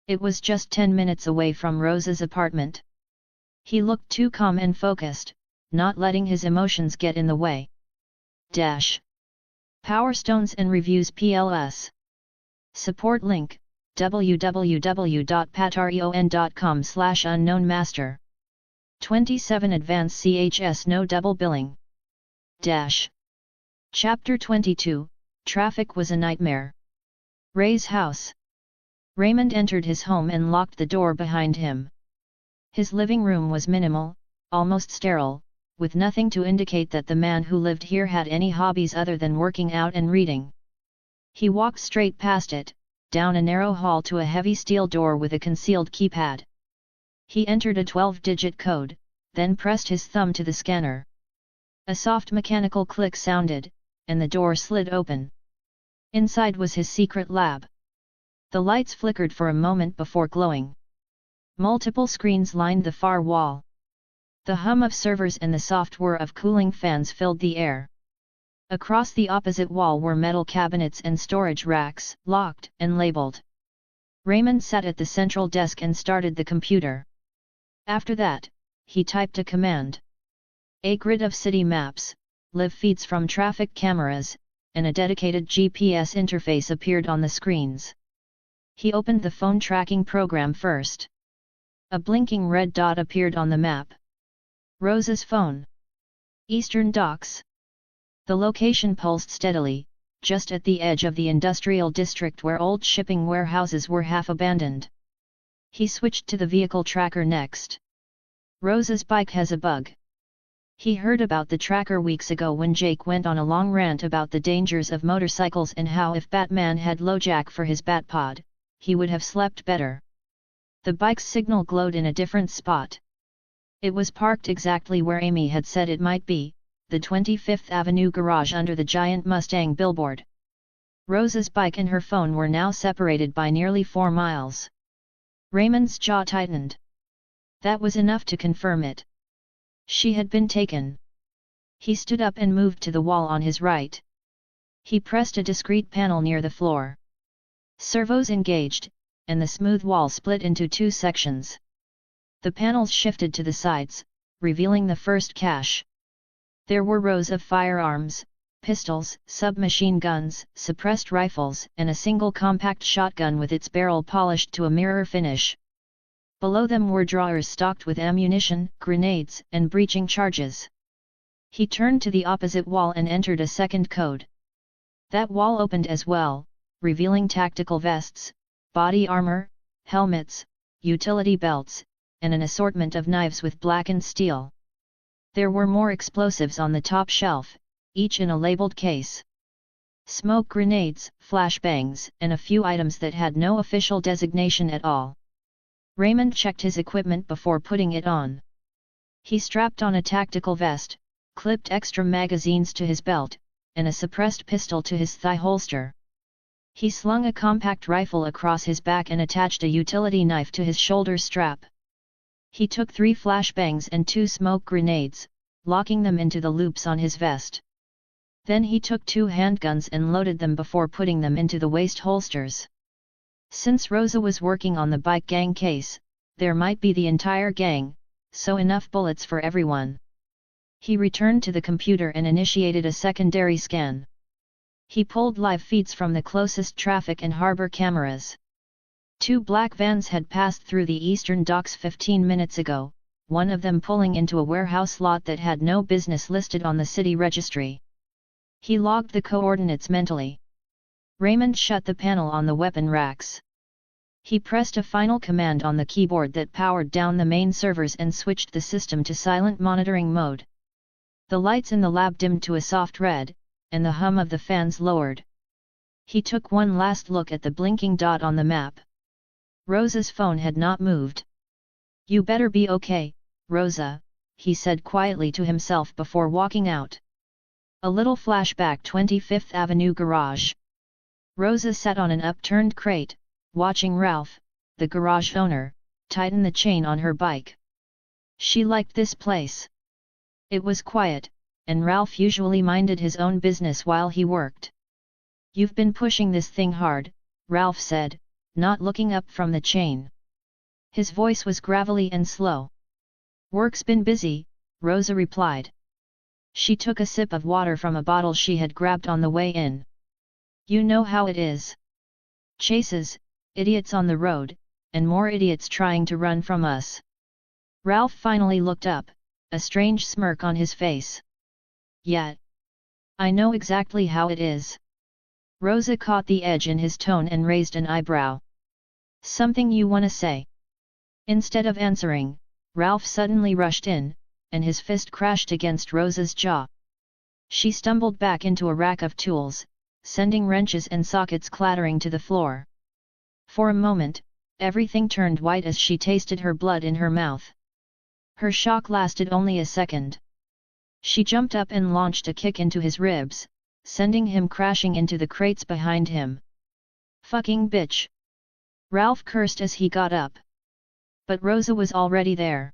It was just 10 minutes away from Rosa's apartment. He looked too calm and focused, not letting his emotions get in the way. Power Stones and Reviews PLS. Support link, www.patreon.com/unknownmaster. 27 Advanced CHS No Double Billing. Chapter 22, Traffic was a nightmare. Ray's house. Raymond entered his home and locked the door behind him. His living room was minimal, almost sterile, with nothing to indicate that the man who lived here had any hobbies other than working out and reading. He walked straight past it, down a narrow hall to a heavy steel door with a concealed keypad. He entered a 12-digit code, then pressed his thumb to the scanner. A soft mechanical click sounded, and the door slid open. Inside was his secret lab. The lights flickered for a moment before glowing. Multiple screens lined the far wall. The hum of servers and the soft whir of cooling fans filled the air. Across the opposite wall were metal cabinets and storage racks, locked and labeled. Raymond sat at the central desk and started the computer. After that, he typed a command. A grid of city maps, live feeds from traffic cameras, and a dedicated GPS interface appeared on the screens. He opened the phone tracking program first. A blinking red dot appeared on the map. Rosa's phone. Eastern Docks. The location pulsed steadily, just at the edge of the industrial district where old shipping warehouses were half abandoned. He switched to the vehicle tracker next. Rosa's bike has a bug. He heard about the tracker weeks ago when Jake went on a long rant about the dangers of motorcycles and how if Batman had LoJack for his Batpod, he would have slept better. The bike's signal glowed in a different spot. It was parked exactly where Amy had said it might be, the 25th Avenue garage under the giant Mustang billboard. Rosa's bike and her phone were now separated by nearly 4 miles. Raymond's jaw tightened. That was enough to confirm it. She had been taken. He stood up and moved to the wall on his right. He pressed a discrete panel near the floor. Servos engaged, and the smooth wall split into 2 sections. The panels shifted to the sides, revealing the first cache. There were rows of firearms, pistols, submachine guns, suppressed rifles, and a single compact shotgun with its barrel polished to a mirror finish. Below them were drawers stocked with ammunition, grenades, and breaching charges. He turned to the opposite wall and entered a second code. That wall opened as well, revealing tactical vests, body armor, helmets, utility belts, and an assortment of knives with blackened steel. There were more explosives on the top shelf, each in a labeled case. Smoke grenades, flashbangs, and a few items that had no official designation at all. Raymond checked his equipment before putting it on. He strapped on a tactical vest, clipped extra magazines to his belt, and a suppressed pistol to his thigh holster. He slung a compact rifle across his back and attached a utility knife to his shoulder strap. He took 3 flashbangs and 2 smoke grenades, locking them into the loops on his vest. Then he took 2 handguns and loaded them before putting them into the waist holsters. Since Rosa was working on the bike gang case, there might be the entire gang, so enough bullets for everyone. He returned to the computer and initiated a secondary scan. He pulled live feeds from the closest traffic and harbor cameras. 2 black vans had passed through the eastern docks 15 minutes ago, one of them pulling into a warehouse lot that had no business listed on the city registry. He logged the coordinates mentally. Raymond shut the panel on the weapon racks. He pressed a final command on the keyboard that powered down the main servers and switched the system to silent monitoring mode. The lights in the lab dimmed to a soft red, and the hum of the fans lowered. He took one last look at the blinking dot on the map. Rosa's phone had not moved. "You better be okay, Rosa," he said quietly to himself before walking out. A little flashback 25th Avenue garage. Rosa sat on an upturned crate, watching Ralph, the garage owner, tighten the chain on her bike. She liked this place. It was quiet, and Ralph usually minded his own business while he worked. "You've been pushing this thing hard," Ralph said, not looking up from the chain. His voice was gravelly and slow. "Work's been busy," Rosa replied. She took a sip of water from a bottle she had grabbed on the way in. "You know how it is. Chases, idiots on the road, and more idiots trying to run from us." Ralph finally looked up, a strange smirk on his face. "Yeah. I know exactly how it is." Rosa caught the edge in his tone and raised an eyebrow. "Something you wanna say?" Instead of answering, Ralph suddenly rushed in, and his fist crashed against Rosa's jaw. She stumbled back into a rack of tools, sending wrenches and sockets clattering to the floor. For a moment, everything turned white as she tasted her blood in her mouth. Her shock lasted only a second. She jumped up and launched a kick into his ribs, sending him crashing into the crates behind him. "Fucking bitch!" Ralph cursed as he got up. But Rosa was already there.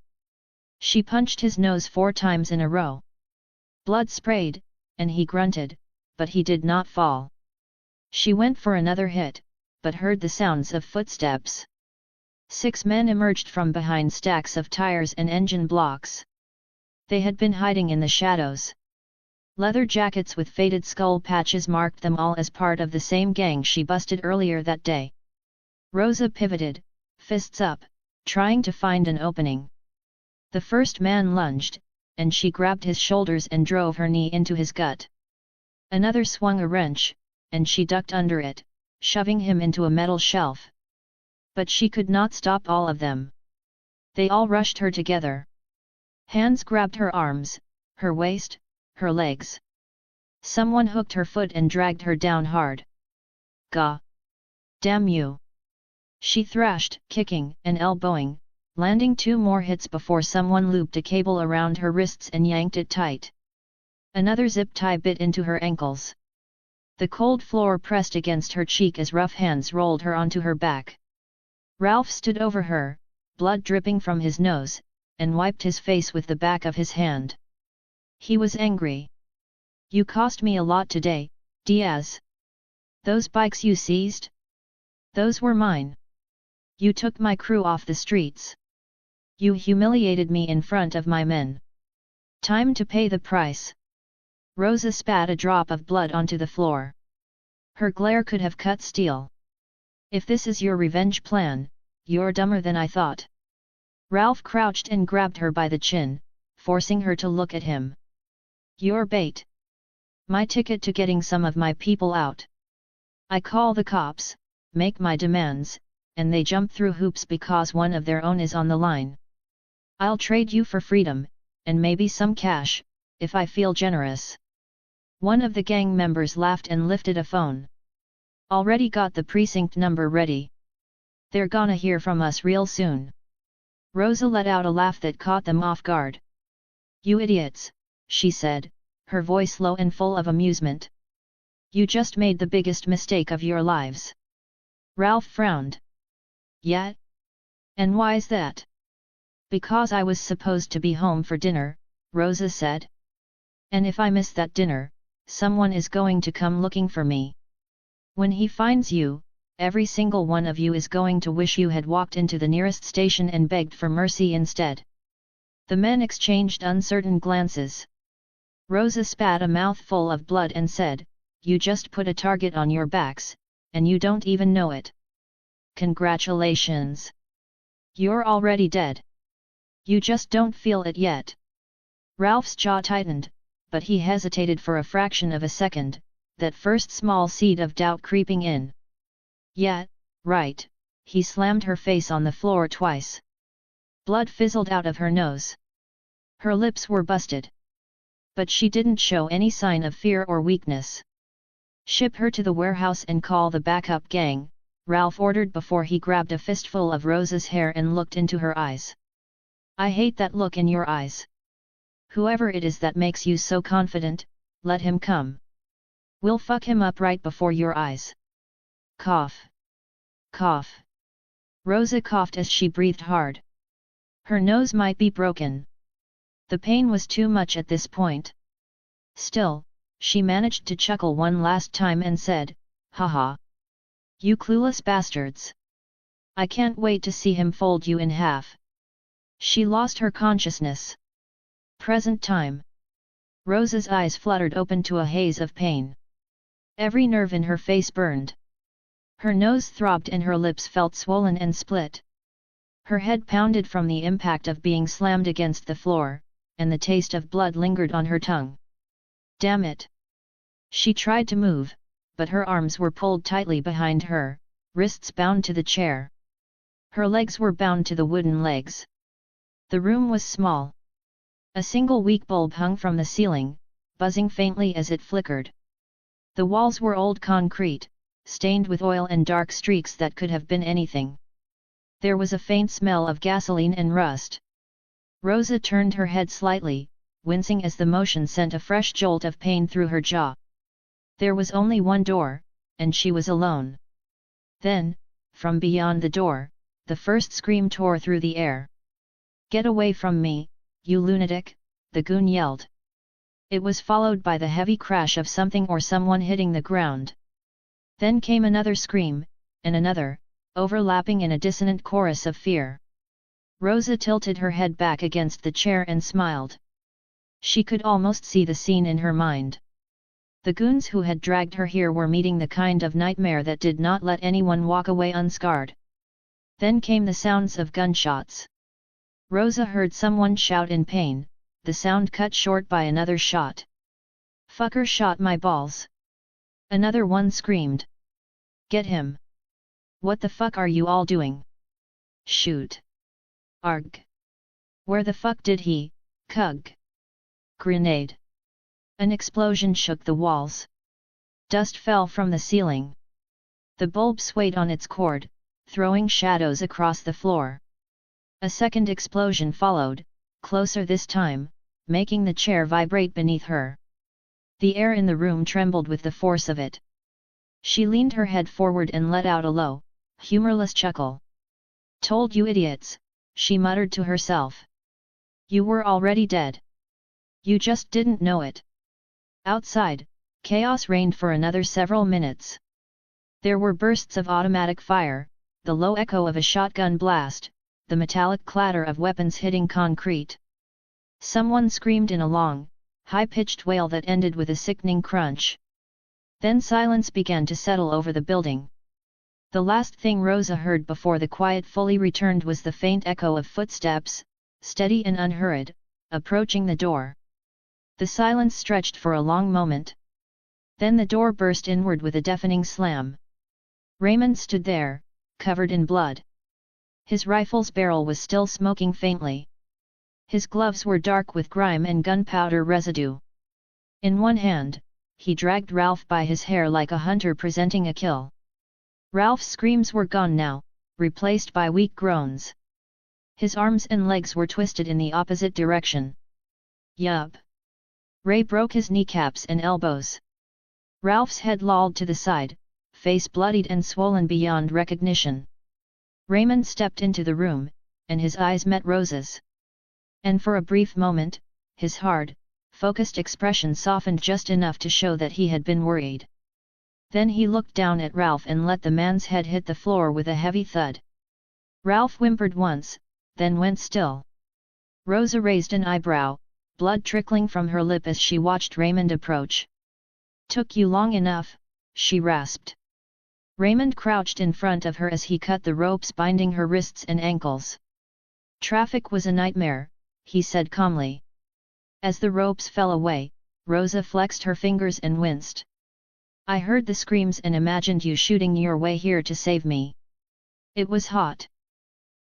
She punched his nose 4 times in a row. Blood sprayed, and he grunted, but he did not fall. She went for another hit, but heard the sounds of footsteps. 6 men emerged from behind stacks of tires and engine blocks. They had been hiding in the shadows. Leather jackets with faded skull patches marked them all as part of the same gang she busted earlier that day. Rosa pivoted, fists up, trying to find an opening. The first man lunged, and she grabbed his shoulders and drove her knee into his gut. Another swung a wrench, and she ducked under it, shoving him into a metal shelf. But she could not stop all of them. They all rushed her together. Hands grabbed her arms, her waist, her legs. Someone hooked her foot and dragged her down hard. "Gah! Damn you!" She thrashed, kicking and elbowing, landing 2 more hits before someone looped a cable around her wrists and yanked it tight. Another zip tie bit into her ankles. The cold floor pressed against her cheek as rough hands rolled her onto her back. Ralph stood over her, blood dripping from his nose, and wiped his face with the back of his hand. He was angry. "You cost me a lot today, Diaz. Those bikes you seized? Those were mine. You took my crew off the streets. You humiliated me in front of my men. Time to pay the price." Rosa spat a drop of blood onto the floor. Her glare could have cut steel. "If this is your revenge plan, you're dumber than I thought." Ralph crouched and grabbed her by the chin, forcing her to look at him. "You're bait. My ticket to getting some of my people out. I call the cops, make my demands, and they jump through hoops because one of their own is on the line. I'll trade you for freedom, and maybe some cash, if I feel generous." One of the gang members laughed and lifted a phone. "Already got the precinct number ready. They're gonna hear from us real soon." Rosa let out a laugh that caught them off guard. "You idiots," she said, her voice low and full of amusement. "You just made the biggest mistake of your lives." Ralph frowned. "Yeah? And why's that?" "Because I was supposed to be home for dinner," Rosa said. "And if I miss that dinner, someone is going to come looking for me. When he finds you, every single one of you is going to wish you had walked into the nearest station and begged for mercy instead." The men exchanged uncertain glances. Rosa spat a mouthful of blood and said, "You just put a target on your backs, and you don't even know it. Congratulations! You're already dead. You just don't feel it yet." Ralph's jaw tightened, but he hesitated for a fraction of a second, that first small seed of doubt creeping in. "Yeah, right," he slammed her face on the floor twice. Blood fizzled out of her nose. Her lips were busted. But she didn't show any sign of fear or weakness. "Ship her to the warehouse and call the backup gang," Ralph ordered before he grabbed a fistful of Rosa's hair and looked into her eyes. "I hate that look in your eyes. Whoever it is that makes you so confident, let him come. We'll fuck him up right before your eyes." Cough. Cough. Rosa coughed as she breathed hard. Her nose might be broken. The pain was too much at this point. Still, she managed to chuckle one last time and said, "Haha. You clueless bastards. I can't wait to see him fold you in half." She lost her consciousness. Present time. Rosa's eyes fluttered open to a haze of pain. Every nerve in her face burned. Her nose throbbed and her lips felt swollen and split. Her head pounded from the impact of being slammed against the floor, and the taste of blood lingered on her tongue. Damn it! She tried to move, but her arms were pulled tightly behind her, wrists bound to the chair. Her legs were bound to the wooden legs. The room was small. A single weak bulb hung from the ceiling, buzzing faintly as it flickered. The walls were old concrete, stained with oil and dark streaks that could have been anything. There was a faint smell of gasoline and rust. Rosa turned her head slightly, wincing as the motion sent a fresh jolt of pain through her jaw. There was only one door, and she was alone. Then, from beyond the door, the first scream tore through the air. "Get away from me, you lunatic!" the goon yelled. It was followed by the heavy crash of something or someone hitting the ground. Then came another scream, and another, overlapping in a dissonant chorus of fear. Rosa tilted her head back against the chair and smiled. She could almost see the scene in her mind. The goons who had dragged her here were meeting the kind of nightmare that did not let anyone walk away unscarred. Then came the sounds of gunshots. Rosa heard someone shout in pain, the sound cut short by another shot. "Fucker shot my balls!" Another one screamed. "Get him! What the fuck are you all doing? Shoot! Arg! Where the fuck did he, cug? Grenade!" An explosion shook the walls. Dust fell from the ceiling. The bulb swayed on its cord, throwing shadows across the floor. A second explosion followed, closer this time, making the chair vibrate beneath her. The air in the room trembled with the force of it. She leaned her head forward and let out a low, humorless chuckle. "Told you idiots," she muttered to herself. "You were already dead. You just didn't know it." Outside, chaos reigned for another several minutes. There were bursts of automatic fire, the low echo of a shotgun blast, the metallic clatter of weapons hitting concrete. Someone screamed in a long, high-pitched wail that ended with a sickening crunch. Then silence began to settle over the building. The last thing Rosa heard before the quiet fully returned was the faint echo of footsteps, steady and unhurried, approaching the door. The silence stretched for a long moment. Then the door burst inward with a deafening slam. Raymond stood there, covered in blood. His rifle's barrel was still smoking faintly. His gloves were dark with grime and gunpowder residue. In one hand, he dragged Ralph by his hair like a hunter presenting a kill. Ralph's screams were gone now, replaced by weak groans. His arms and legs were twisted in the opposite direction. "Yup." Ray broke his kneecaps and elbows. Ralph's head lolled to the side, face bloodied and swollen beyond recognition. Raymond stepped into the room, and his eyes met Rosa's. And for a brief moment, his hard, focused expression softened just enough to show that he had been worried. Then he looked down at Ralph and let the man's head hit the floor with a heavy thud. Ralph whimpered once, then went still. Rosa raised an eyebrow, blood trickling from her lip as she watched Raymond approach. "Took you long enough," she rasped. Raymond crouched in front of her as he cut the ropes binding her wrists and ankles. "Traffic was a nightmare," he said calmly. As the ropes fell away, Rosa flexed her fingers and winced. "I heard the screams and imagined you shooting your way here to save me. It was hot."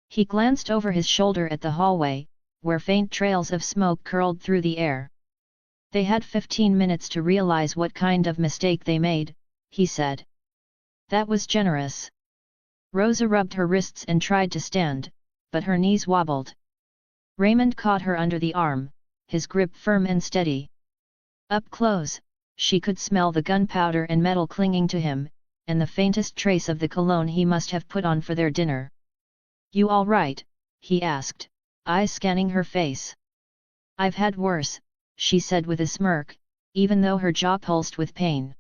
He glanced over his shoulder at the hallway, where faint trails of smoke curled through the air. "They had 15 minutes to realize what kind of mistake they made," he said. "That was generous." Rosa rubbed her wrists and tried to stand, but her knees wobbled. Raymond caught her under the arm, his grip firm and steady. Up close, she could smell the gunpowder and metal clinging to him, and the faintest trace of the cologne he must have put on for their dinner. "You all right?" he asked, eyes scanning her face. "I've had worse," she said with a smirk, even though her jaw pulsed with pain.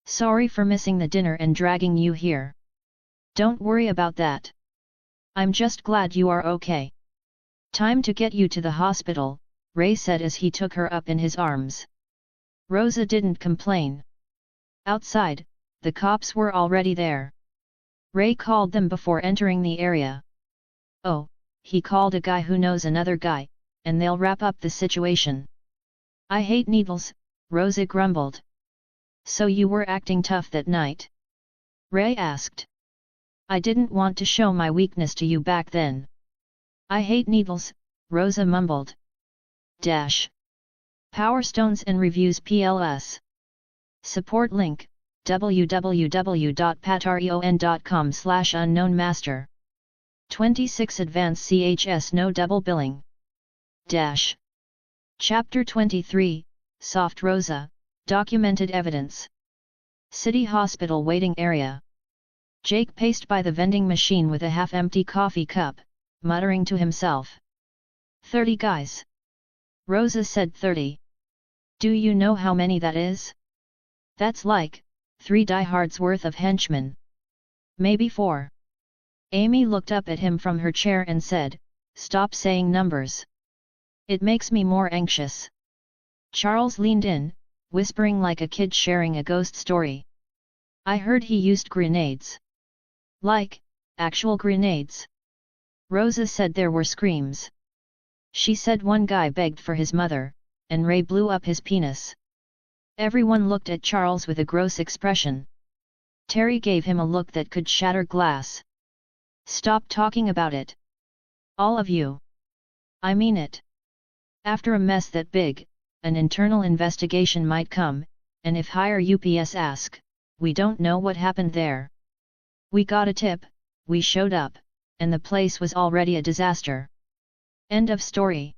"Sorry for missing the dinner and dragging you here." "Don't worry about that. I'm just glad you are okay." "Time to get you to the hospital," Ray said as he took her up in his arms. Rosa didn't complain. Outside, the cops were already there. Ray called them before entering the area. "Oh," he called a guy who knows another guy, "and they'll wrap up the situation." "I hate needles," Rosa grumbled. "So you were acting tough that night?" Ray asked. "I didn't want to show my weakness to you back then." "I hate needles," Rosa mumbled. Power Stones and Reviews PLS. Support link, www.patreon.com/unknownmaster. 26 Advanced CHS No Double Billing. Chapter 23, Soft Rosa, Documented Evidence. City Hospital Waiting Area. Jake paced by the vending machine with a half-empty coffee cup, muttering to himself. 30 guys. Rosa said 30. Do you know how many that is? That's like 3 diehards worth of henchmen. Maybe 4. Amy looked up at him from her chair and said, "Stop saying numbers. It makes me more anxious." Charles leaned in, whispering like a kid sharing a ghost story. "I heard he used grenades." "Like, actual grenades?" Rosa said there were screams. She said one guy begged for his mother, and Ray blew up his penis. Everyone looked at Charles with a gross expression. Terry gave him a look that could shatter glass. "Stop talking about it. All of you. I mean it. After a mess that big, an internal investigation might come, and if higher UPS ask, we don't know what happened there. We got a tip, we showed up, and the place was already a disaster. End of story."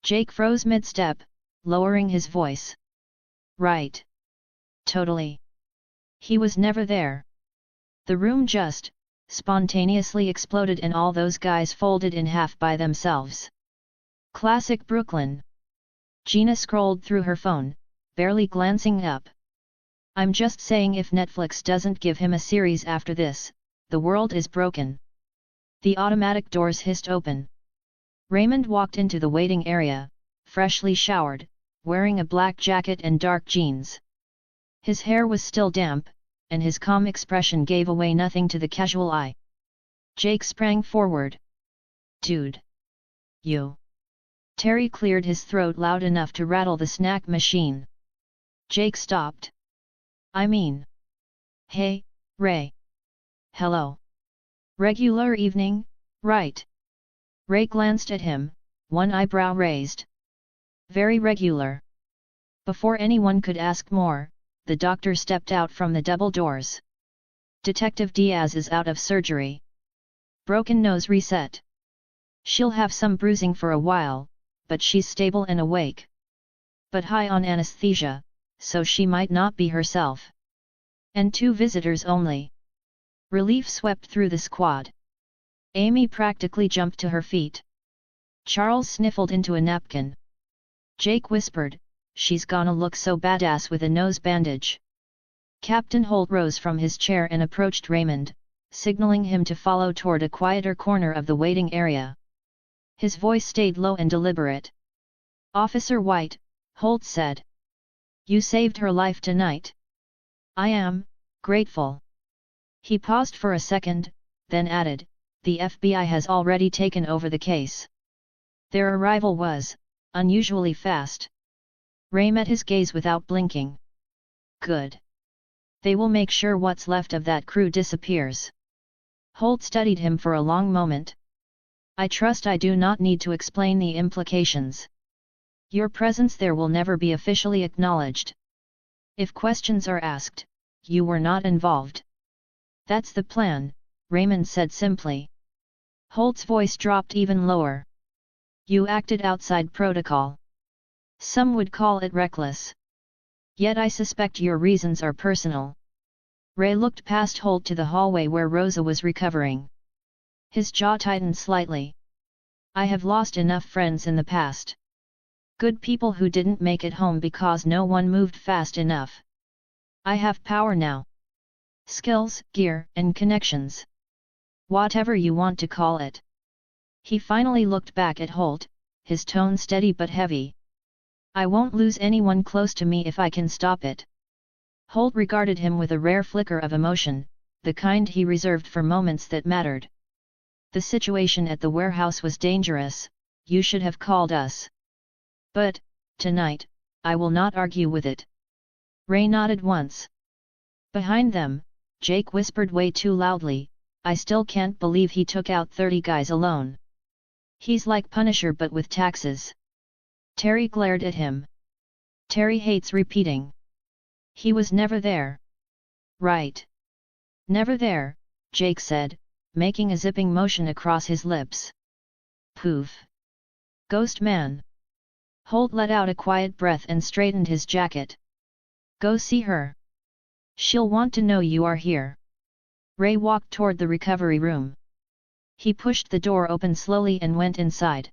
Jake froze mid-step, lowering his voice. "Right. Totally. He was never there." The room just, spontaneously exploded and all those guys folded in half by themselves. Classic Brooklyn. Gina scrolled through her phone, barely glancing up. "I'm just saying if Netflix doesn't give him a series after this, the world is broken." The automatic doors hissed open. Raymond walked into the waiting area, freshly showered, wearing a black jacket and dark jeans. His hair was still damp, and his calm expression gave away nothing to the casual eye. Jake sprang forward. "Dude! You!" Terry cleared his throat loud enough to rattle the snack machine. Jake stopped. "I mean... Hey, Ray. Hello. Regular evening, right?" Ray glanced at him, one eyebrow raised. "Very regular." Before anyone could ask more, the doctor stepped out from the double doors. "Detective Diaz is out of surgery. Broken nose reset. She'll have some bruising for a while, but she's stable and awake. But high on anesthesia, so she might not be herself. And 2 visitors only." Relief swept through the squad. Amy practically jumped to her feet. Charles sniffled into a napkin. Jake whispered, "She's gonna look so badass with a nose bandage." Captain Holt rose from his chair and approached Raymond, signaling him to follow toward a quieter corner of the waiting area. His voice stayed low and deliberate. "Officer White," Holt said. "You saved her life tonight. I am grateful." He paused for a second, then added, "The FBI has already taken over the case." Their arrival was unusually fast. Ray met his gaze without blinking. "Good. They will make sure what's left of that crew disappears." Holt studied him for a long moment. "I trust I do not need to explain the implications. Your presence there will never be officially acknowledged. If questions are asked, you were not involved." "That's the plan," Raymond said simply. Holt's voice dropped even lower. "You acted outside protocol. Some would call it reckless. Yet I suspect your reasons are personal." Ray looked past Holt to the hallway where Rosa was recovering. His jaw tightened slightly. "I have lost enough friends in the past. Good people who didn't make it home because no one moved fast enough. I have power now. Skills, gear, and connections. Whatever you want to call it." He finally looked back at Holt, his tone steady but heavy. "I won't lose anyone close to me if I can stop it." Holt regarded him with a rare flicker of emotion, the kind he reserved for moments that mattered. "The situation at the warehouse was dangerous, you should have called us. But, tonight, I will not argue with it." Ray nodded once. Behind them, Jake whispered way too loudly, "I still can't believe he took out 30 guys alone. He's like Punisher but with taxes." Terry glared at him. Terry hates repeating. "He was never there." "Right. Never there," Jake said, making a zipping motion across his lips. "Poof. Ghost man." Holt let out a quiet breath and straightened his jacket. "Go see her. She'll want to know you are here." Ray walked toward the recovery room. He pushed the door open slowly and went inside.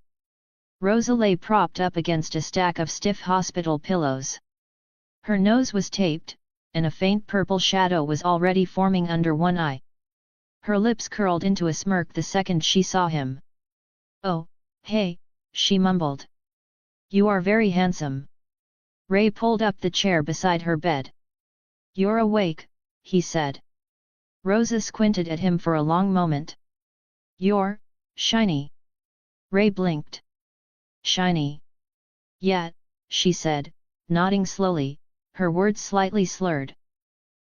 Rosa lay propped up against a stack of stiff hospital pillows. Her nose was taped, and a faint purple shadow was already forming under one eye. Her lips curled into a smirk the second she saw him. "Oh, hey," she mumbled. "You are very handsome." Ray pulled up the chair beside her bed. "You're awake," he said. Rosa squinted at him for a long moment. "You're shiny." Ray blinked. "Shiny?" "Yeah," she said, nodding slowly, her words slightly slurred.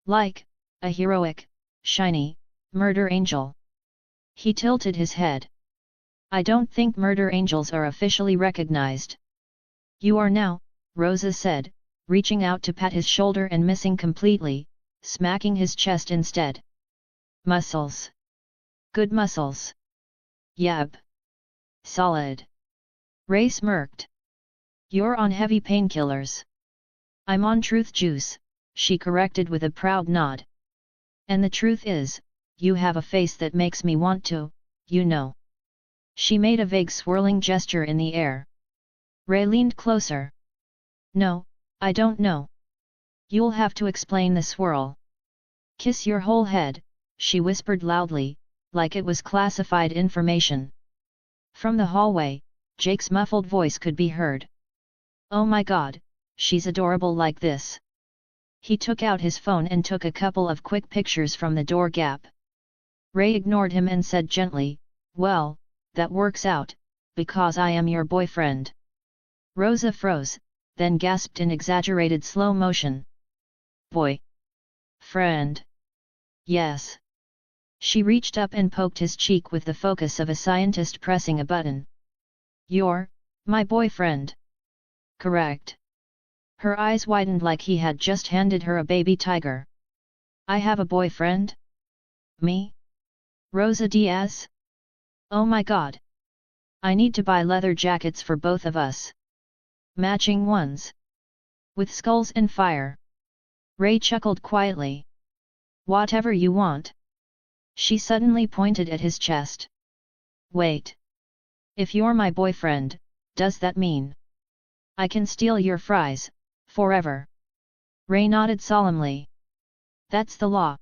"Like a heroic, shiny murder angel." He tilted his head. "I don't think murder angels are officially recognized." "You are now," Rosa said, reaching out to pat his shoulder and missing completely, smacking his chest instead. "Muscles. Good muscles." "Yep. Solid." Ray smirked. "You're on heavy painkillers." "I'm on truth juice," she corrected with a proud nod. "And the truth is, you have a face that makes me want to, you know." She made a vague swirling gesture in the air. Ray leaned closer. "No, I don't know. You'll have to explain the swirl." "Kiss your whole head," she whispered loudly, like it was classified information. From the hallway, Jake's muffled voice could be heard. "Oh my god, she's adorable like this." He took out his phone and took a couple of quick pictures from the door gap. Ray ignored him and said gently, "Well, that works out, because I am your boyfriend." Rosa froze, then gasped in exaggerated slow motion. "Boy? Friend? Yes." She reached up and poked his cheek with the focus of a scientist pressing a button. "You're my boyfriend." "Correct." Her eyes widened like he had just handed her a baby tiger. "I have a boyfriend?" "Me? Rosa Diaz? Oh my god! I need to buy leather jackets for both of us. Matching ones. With skulls and fire." Ray chuckled quietly. "Whatever you want." She suddenly pointed at his chest. "Wait. If you're my boyfriend, does that mean I can steal your fries, forever?" Ray nodded solemnly. "That's the law."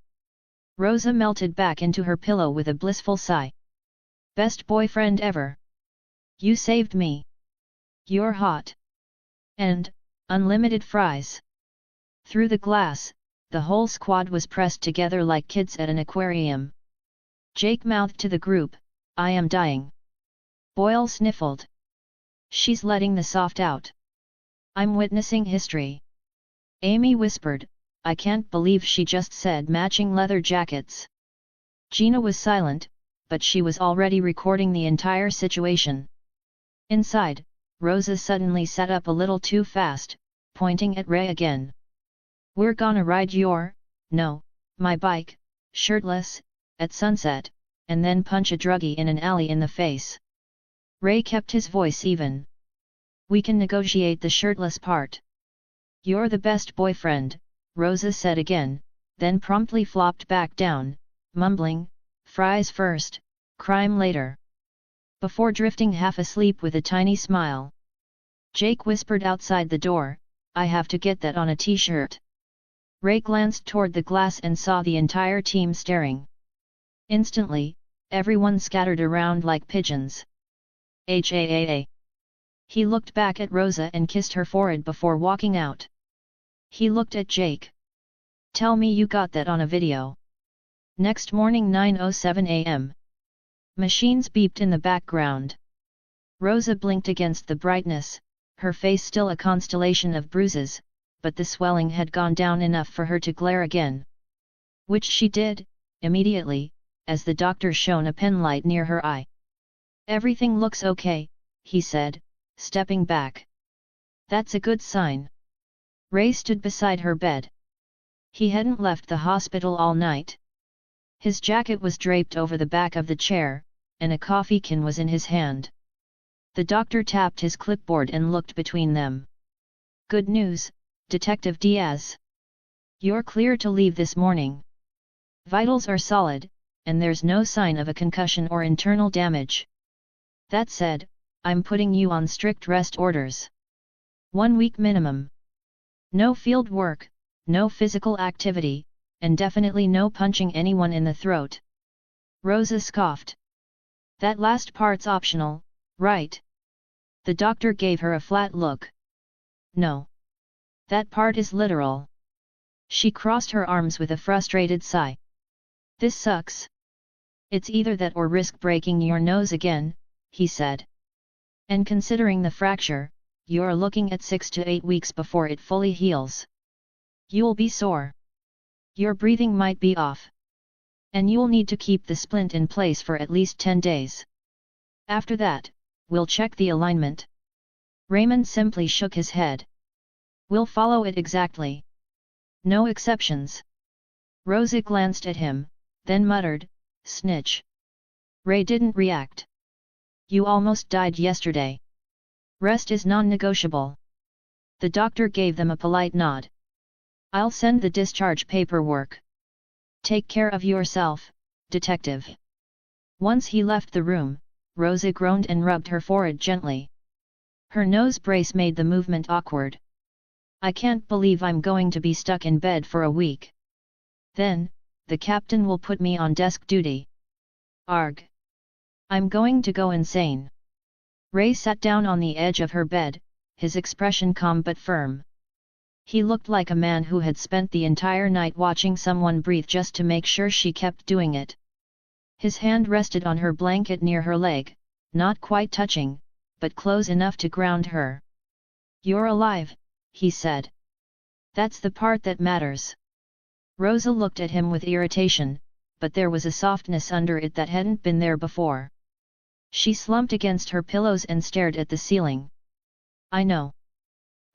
Rosa melted back into her pillow with a blissful sigh. "Best boyfriend ever. You saved me. You're hot. And, unlimited fries." Through the glass, the whole squad was pressed together like kids at an aquarium. Jake mouthed to the group, "I am dying." Boyle sniffled. "She's letting the soft out." "I'm witnessing history." Amy whispered, "I can't believe she just said matching leather jackets." Gina was silent, but she was already recording the entire situation. Inside, Rosa suddenly sat up a little too fast, pointing at Ray again. "We're gonna ride my bike, shirtless, at sunset, and then punch a druggie in an alley in the face." Ray kept his voice even. "We can negotiate the shirtless part." "You're the best boyfriend," Rosa said again, then promptly flopped back down, mumbling, "Fries first, crime later." Before drifting half asleep with a tiny smile. Jake whispered outside the door, "I have to get that on a t-shirt." Ray glanced toward the glass and saw the entire team staring. Instantly, everyone scattered around like pigeons. "HAAA." He looked back at Rosa and kissed her forehead before walking out. He looked at Jake. "Tell me you got that on a video." Next morning 9:07 a.m. Machines beeped in the background. Rosa blinked against the brightness, her face still a constellation of bruises, but the swelling had gone down enough for her to glare again. Which she did, immediately, as the doctor shone a penlight near her eye. "Everything looks okay," he said, stepping back. "That's a good sign." Ray stood beside her bed. He hadn't left the hospital all night. His jacket was draped over the back of the chair, and a coffee can was in his hand. The doctor tapped his clipboard and looked between them. "Good news, Detective Diaz. You're clear to leave this morning. Vitals are solid, and there's no sign of a concussion or internal damage. That said, I'm putting you on strict rest orders. 1 week minimum. No field work, no physical activity, and definitely no punching anyone in the throat." Rosa scoffed. That last part's optional, right? The doctor gave her a flat look. No. That part is literal. She crossed her arms with a frustrated sigh. This sucks. It's either that or risk breaking your nose again, he said. And considering the fracture, you're looking at 6 to 8 weeks before it fully heals. You'll be sore. Your breathing might be off. And you'll need to keep the splint in place for at least 10 days. After that, we'll check the alignment. Raymond simply shook his head. We'll follow it exactly. No exceptions. Rosa glanced at him, then muttered, snitch. Ray didn't react. You almost died yesterday. Rest is non-negotiable. The doctor gave them a polite nod. I'll send the discharge paperwork. Take care of yourself, detective. Once he left the room, Rosa groaned and rubbed her forehead gently. Her nose brace made the movement awkward. I can't believe I'm going to be stuck in bed for a week. Then, the captain will put me on desk duty. Arg. I'm going to go insane. Ray sat down on the edge of her bed, his expression calm but firm. He looked like a man who had spent the entire night watching someone breathe just to make sure she kept doing it. His hand rested on her blanket near her leg, not quite touching, but close enough to ground her. You're alive, he said. That's the part that matters. Rosa looked at him with irritation, but there was a softness under it that hadn't been there before. She slumped against her pillows and stared at the ceiling. I know.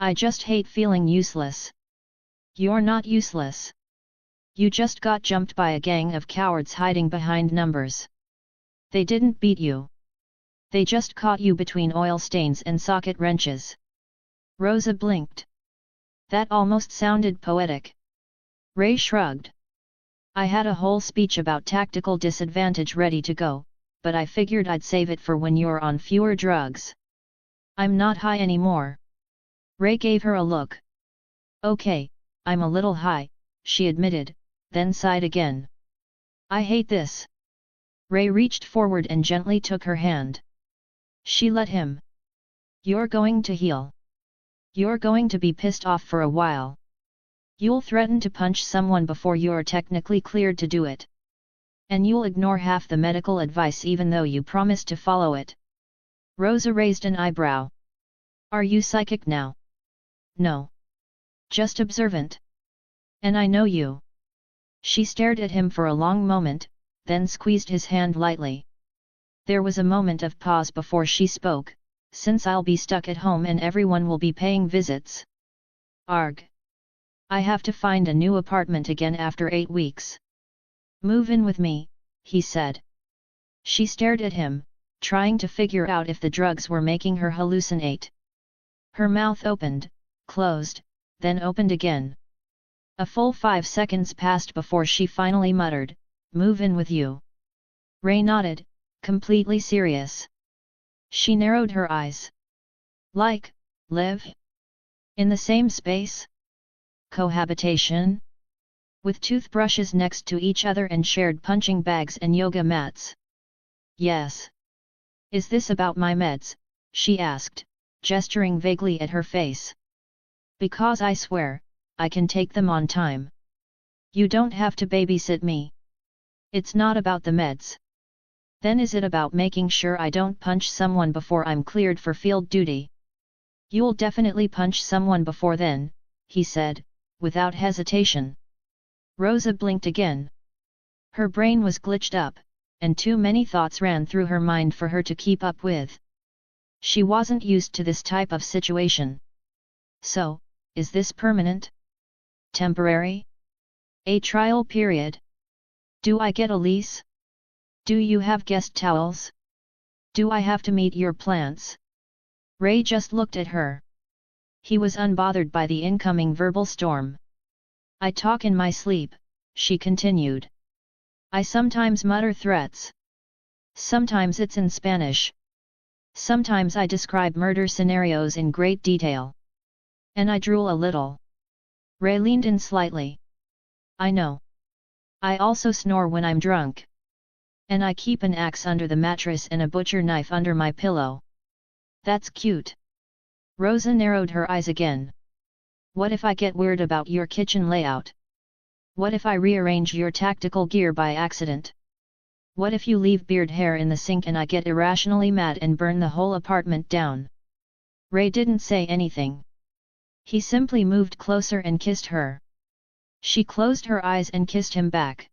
I just hate feeling useless. You're not useless. You just got jumped by a gang of cowards hiding behind numbers. They didn't beat you. They just caught you between oil stains and socket wrenches. Rosa blinked. That almost sounded poetic. Ray shrugged. I had a whole speech about tactical disadvantage ready to go, but I figured I'd save it for when you're on fewer drugs. I'm not high anymore. Ray gave her a look. Okay, I'm a little high, she admitted, then sighed again. I hate this. Ray reached forward and gently took her hand. She let him. You're going to heal. You're going to be pissed off for a while. You'll threaten to punch someone before you're technically cleared to do it. And you'll ignore half the medical advice even though you promised to follow it. Rosa raised an eyebrow. Are you psychic now? No. Just observant. And I know you. She stared at him for a long moment, then squeezed his hand lightly. There was a moment of pause before she spoke, since I'll be stuck at home and everyone will be paying visits. Arg. I have to find a new apartment again after 8 weeks. Move in with me, he said. She stared at him, trying to figure out if the drugs were making her hallucinate. Her mouth opened, closed, then opened again. A full 5 seconds passed before she finally muttered, "Move in with you." Ray nodded, completely serious. She narrowed her eyes. Like, live? In the same space? Cohabitation? With toothbrushes next to each other and shared punching bags and yoga mats? Yes. Is this about my meds? She asked, gesturing vaguely at her face. Because I swear, I can take them on time. You don't have to babysit me. It's not about the meds. Then is it about making sure I don't punch someone before I'm cleared for field duty? You'll definitely punch someone before then, he said, without hesitation. Rosa blinked again. Her brain was glitched up, and too many thoughts ran through her mind for her to keep up with. She wasn't used to this type of situation. So, is this permanent? Temporary? A trial period? Do I get a lease? Do you have guest towels? Do I have to meet your plants? Ray just looked at her. He was unbothered by the incoming verbal storm. I talk in my sleep, she continued. I sometimes mutter threats. Sometimes it's in Spanish. Sometimes I describe murder scenarios in great detail. And I drool a little. Ray leaned in slightly. I know. I also snore when I'm drunk. And I keep an axe under the mattress and a butcher knife under my pillow. That's cute. Rosa narrowed her eyes again. What if I get weird about your kitchen layout? What if I rearrange your tactical gear by accident? What if you leave beard hair in the sink and I get irrationally mad and burn the whole apartment down? Ray didn't say anything. He simply moved closer and kissed her. She closed her eyes and kissed him back.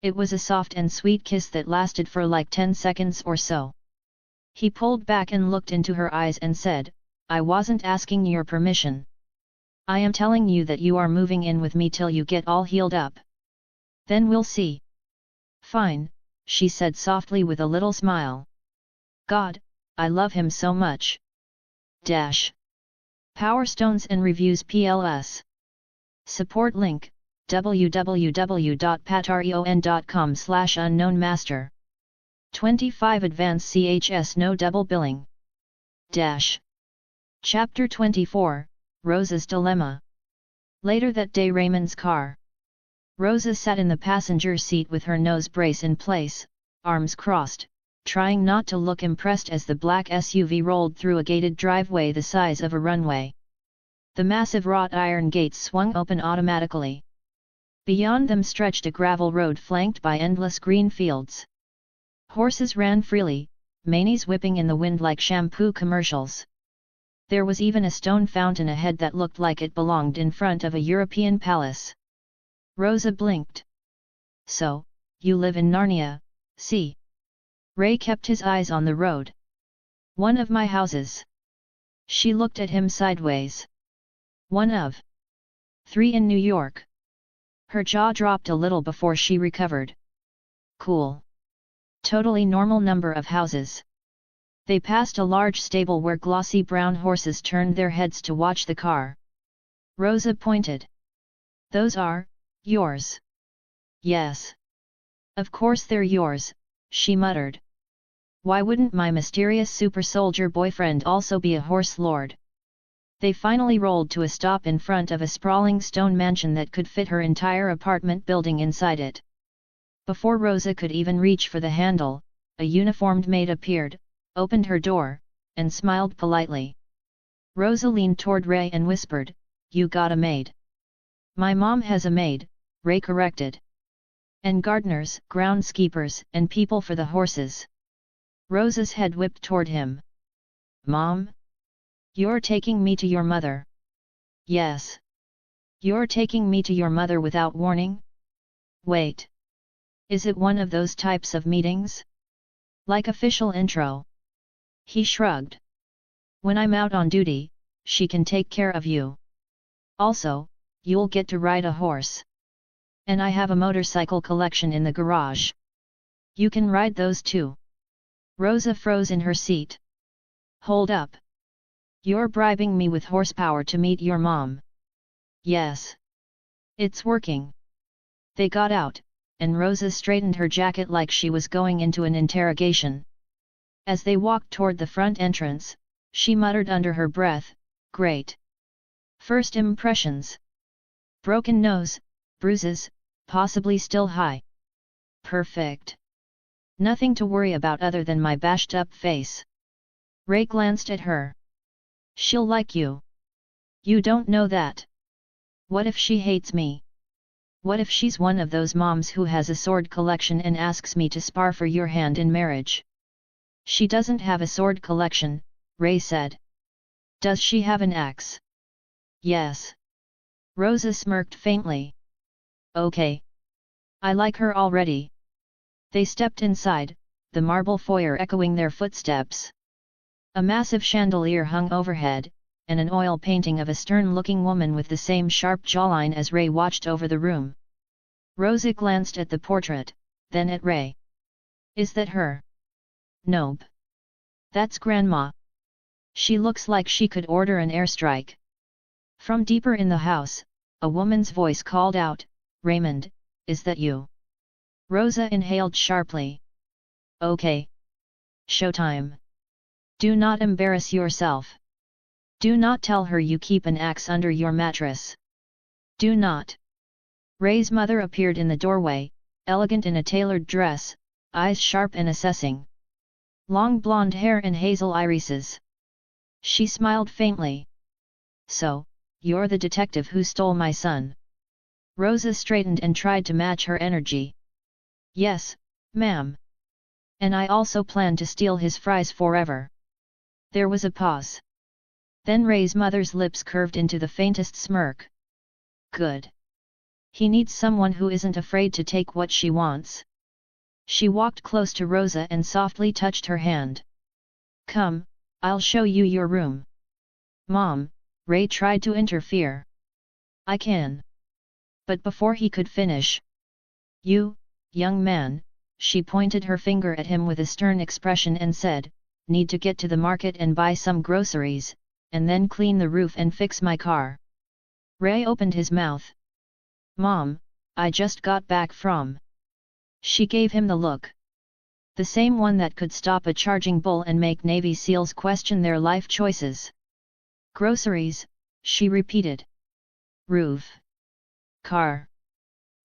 It was a soft and sweet kiss that lasted for like 10 seconds or so. He pulled back and looked into her eyes and said, I wasn't asking your permission. I am telling you that you are moving in with me till you get all healed up. Then we'll see. Fine, she said softly with a little smile. God, I love him so much. Power Stones and Reviews PLS. Support link, www.patreon.com/unknownmaster. 25 Advanced CHS No Double Billing. Chapter 24, Rosa's Dilemma. Later that day, Raymond's car. Rosa sat in the passenger seat with her nose brace in place, arms crossed, trying not to look impressed as the black SUV rolled through a gated driveway the size of a runway. The massive wrought iron gates swung open automatically. Beyond them stretched a gravel road flanked by endless green fields. Horses ran freely, manes whipping in the wind like shampoo commercials. There was even a stone fountain ahead that looked like it belonged in front of a European palace. Rosa blinked. So, you live in Narnia, see? Ray kept his eyes on the road. One of my houses. She looked at him sideways. One of 3 in New York. Her jaw dropped a little before she recovered. Cool. Totally normal number of houses. They passed a large stable where glossy brown horses turned their heads to watch the car. Rosa pointed. Those are yours. Yes. Of course they're yours, she muttered. Why wouldn't my mysterious super soldier boyfriend also be a horse lord? They finally rolled to a stop in front of a sprawling stone mansion that could fit her entire apartment building inside it. Before Rosa could even reach for the handle, a uniformed maid appeared, opened her door, and smiled politely. Rosa leaned toward Ray and whispered, You got a maid? My mom has a maid, Ray corrected. And gardeners, groundskeepers, and people for the horses. Rosa's head whipped toward him. Mom? You're taking me to your mother? Yes. You're taking me to your mother without warning? Wait. Is it one of those types of meetings? Like official intro? He shrugged. When I'm out on duty, she can take care of you. Also, you'll get to ride a horse. And I have a motorcycle collection in the garage. You can ride those too. Rosa froze in her seat. Hold up. You're bribing me with horsepower to meet your mom. Yes. It's working. They got out, and Rosa straightened her jacket like she was going into an interrogation. As they walked toward the front entrance, she muttered under her breath, Great. First impressions. Broken nose, bruises, possibly still high. Perfect. Nothing to worry about other than my bashed up face. Ray glanced at her. She'll like you. You don't know that. What if she hates me? What if she's one of those moms who has a sword collection and asks me to spar for your hand in marriage? She doesn't have a sword collection, Ray said. Does she have an axe? Yes. Rosa smirked faintly. Okay. I like her already. They stepped inside, the marble foyer echoing their footsteps. A massive chandelier hung overhead, and an oil painting of a stern-looking woman with the same sharp jawline as Ray watched over the room. Rosa glanced at the portrait, then at Ray. Is that her? Nope. That's Grandma. She looks like she could order an airstrike. From deeper in the house, a woman's voice called out, Raymond, is that you? Rosa inhaled sharply. Okay. Showtime. Do not embarrass yourself. Do not tell her you keep an axe under your mattress. Do not. Ray's mother appeared in the doorway, elegant in a tailored dress, eyes sharp and assessing. Long blonde hair and hazel irises. She smiled faintly. So, you're the detective who stole my son. Rosa straightened and tried to match her energy. Yes, ma'am. And I also plan to steal his fries forever. There was a pause. Then Ray's mother's lips curved into the faintest smirk. Good. He needs someone who isn't afraid to take what she wants. She walked close to Rosa and softly touched her hand. Come, I'll show you your room. Mom, Ray tried to interfere. I can. But before he could finish. You, young man, she pointed her finger at him with a stern expression and said, need to get to the market and buy some groceries, and then clean the roof and fix my car. Ray opened his mouth. Mom, I just got back from. She gave him the look. The same one that could stop a charging bull and make Navy SEALs question their life choices. Groceries, she repeated. Roof. Car.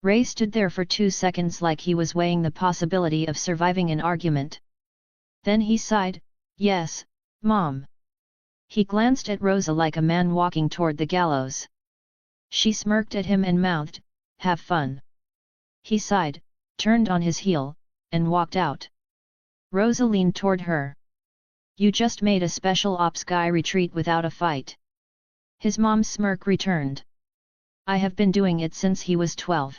Ray stood there for 2 seconds like he was weighing the possibility of surviving an argument. Then he sighed, yes, Mom. He glanced at Rosa like a man walking toward the gallows. She smirked at him and mouthed, have fun. He sighed, turned on his heel, and walked out. Rosa leaned toward her. You just made a special ops guy retreat without a fight. His mom's smirk returned. I have been doing it since he was 12.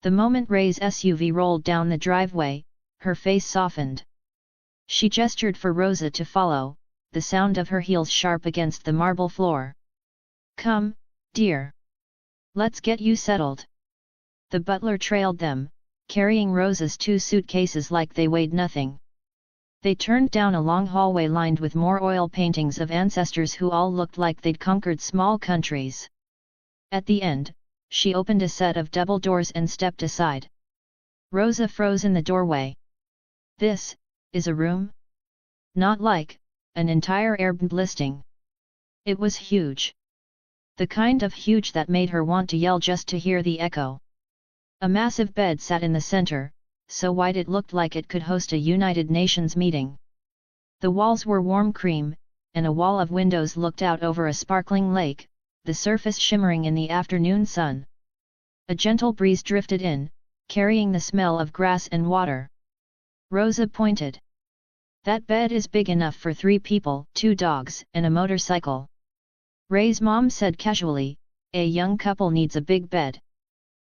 The moment Ray's SUV rolled down the driveway, her face softened. She gestured for Rosa to follow, the sound of her heels sharp against the marble floor. Come, dear. Let's get you settled. The butler trailed them, carrying Rosa's 2 suitcases like they weighed nothing. They turned down a long hallway lined with more oil paintings of ancestors who all looked like they'd conquered small countries. At the end, she opened a set of double doors and stepped aside. Rosa froze in the doorway. This is a room? Not like an entire Airbnb listing. It was huge. The kind of huge that made her want to yell just to hear the echo. A massive bed sat in the center, so wide it looked like it could host a United Nations meeting. The walls were warm cream, and a wall of windows looked out over a sparkling lake, the surface shimmering in the afternoon sun. A gentle breeze drifted in, carrying the smell of grass and water. Rosa pointed. That bed is big enough for 3 people, 2 dogs, and a motorcycle. Ray's mom said casually, a young couple needs a big bed.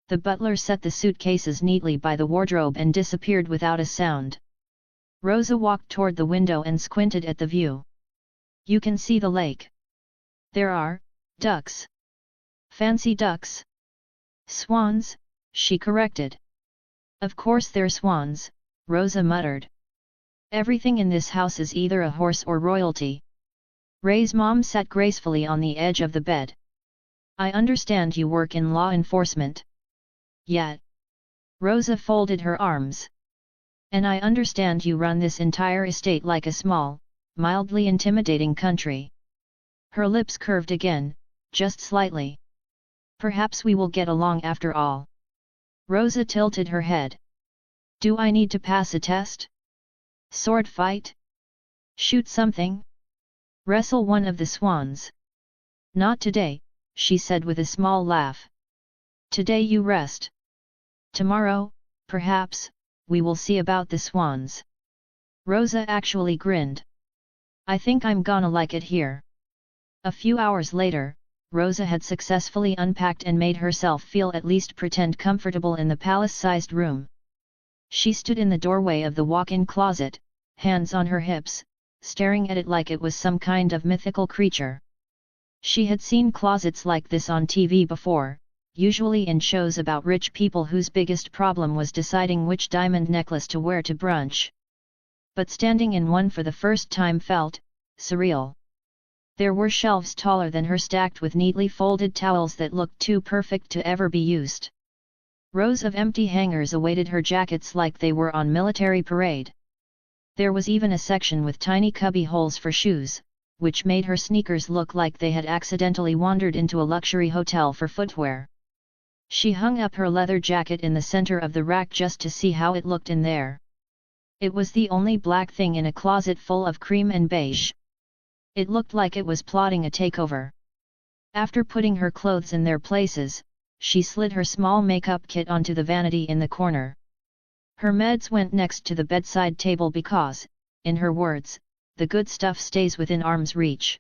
The butler set the suitcases neatly by the wardrobe and disappeared without a sound. Rosa walked toward the window and squinted at the view. You can see the lake. There are ducks. Fancy ducks. Swans, she corrected. Of course they're swans, Rosa muttered. Everything in this house is either a horse or royalty. Ray's mom sat gracefully on the edge of the bed. I understand you work in law enforcement. Yet. Rosa folded her arms. And I understand you run this entire estate like a small, mildly intimidating country. Her lips curved again, just slightly. Perhaps we will get along after all. Rosa tilted her head. Do I need to pass a test? Sword fight? Shoot something? Wrestle one of the swans? Not today, she said with a small laugh. Today you rest. Tomorrow, perhaps, we will see about the swans. Rosa actually grinned. I think I'm gonna like it here. A few hours later, Rosa had successfully unpacked and made herself feel at least pretend comfortable in the palace-sized room. She stood in the doorway of the walk-in closet, hands on her hips, staring at it like it was some kind of mythical creature. She had seen closets like this on TV before, usually in shows about rich people whose biggest problem was deciding which diamond necklace to wear to brunch. But standing in one for the first time felt surreal. There were shelves taller than her stacked with neatly folded towels that looked too perfect to ever be used. Rows of empty hangers awaited her jackets like they were on military parade. There was even a section with tiny cubby holes for shoes, which made her sneakers look like they had accidentally wandered into a luxury hotel for footwear. She hung up her leather jacket in the center of the rack just to see how it looked in there. It was the only black thing in a closet full of cream and beige. It looked like it was plotting a takeover. After putting her clothes in their places, she slid her small makeup kit onto the vanity in the corner. Her meds went next to the bedside table because, in her words, the good stuff stays within arm's reach.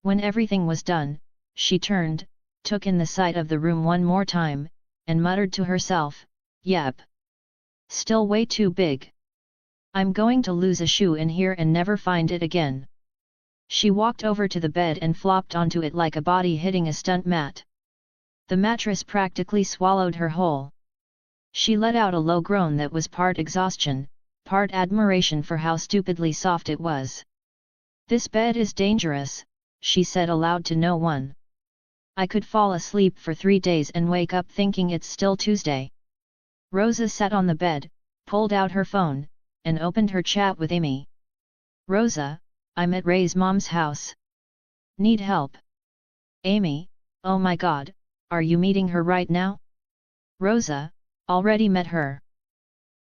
When everything was done, she turned, took in the sight of the room one more time, and muttered to herself, "Yep. Still way too big. I'm going to lose a shoe in here and never find it again." She walked over to the bed and flopped onto it like a body hitting a stunt mat. The mattress practically swallowed her whole. She let out a low groan that was part exhaustion, part admiration for how stupidly soft it was. "This bed is dangerous," she said aloud to no one. "I could fall asleep for 3 days and wake up thinking it's still Tuesday." Rosa sat on the bed, pulled out her phone, and opened her chat with Amy. "Rosa, I'm at Ray's mom's house. Need help?" Amy, "Oh my god, are you meeting her right now?" Rosa, "Already met her.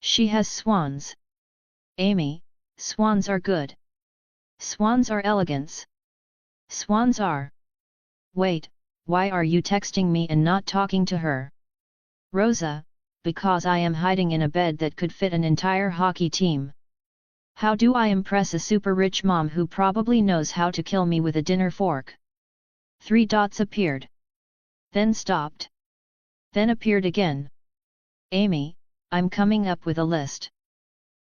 She has swans." Amy, "Swans are good. Swans are elegance. Swans are." "Wait, why are you texting me and not talking to her?" Rosa, "Because I am hiding in a bed that could fit an entire hockey team. How do I impress a super rich mom who probably knows how to kill me with a dinner fork?" 3 dots appeared. Then stopped. Then appeared again. "Amy, I'm coming up with a list.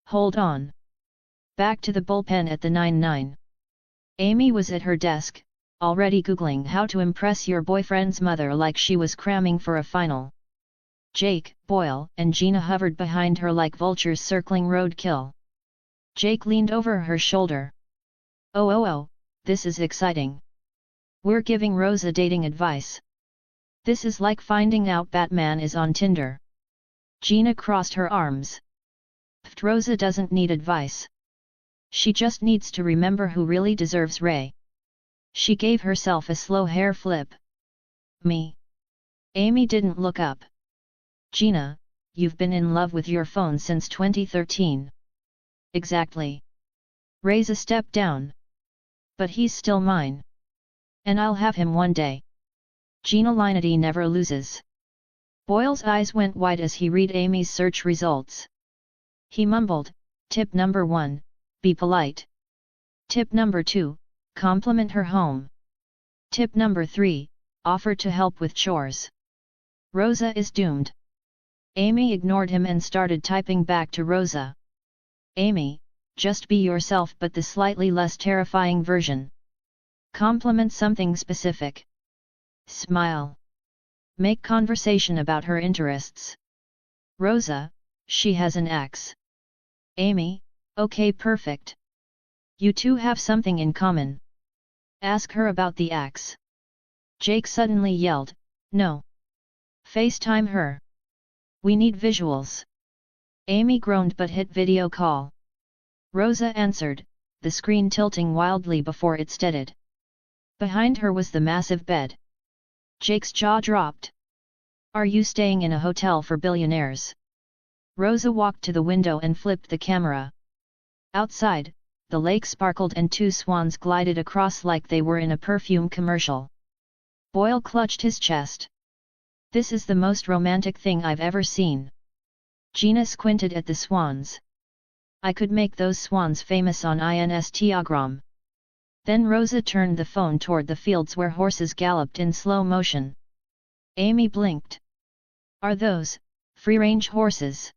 Hold on." Back to the bullpen at the 99. Amy was at her desk, already googling how to impress your boyfriend's mother like she was cramming for a final. Jake, Boyle, and Gina hovered behind her like vultures circling roadkill. Jake leaned over her shoulder. Oh, this is exciting. We're giving Rosa dating advice. This is like finding out Batman is on Tinder." Gina crossed her arms. "Pfft, Rosa doesn't need advice. She just needs to remember who really deserves Ray." She gave herself a slow hair flip. "Me?" Amy didn't look up. "Gina, you've been in love with your phone since 2013. "Exactly. Ray's a step down. But he's still mine. And I'll have him one day." Gina Linety never loses. Boyle's eyes went wide as he read Amy's search results. He mumbled, "Tip number 1, be polite. Tip number 2, compliment her home. Tip number 3, offer to help with chores." Rosa is doomed. Amy ignored him and started typing back to Rosa. "Amy, just be yourself but the slightly less terrifying version. Compliment something specific. Smile. Make conversation about her interests. Rosa, she has an ex. Amy, okay, perfect. You two have something in common. Ask her about the ex." Jake suddenly yelled, "No. FaceTime her. We need visuals." Amy groaned but hit video call. Rosa answered, the screen tilting wildly before it steadied. Behind her was the massive bed. Jake's jaw dropped. "Are you staying in a hotel for billionaires?" Rosa walked to the window and flipped the camera. Outside, the lake sparkled and 2 swans glided across like they were in a perfume commercial. Boyle clutched his chest. "This is the most romantic thing I've ever seen." Gina squinted at the swans. "I could make those swans famous on Instagram." Then Rosa turned the phone toward the fields where horses galloped in slow motion. Amy blinked. "Are those free-range horses?"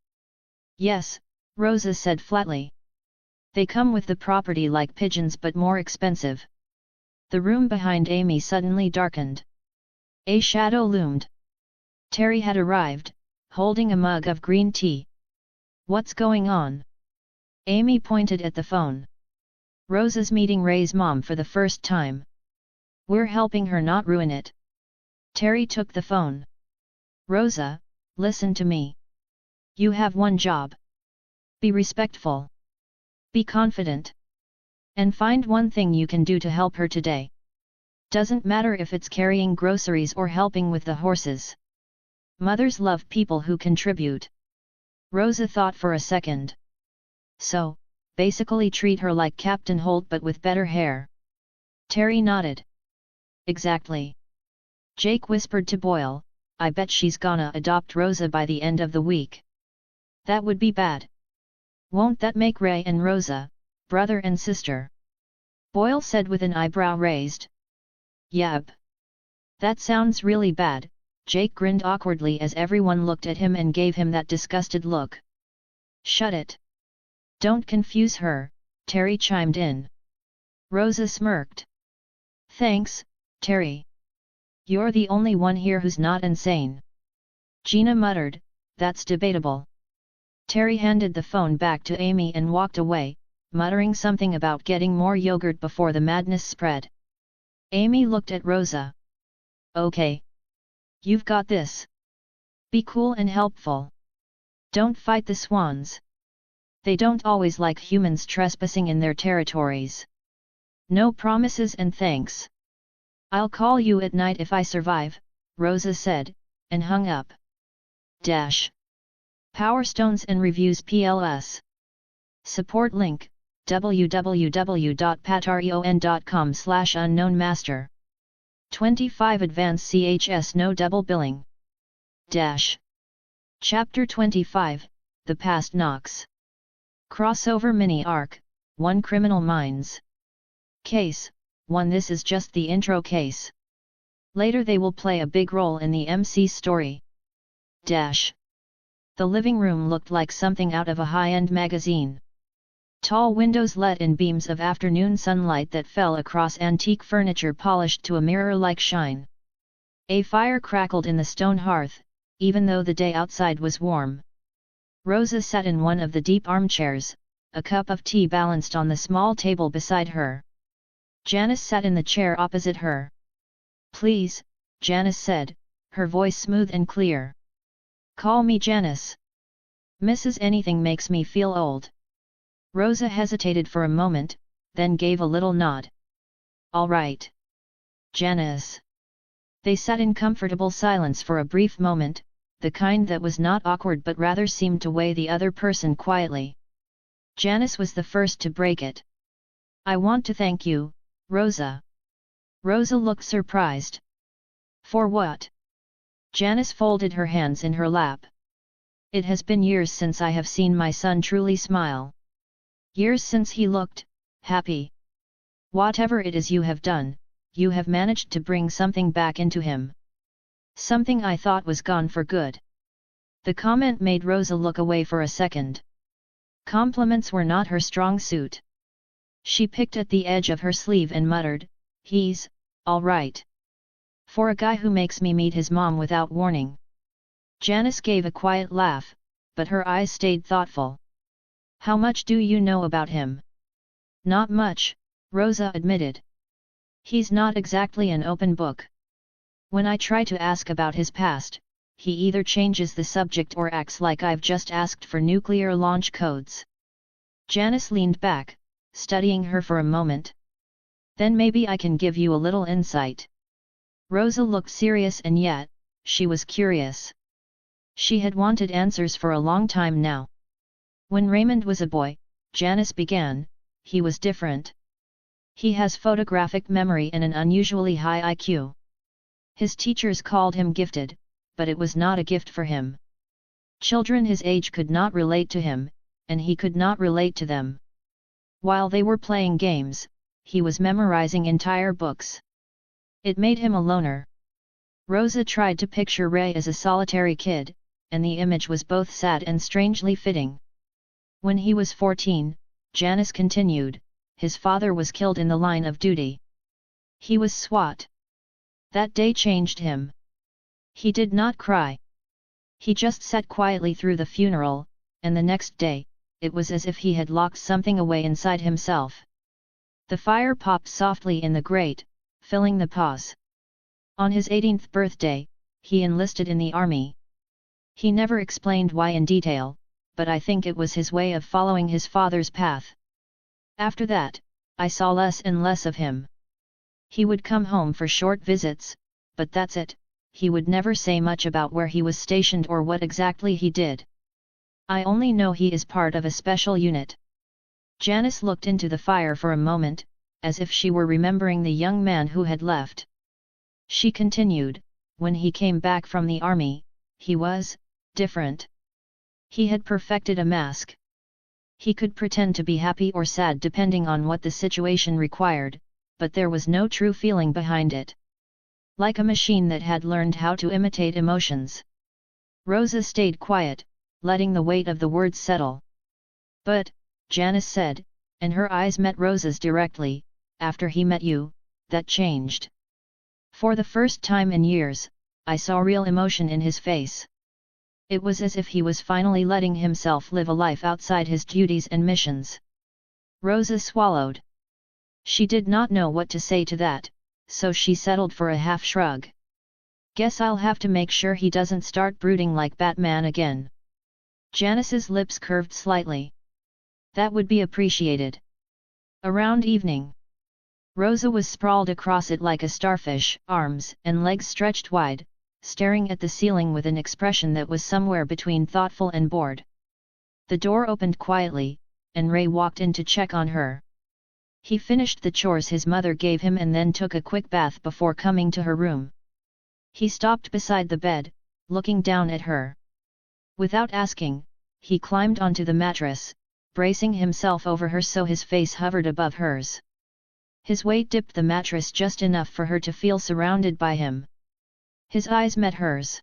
"Yes," Rosa said flatly. "They come with the property like pigeons but more expensive." The room behind Amy suddenly darkened. A shadow loomed. Terry had arrived, holding a mug of green tea. "What's going on?" Amy pointed at the phone. "Rosa's meeting Ray's mom for the first time. We're helping her not ruin it." Terry took the phone. "Rosa, listen to me. You have one job. Be respectful. Be confident. And find one thing you can do to help her today. Doesn't matter if it's carrying groceries or helping with the horses. Mothers love people who contribute." Rosa thought for a second. So, basically treat her like Captain Holt but with better hair. Terry nodded. Exactly. Jake whispered to Boyle, I bet she's gonna adopt Rosa by the end of the week. That would be bad. Won't that make Ray and Rosa, brother and sister? Boyle said with an eyebrow raised. Yep. That sounds really bad. Jake grinned awkwardly as everyone looked at him and gave him that disgusted look. Shut it. Don't confuse her, Terry chimed in. Rosa smirked. Thanks, Terry. You're the only one here who's not insane. Gina muttered, that's debatable. Terry handed the phone back to Amy and walked away, muttering something about getting more yogurt before the madness spread. Amy looked at Rosa. Okay. You've got this. Be cool and helpful. Don't fight the swans. They don't always like humans trespassing in their territories. No promises and thanks. I'll call you at night if I survive, Rosa said, and hung up. Power Stones and Reviews PLS. Support link, www.patreon.com/unknownmaster. 25 Advanced CHS No Double Billing. Chapter 25, The Past Knocks. Crossover Mini-Arc, 1 Criminal Minds. Case 1. This is just the intro case. Later they will play a big role in the MC's story. The living room looked like something out of a high-end magazine. Tall windows let in beams of afternoon sunlight that fell across antique furniture polished to a mirror-like shine. A fire crackled in the stone hearth, even though the day outside was warm. Rosa sat in one of the deep armchairs, a cup of tea balanced on the small table beside her. Janice sat in the chair opposite her. Please, Janice said, her voice smooth and clear. Call me Janice. Mrs. Anything makes me feel old. Rosa hesitated for a moment, then gave a little nod. All right. Janice. They sat in comfortable silence for a brief moment, the kind that was not awkward but rather seemed to weigh the other person quietly. Janice was the first to break it. I want to thank you, Rosa. Rosa looked surprised. For what? Janice folded her hands in her lap. It has been years since I have seen my son truly smile. Years since he looked happy. Whatever it is you have done, you have managed to bring something back into him. Something I thought was gone for good. The comment made Rosa look away for a second. Compliments were not her strong suit. She picked at the edge of her sleeve and muttered, he's all right. For a guy who makes me meet his mom without warning. Janice gave a quiet laugh, but her eyes stayed thoughtful. How much do you know about him? Not much, Rosa admitted. He's not exactly an open book. When I try to ask about his past, he either changes the subject or acts like I've just asked for nuclear launch codes. Janice leaned back, studying her for a moment. Then maybe I can give you a little insight. Rosa looked serious and yet, she was curious. She had wanted answers for a long time now. When Raymond was a boy, Janice began, he was different. He has photographic memory and an unusually high IQ. His teachers called him gifted, but it was not a gift for him. Children his age could not relate to him, and he could not relate to them. While they were playing games, he was memorizing entire books. It made him a loner. Rosa tried to picture Ray as a solitary kid, and the image was both sad and strangely fitting. When he was 14, Janice continued, his father was killed in the line of duty. He was SWAT. That day changed him. He did not cry. He just sat quietly through the funeral, and the next day, it was as if he had locked something away inside himself. The fire popped softly in the grate, filling the pause. On his 18th birthday, he enlisted in the army. He never explained why in detail, but I think it was his way of following his father's path. After that, I saw less and less of him. He would come home for short visits, but that's it. He would never say much about where he was stationed or what exactly he did. I only know he is part of a special unit. Janice looked into the fire for a moment, as if she were remembering the young man who had left. She continued, when he came back from the army, he was different. He had perfected a mask. He could pretend to be happy or sad depending on what the situation required, but there was no true feeling behind it. Like a machine that had learned how to imitate emotions. Rosa stayed quiet, letting the weight of the words settle. But, Janice said, and her eyes met Rosa's directly, after he met you, that changed. For the first time in years, I saw real emotion in his face. It was as if he was finally letting himself live a life outside his duties and missions. Rosa swallowed. She did not know what to say to that, so she settled for a half shrug. Guess I'll have to make sure he doesn't start brooding like Batman again. Janice's lips curved slightly. That would be appreciated. Around evening, Rosa was sprawled across it like a starfish, arms and legs stretched wide, staring at the ceiling with an expression that was somewhere between thoughtful and bored. The door opened quietly, and Ray walked in to check on her. He finished the chores his mother gave him and then took a quick bath before coming to her room. He stopped beside the bed, looking down at her. Without asking, he climbed onto the mattress, bracing himself over her so his face hovered above hers. His weight dipped the mattress just enough for her to feel surrounded by him. His eyes met hers.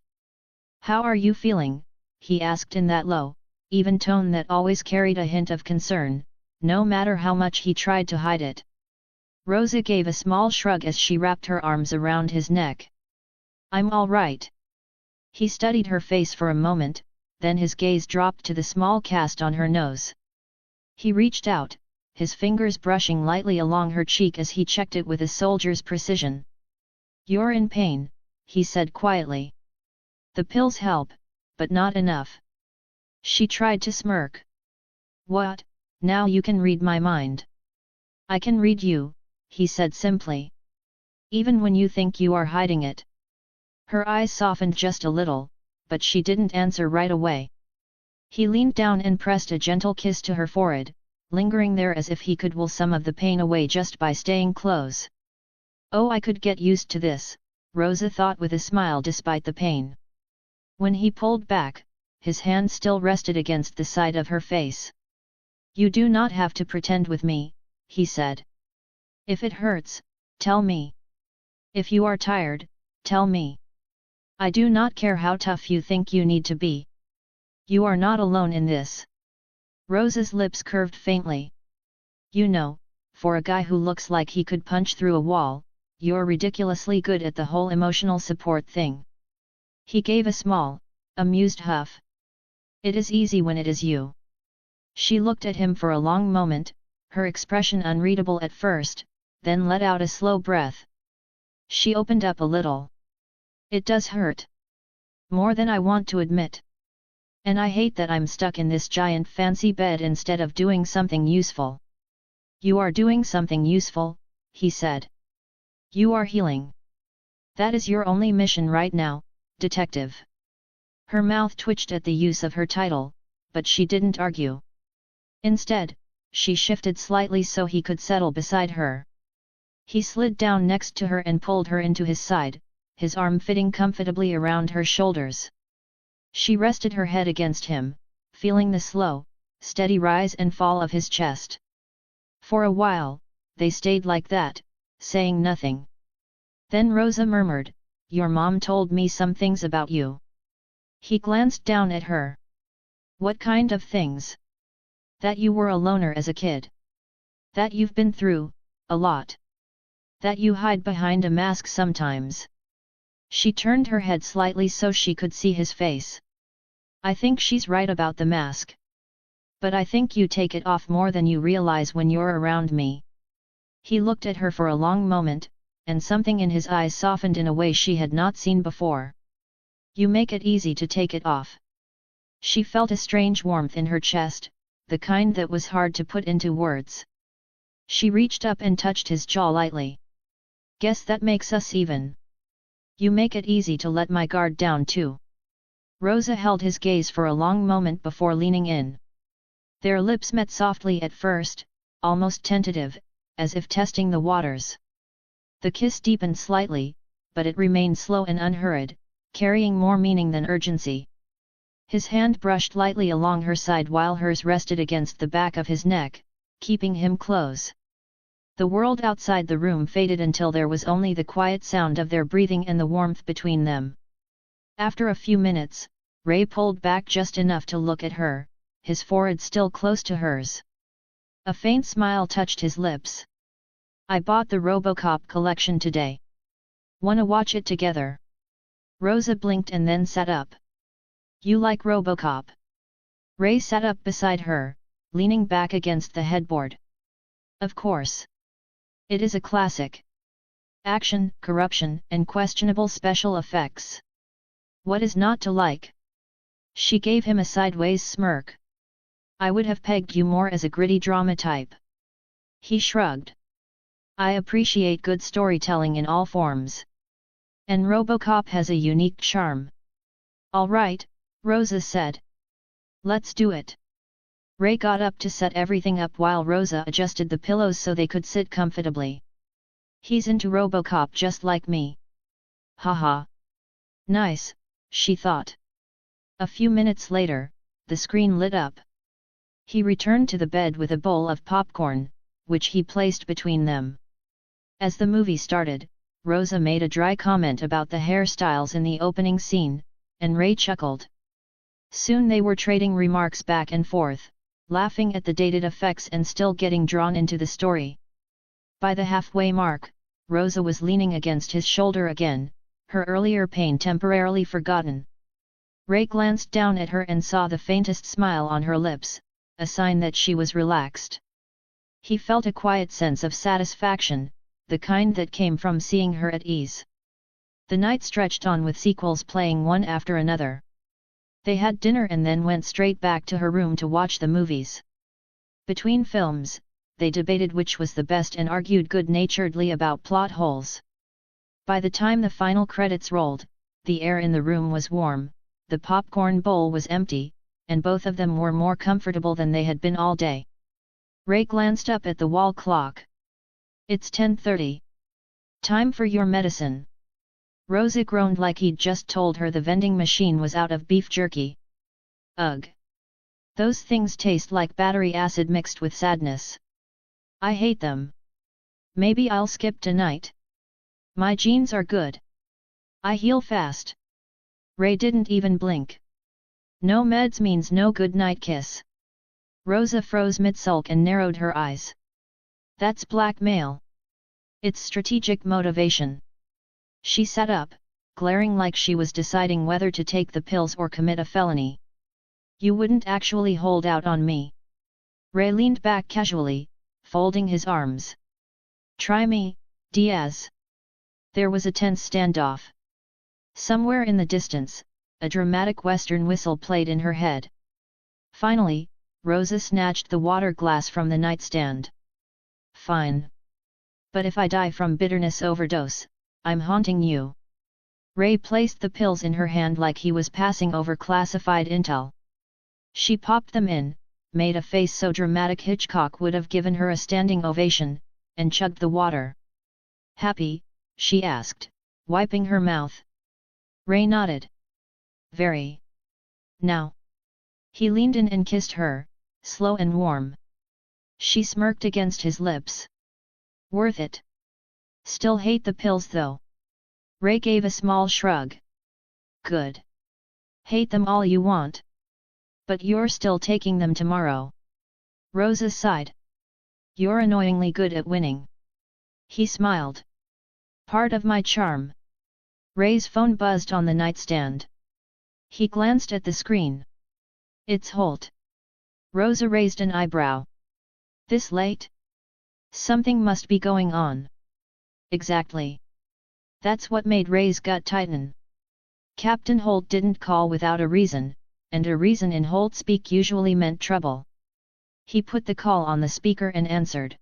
"How are you feeling?" he asked in that low, even tone that always carried a hint of concern, no matter how much he tried to hide it. Rosa gave a small shrug as she wrapped her arms around his neck. "I'm all right." He studied her face for a moment, then his gaze dropped to the small cast on her nose. He reached out, his fingers brushing lightly along her cheek as he checked it with a soldier's precision. "You're in pain," he said quietly. "The pills help, but not enough." She tried to smirk. "What, now you can read my mind?" "I can read you," he said simply. "Even when you think you are hiding it." Her eyes softened just a little, but she didn't answer right away. He leaned down and pressed a gentle kiss to her forehead, lingering there as if he could will some of the pain away just by staying close. "Oh, I could get used to this," Rosa thought with a smile despite the pain. When he pulled back, his hand still rested against the side of her face. "You do not have to pretend with me," he said. "If it hurts, tell me. If you are tired, tell me. I do not care how tough you think you need to be. You are not alone in this." Rosa's lips curved faintly. "You know, for a guy who looks like he could punch through a wall, you're ridiculously good at the whole emotional support thing." He gave a small, amused huff. "It is easy when it is you." She looked at him for a long moment, her expression unreadable at first, then let out a slow breath. She opened up a little. "It does hurt. More than I want to admit. And I hate that I'm stuck in this giant fancy bed instead of doing something useful." "You are doing something useful," he said. "You are healing. That is your only mission right now, detective." Her mouth twitched at the use of her title, but she didn't argue. Instead, she shifted slightly so he could settle beside her. He slid down next to her and pulled her into his side, his arm fitting comfortably around her shoulders. She rested her head against him, feeling the slow, steady rise and fall of his chest. For a while, they stayed like that, saying nothing. Then Rosa murmured, "Your mom told me some things about you." He glanced down at her. "What kind of things?" "That you were a loner as a kid. That you've been through a lot. That you hide behind a mask sometimes." She turned her head slightly so she could see his face. "I think she's right about the mask. But I think you take it off more than you realize when you're around me." He looked at her for a long moment, and something in his eyes softened in a way she had not seen before. "You make it easy to take it off." She felt a strange warmth in her chest, the kind that was hard to put into words. She reached up and touched his jaw lightly. "Guess that makes us even. You make it easy to let my guard down too." Rosa held his gaze for a long moment before leaning in. Their lips met softly at first, almost tentative, as if testing the waters. The kiss deepened slightly, but it remained slow and unhurried, carrying more meaning than urgency. His hand brushed lightly along her side while hers rested against the back of his neck, keeping him close. The world outside the room faded until there was only the quiet sound of their breathing and the warmth between them. After a few minutes, Ray pulled back just enough to look at her, his forehead still close to hers. A faint smile touched his lips. "I bought the RoboCop collection today. Wanna watch it together?" Rosa blinked and then sat up. "You like RoboCop?" Ray sat up beside her, leaning back against the headboard. "Of course. It is a classic. Action, corruption, and questionable special effects. What is not to like?" She gave him a sideways smirk. "I would have pegged you more as a gritty drama type." He shrugged. "I appreciate good storytelling in all forms. And RoboCop has a unique charm." "All right," Rosa said. "Let's do it." Ray got up to set everything up while Rosa adjusted the pillows so they could sit comfortably. "He's into RoboCop just like me." Haha. Nice, she thought. A few minutes later, the screen lit up. He returned to the bed with a bowl of popcorn, which he placed between them. As the movie started, Rosa made a dry comment about the hairstyles in the opening scene, and Ray chuckled. Soon they were trading remarks back and forth, laughing at the dated effects and still getting drawn into the story. By the halfway mark, Rosa was leaning against his shoulder again, her earlier pain temporarily forgotten. Ray glanced down at her and saw the faintest smile on her lips, a sign that she was relaxed. He felt a quiet sense of satisfaction, the kind that came from seeing her at ease. The night stretched on with sequels playing one after another. They had dinner and then went straight back to her room to watch the movies. Between films, they debated which was the best and argued good-naturedly about plot holes. By the time the final credits rolled, the air in the room was warm, the popcorn bowl was empty, and both of them were more comfortable than they had been all day. Ray glanced up at the wall clock. "It's 10:30. Time for your medicine." Rosa groaned like he'd just told her the vending machine was out of beef jerky. "Ugh! Those things taste like battery acid mixed with sadness. I hate them. Maybe I'll skip tonight. My genes are good. I heal fast." Ray didn't even blink. "No meds means no good night kiss." Rosa froze mid-sulk and narrowed her eyes. "That's blackmail. It's strategic motivation." She sat up, glaring like she was deciding whether to take the pills or commit a felony. "You wouldn't actually hold out on me?" Ray leaned back casually, folding his arms. "Try me, Diaz." There was a tense standoff. Somewhere in the distance, a dramatic western whistle played in her head. Finally, Rosa snatched the water glass from the nightstand. "Fine. But if I die from bitterness overdose, I'm haunting you." Ray placed the pills in her hand like he was passing over classified intel. She popped them in, made a face so dramatic Hitchcock would have given her a standing ovation, and chugged the water. "Happy?" she asked, wiping her mouth. Ray nodded. "Very. Now." He leaned in and kissed her, slow and warm. She smirked against his lips. "Worth it. Still hate the pills though." Ray gave a small shrug. "Good. Hate them all you want. But you're still taking them tomorrow." Rosa sighed. "You're annoyingly good at winning." He smiled. "Part of my charm." Ray's phone buzzed on the nightstand. He glanced at the screen. "It's Holt." Rosa raised an eyebrow. "This late? Something must be going on." "Exactly." That's what made Ray's gut tighten. Captain Holt didn't call without a reason, and a reason in Holt speak usually meant trouble. He put the call on the speaker and answered.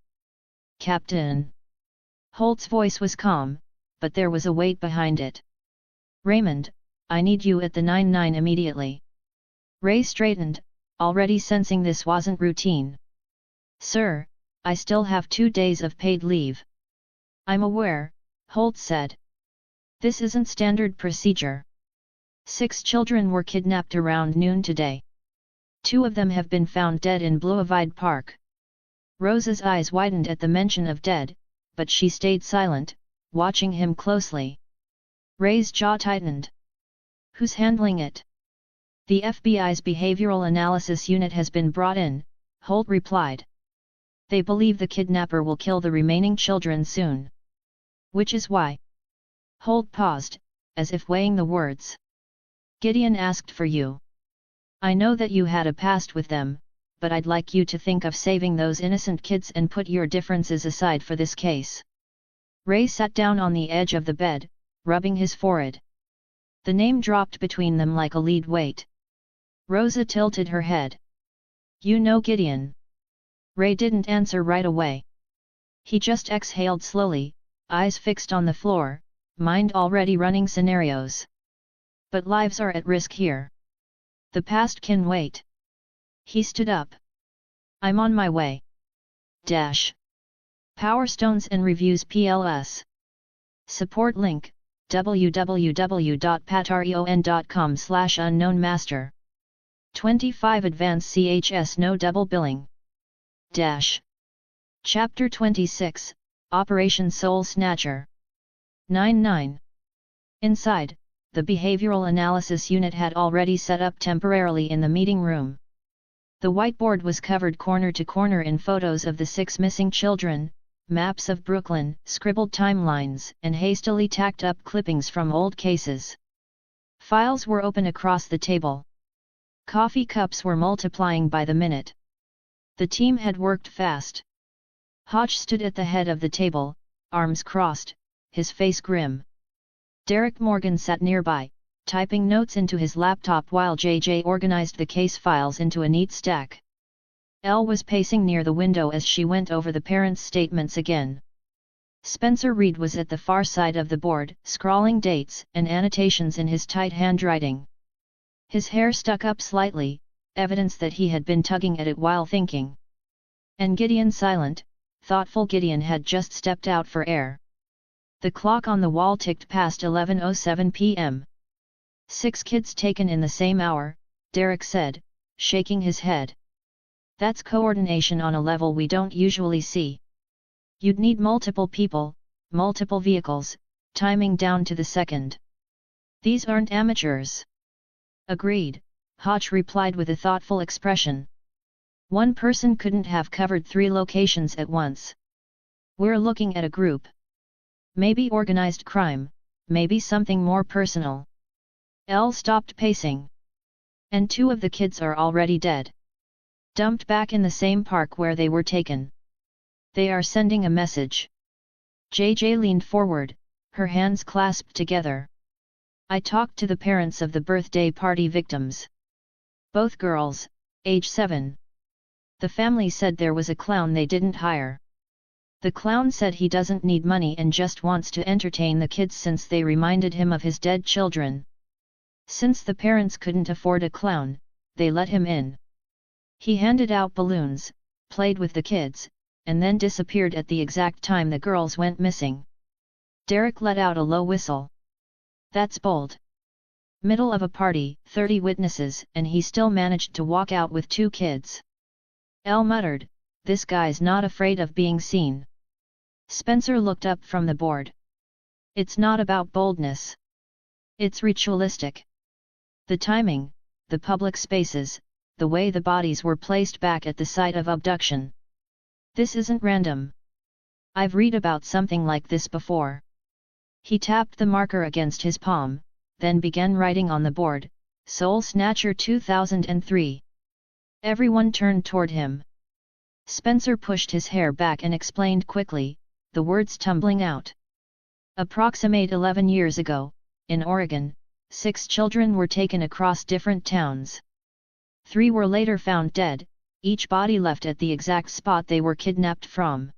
"Captain." Holt's voice was calm, but there was a weight behind it. "Raymond, I need you at the 99 immediately." Ray straightened. already sensing this wasn't routine. "Sir, I still have 2 days of paid leave." "I'm aware," Holt said. "This isn't standard procedure. 6 children were kidnapped around noon today. 2 of them have been found dead in Bluevide Park." Rosa's eyes widened at the mention of dead, but she stayed silent, watching him closely. Ray's jaw tightened. "Who's handling it?" "The FBI's Behavioral Analysis Unit has been brought in," Holt replied. "They believe the kidnapper will kill the remaining children soon. Which is why..." Holt paused, as if weighing the words. "Gideon asked for you. I know that you had a past with them, but I'd like you to think of saving those innocent kids and put your differences aside for this case." Ray sat down on the edge of the bed, rubbing his forehead. The name dropped between them like a lead weight. Rosa tilted her head. "You know Gideon?" Ray didn't answer right away. He just exhaled slowly, eyes fixed on the floor, mind already running scenarios. "But lives are at risk here. The past can wait." He stood up. "I'm on my way. Power Stones and Reviews PLS. Support link, www.patreon.com/unknownmaster. 25 Advance CHS No Double Billing. Chapter 26, Operation Soul Snatcher. 9-9. Inside, the Behavioral Analysis Unit had already set up temporarily in the meeting room. The whiteboard was covered corner to corner in photos of the 6 missing children, maps of Brooklyn, scribbled timelines, and hastily tacked up clippings from old cases. Files were open across the table. Coffee cups were multiplying by the minute. The team had worked fast. Hodge stood at the head of the table, arms crossed, his face grim. Derek Morgan sat nearby, typing notes into his laptop while JJ organized the case files into a neat stack. Elle was pacing near the window as she went over the parents' statements again. Spencer Reed was at the far side of the board, scrawling dates and annotations in his tight handwriting. His hair stuck up slightly, evidence that he had been tugging at it while thinking. And Gideon silent, thoughtful Gideon had just stepped out for air. The clock on the wall ticked past 11:07 p.m. 6 kids taken in the same hour, Derek said, shaking his head. That's coordination on a level we don't usually see. You'd need multiple people, multiple vehicles, timing down to the second. These aren't amateurs. Agreed, Hodge replied with a thoughtful expression. One person couldn't have covered 3 locations at once. We're looking at a group. Maybe organized crime, maybe something more personal. Elle stopped pacing. And 2 of the kids are already dead. Dumped back in the same park where they were taken. They are sending a message. JJ leaned forward, her hands clasped together. I talked to the parents of the birthday party victims. Both girls, age 7. The family said there was a clown they didn't hire. The clown said he doesn't need money and just wants to entertain the kids since they reminded him of his dead children. Since the parents couldn't afford a clown, they let him in. He handed out balloons, played with the kids, and then disappeared at the exact time the girls went missing. Derek let out a low whistle. That's bold. Middle of a party, 30 witnesses, and he still managed to walk out with 2 kids. Elle muttered, this guy's not afraid of being seen. Spencer looked up from the board. It's not about boldness. It's ritualistic. The timing, the public spaces, the way the bodies were placed back at the site of abduction. This isn't random. I've read about something like this before. He tapped the marker against his palm, then began writing on the board, Soul Snatcher 2003. Everyone turned toward him. Spencer pushed his hair back and explained quickly, the words tumbling out. Approximate 11 years ago, in Oregon, 6 children were taken across different towns. 3 were later found dead, each body left at the exact spot they were kidnapped from.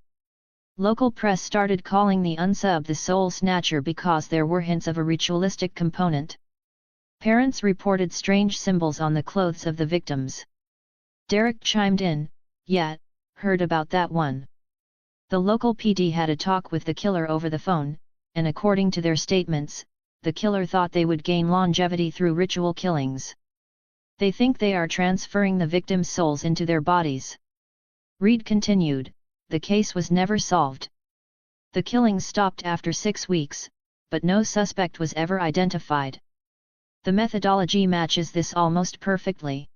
Local press started calling the unsub the Soul Snatcher because there were hints of a ritualistic component. Parents reported strange symbols on the clothes of the victims. Derek chimed in, "Yeah, heard about that one." The local PD had a talk with the killer over the phone, and according to their statements, the killer thought they would gain longevity through ritual killings. They think they are transferring the victims' souls into their bodies. Reed continued, "The case was never solved. The killings stopped after 6 weeks, but no suspect was ever identified. The methodology matches this almost perfectly.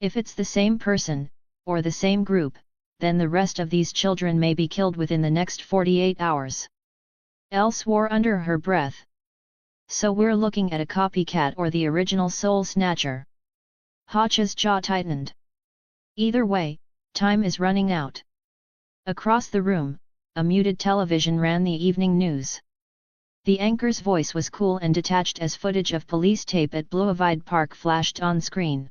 If it's the same person, or the same group, then the rest of these children may be killed within the next 48 hours. Elle swore under her breath. So we're looking at a copycat or the original soul snatcher. Hotch's jaw tightened. Either way, time is running out. Across the room, a muted television ran the evening news. The anchor's voice was cool and detached as footage of police tape at Bluevide Park flashed on screen.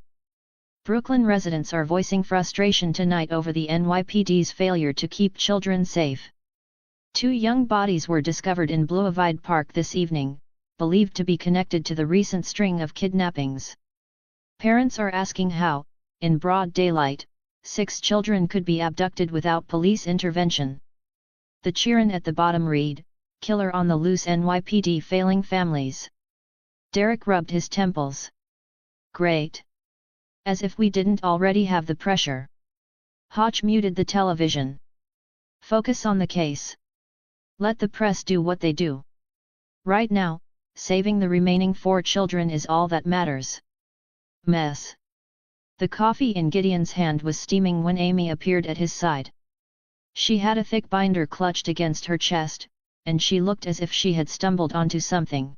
Brooklyn residents are voicing frustration tonight over the NYPD's failure to keep children safe. 2 young bodies were discovered in Bluevide Park this evening, believed to be connected to the recent string of kidnappings. Parents are asking how, in broad daylight, 6 children could be abducted without police intervention. The cheerin' at the bottom read, "Killer on the loose, NYPD failing families." Derek rubbed his temples. "Great. As if we didn't already have the pressure." Hotch muted the television. "Focus on the case. Let the press do what they do. Right now, saving the remaining 4 children is all that matters." Mess. The coffee in Gideon's hand was steaming when Amy appeared at his side. She had a thick binder clutched against her chest, and she looked as if she had stumbled onto something.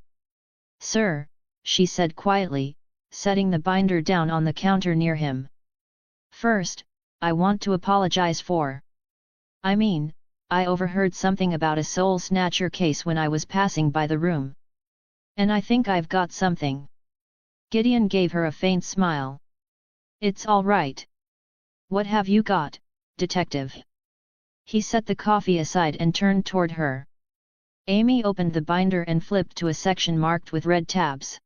"Sir," she said quietly, setting the binder down on the counter near him. "First, I want to apologize for. I overheard something about a soul snatcher case when I was passing by the room. And I think I've got something." Gideon gave her a faint smile. "It's all right. What have you got, detective?" He set the coffee aside and turned toward her. Amy opened the binder and flipped to a section marked with red tabs.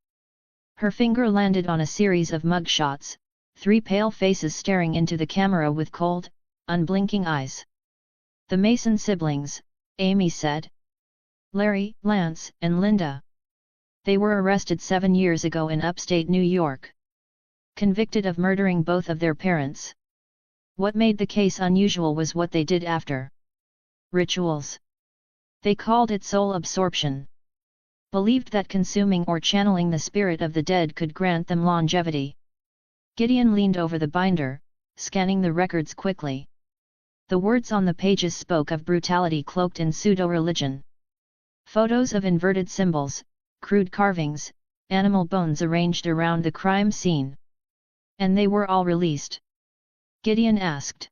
Her finger landed on a series of mugshots, 3 pale faces staring into the camera with cold, unblinking eyes. "The Mason siblings," Amy said. "Larry, Lance, and Linda. They were arrested 7 years ago in upstate New York. Convicted of murdering both of their parents. What made the case unusual was what they did after. Rituals. They called it soul absorption. Believed that consuming or channeling the spirit of the dead could grant them longevity." Gideon leaned over the binder, scanning the records quickly. The words on the pages spoke of brutality cloaked in pseudo-religion. Photos of inverted symbols, crude carvings, animal bones arranged around the crime scene. "And they were all released?" Gideon asked.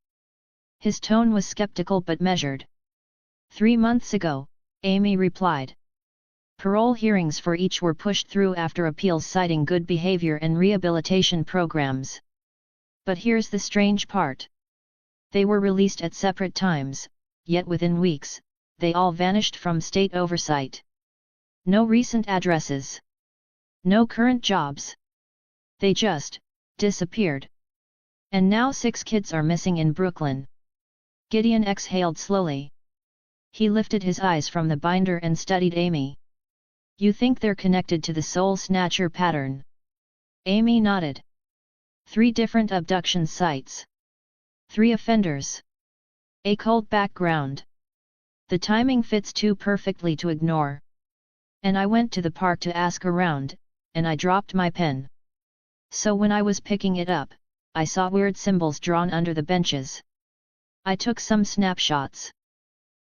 His tone was skeptical but measured. 3 months ago, Amy replied. Parole hearings for each were pushed through after appeals citing good behavior and rehabilitation programs. But here's the strange part. They were released at separate times, yet within weeks, they all vanished from state oversight. No recent addresses. No current jobs. They just disappeared. And now 6 kids are missing in Brooklyn. Gideon exhaled slowly. He lifted his eyes from the binder and studied Amy. "You think they're connected to the soul snatcher pattern?" Amy nodded. 3 different abduction sites. 3 offenders. A cult background. The timing fits too perfectly to ignore. And I went to the park to ask around, and I dropped my pen. So when I was picking it up, I saw weird symbols drawn under the benches. I took some snapshots.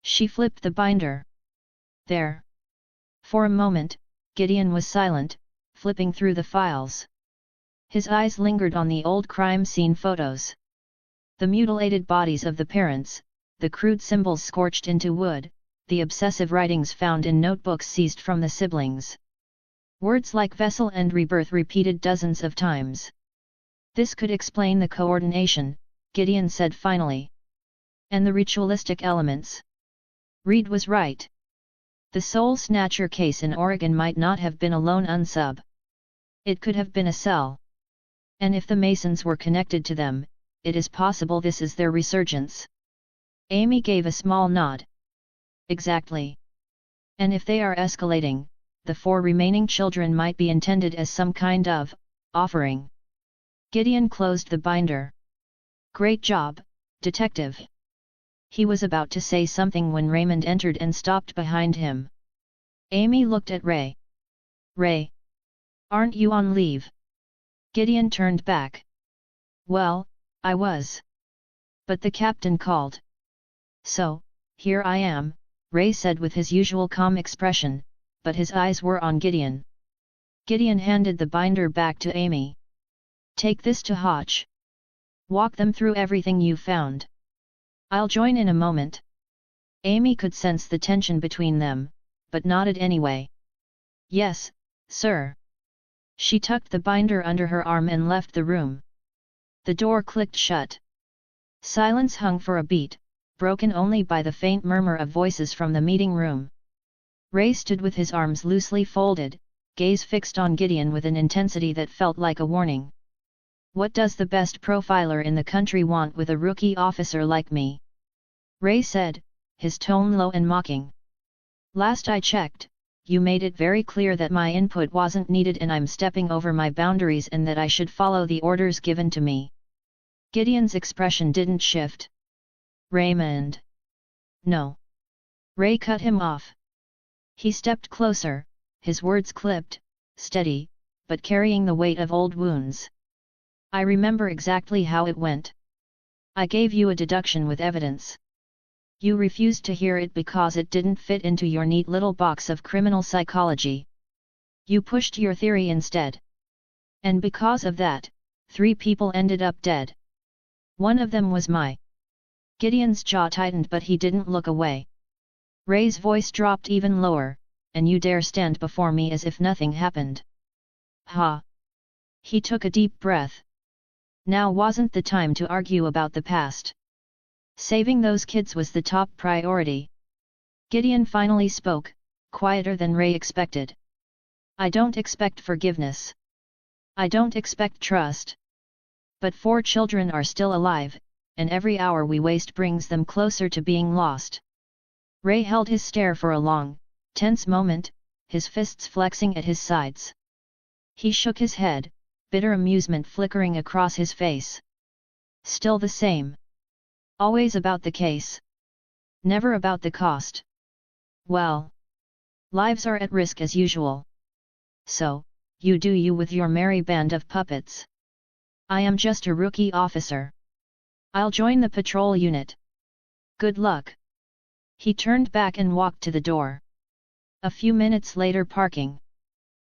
She flipped the binder. There. For a moment, Gideon was silent, flipping through the files. His eyes lingered on the old crime scene photos. The mutilated bodies of the parents, the crude symbols scorched into wood, the obsessive writings found in notebooks seized from the siblings. Words like vessel and rebirth repeated dozens of times. This could explain the coordination, Gideon said finally. And the ritualistic elements. Reed was right. The soul snatcher case in Oregon might not have been a lone unsub. It could have been a cell. And if the Masons were connected to them, it is possible this is their resurgence. Amy gave a small nod. Exactly. And if they are escalating, the 4 remaining children might be intended as some kind of offering. Gideon closed the binder. Great job, detective. He was about to say something when Raymond entered and stopped behind him. Amy looked at Ray. Ray! Aren't you on leave? Gideon turned back. Well, I was. But the captain called. So, here I am, Ray said with his usual calm expression, but his eyes were on Gideon. Gideon handed the binder back to Amy. Take this to Hotch. Walk them through everything you found. I'll join in a moment. Amy could sense the tension between them, but nodded anyway. Yes, sir. She tucked the binder under her arm and left the room. The door clicked shut. Silence hung for a beat, broken only by the faint murmur of voices from the meeting room. Ray stood with his arms loosely folded, gaze fixed on Gideon with an intensity that felt like a warning. What does the best profiler in the country want with a rookie officer like me? Ray said, his tone low and mocking. Last I checked, you made it very clear that my input wasn't needed and I'm stepping over my boundaries and that I should follow the orders given to me. Gideon's expression didn't shift. Raymond. No. Ray cut him off. He stepped closer, his words clipped, steady, but carrying the weight of old wounds. I remember exactly how it went. I gave you a deduction with evidence. You refused to hear it because it didn't fit into your neat little box of criminal psychology. You pushed your theory instead. And because of that, 3 people ended up dead. One of them was my. Gideon's jaw tightened but he didn't look away. Ray's voice dropped even lower, and you dare stand before me as if nothing happened. Ha! He took a deep breath. Now wasn't the time to argue about the past. Saving those kids was the top priority. Gideon finally spoke, quieter than Ray expected. I don't expect forgiveness. I don't expect trust. But 4 children are still alive, and every hour we waste brings them closer to being lost. Ray held his stare for a long, tense moment, his fists flexing at his sides. He shook his head, bitter amusement flickering across his face. Still the same. Always about the case. Never about the cost. Well. Lives are at risk as usual. So, you do you with your merry band of puppets. I am just a rookie officer. I'll join the patrol unit. Good luck. He turned back and walked to the door. A few minutes later parking.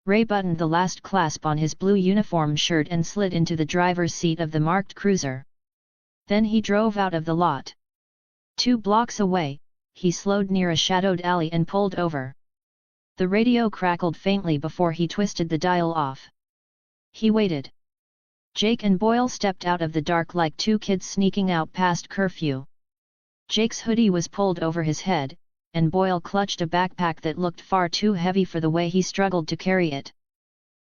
Ray buttoned the last clasp on his blue uniform shirt and slid into the driver's seat of the marked cruiser. Then he drove out of the lot. 2 blocks away, he slowed near a shadowed alley and pulled over. The radio crackled faintly before he twisted the dial off. He waited. Jake and Boyle stepped out of the dark like 2 kids sneaking out past curfew. Jake's hoodie was pulled over his head, and Boyle clutched a backpack that looked far too heavy for the way he struggled to carry it.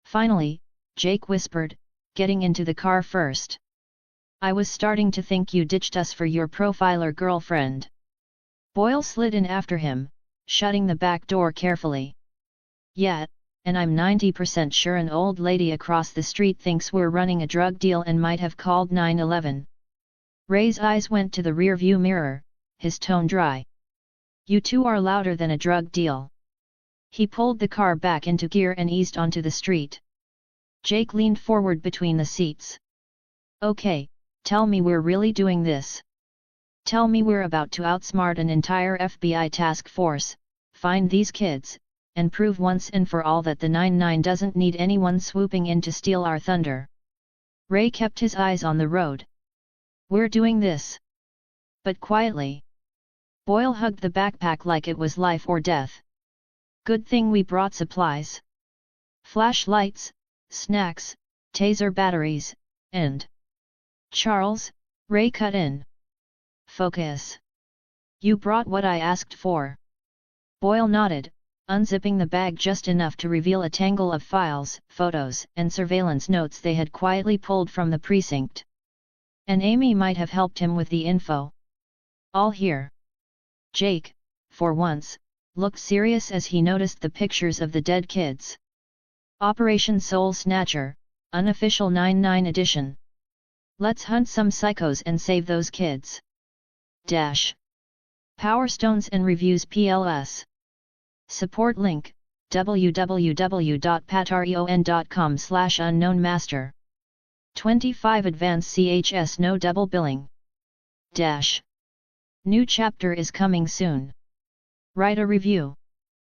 Finally, Jake whispered, getting into the car first. I was starting to think you ditched us for your profiler girlfriend. Boyle slid in after him, shutting the back door carefully. Yeah, and I'm 90% sure an old lady across the street thinks we're running a drug deal and might have called 911. Ray's eyes went to the rearview mirror, his tone dry. You 2 are louder than a drug deal. He pulled the car back into gear and eased onto the street. Jake leaned forward between the seats. Okay, tell me we're really doing this. Tell me we're about to outsmart an entire FBI task force, find these kids, and prove once and for all that the 9-9 doesn't need anyone swooping in to steal our thunder. Ray kept his eyes on the road. We're doing this. But quietly. Boyle hugged the backpack like it was life or death. Good thing we brought supplies. Flashlights, snacks, taser batteries, and... Charles, Ray cut in. Focus. You brought what I asked for. Boyle nodded, unzipping the bag just enough to reveal a tangle of files, photos, and surveillance notes they had quietly pulled from the precinct. And Amy might have helped him with the info. All here. Jake, for once, looked serious as he noticed the pictures of the dead kids. Operation Soul Snatcher, unofficial 9/9 edition. Let's hunt some psychos and save those kids. Power Stones and Reviews PLS. Support link, www.patreon.com/unknownmaster. 25 Advanced CHS no double billing. New chapter is coming soon. Write a review.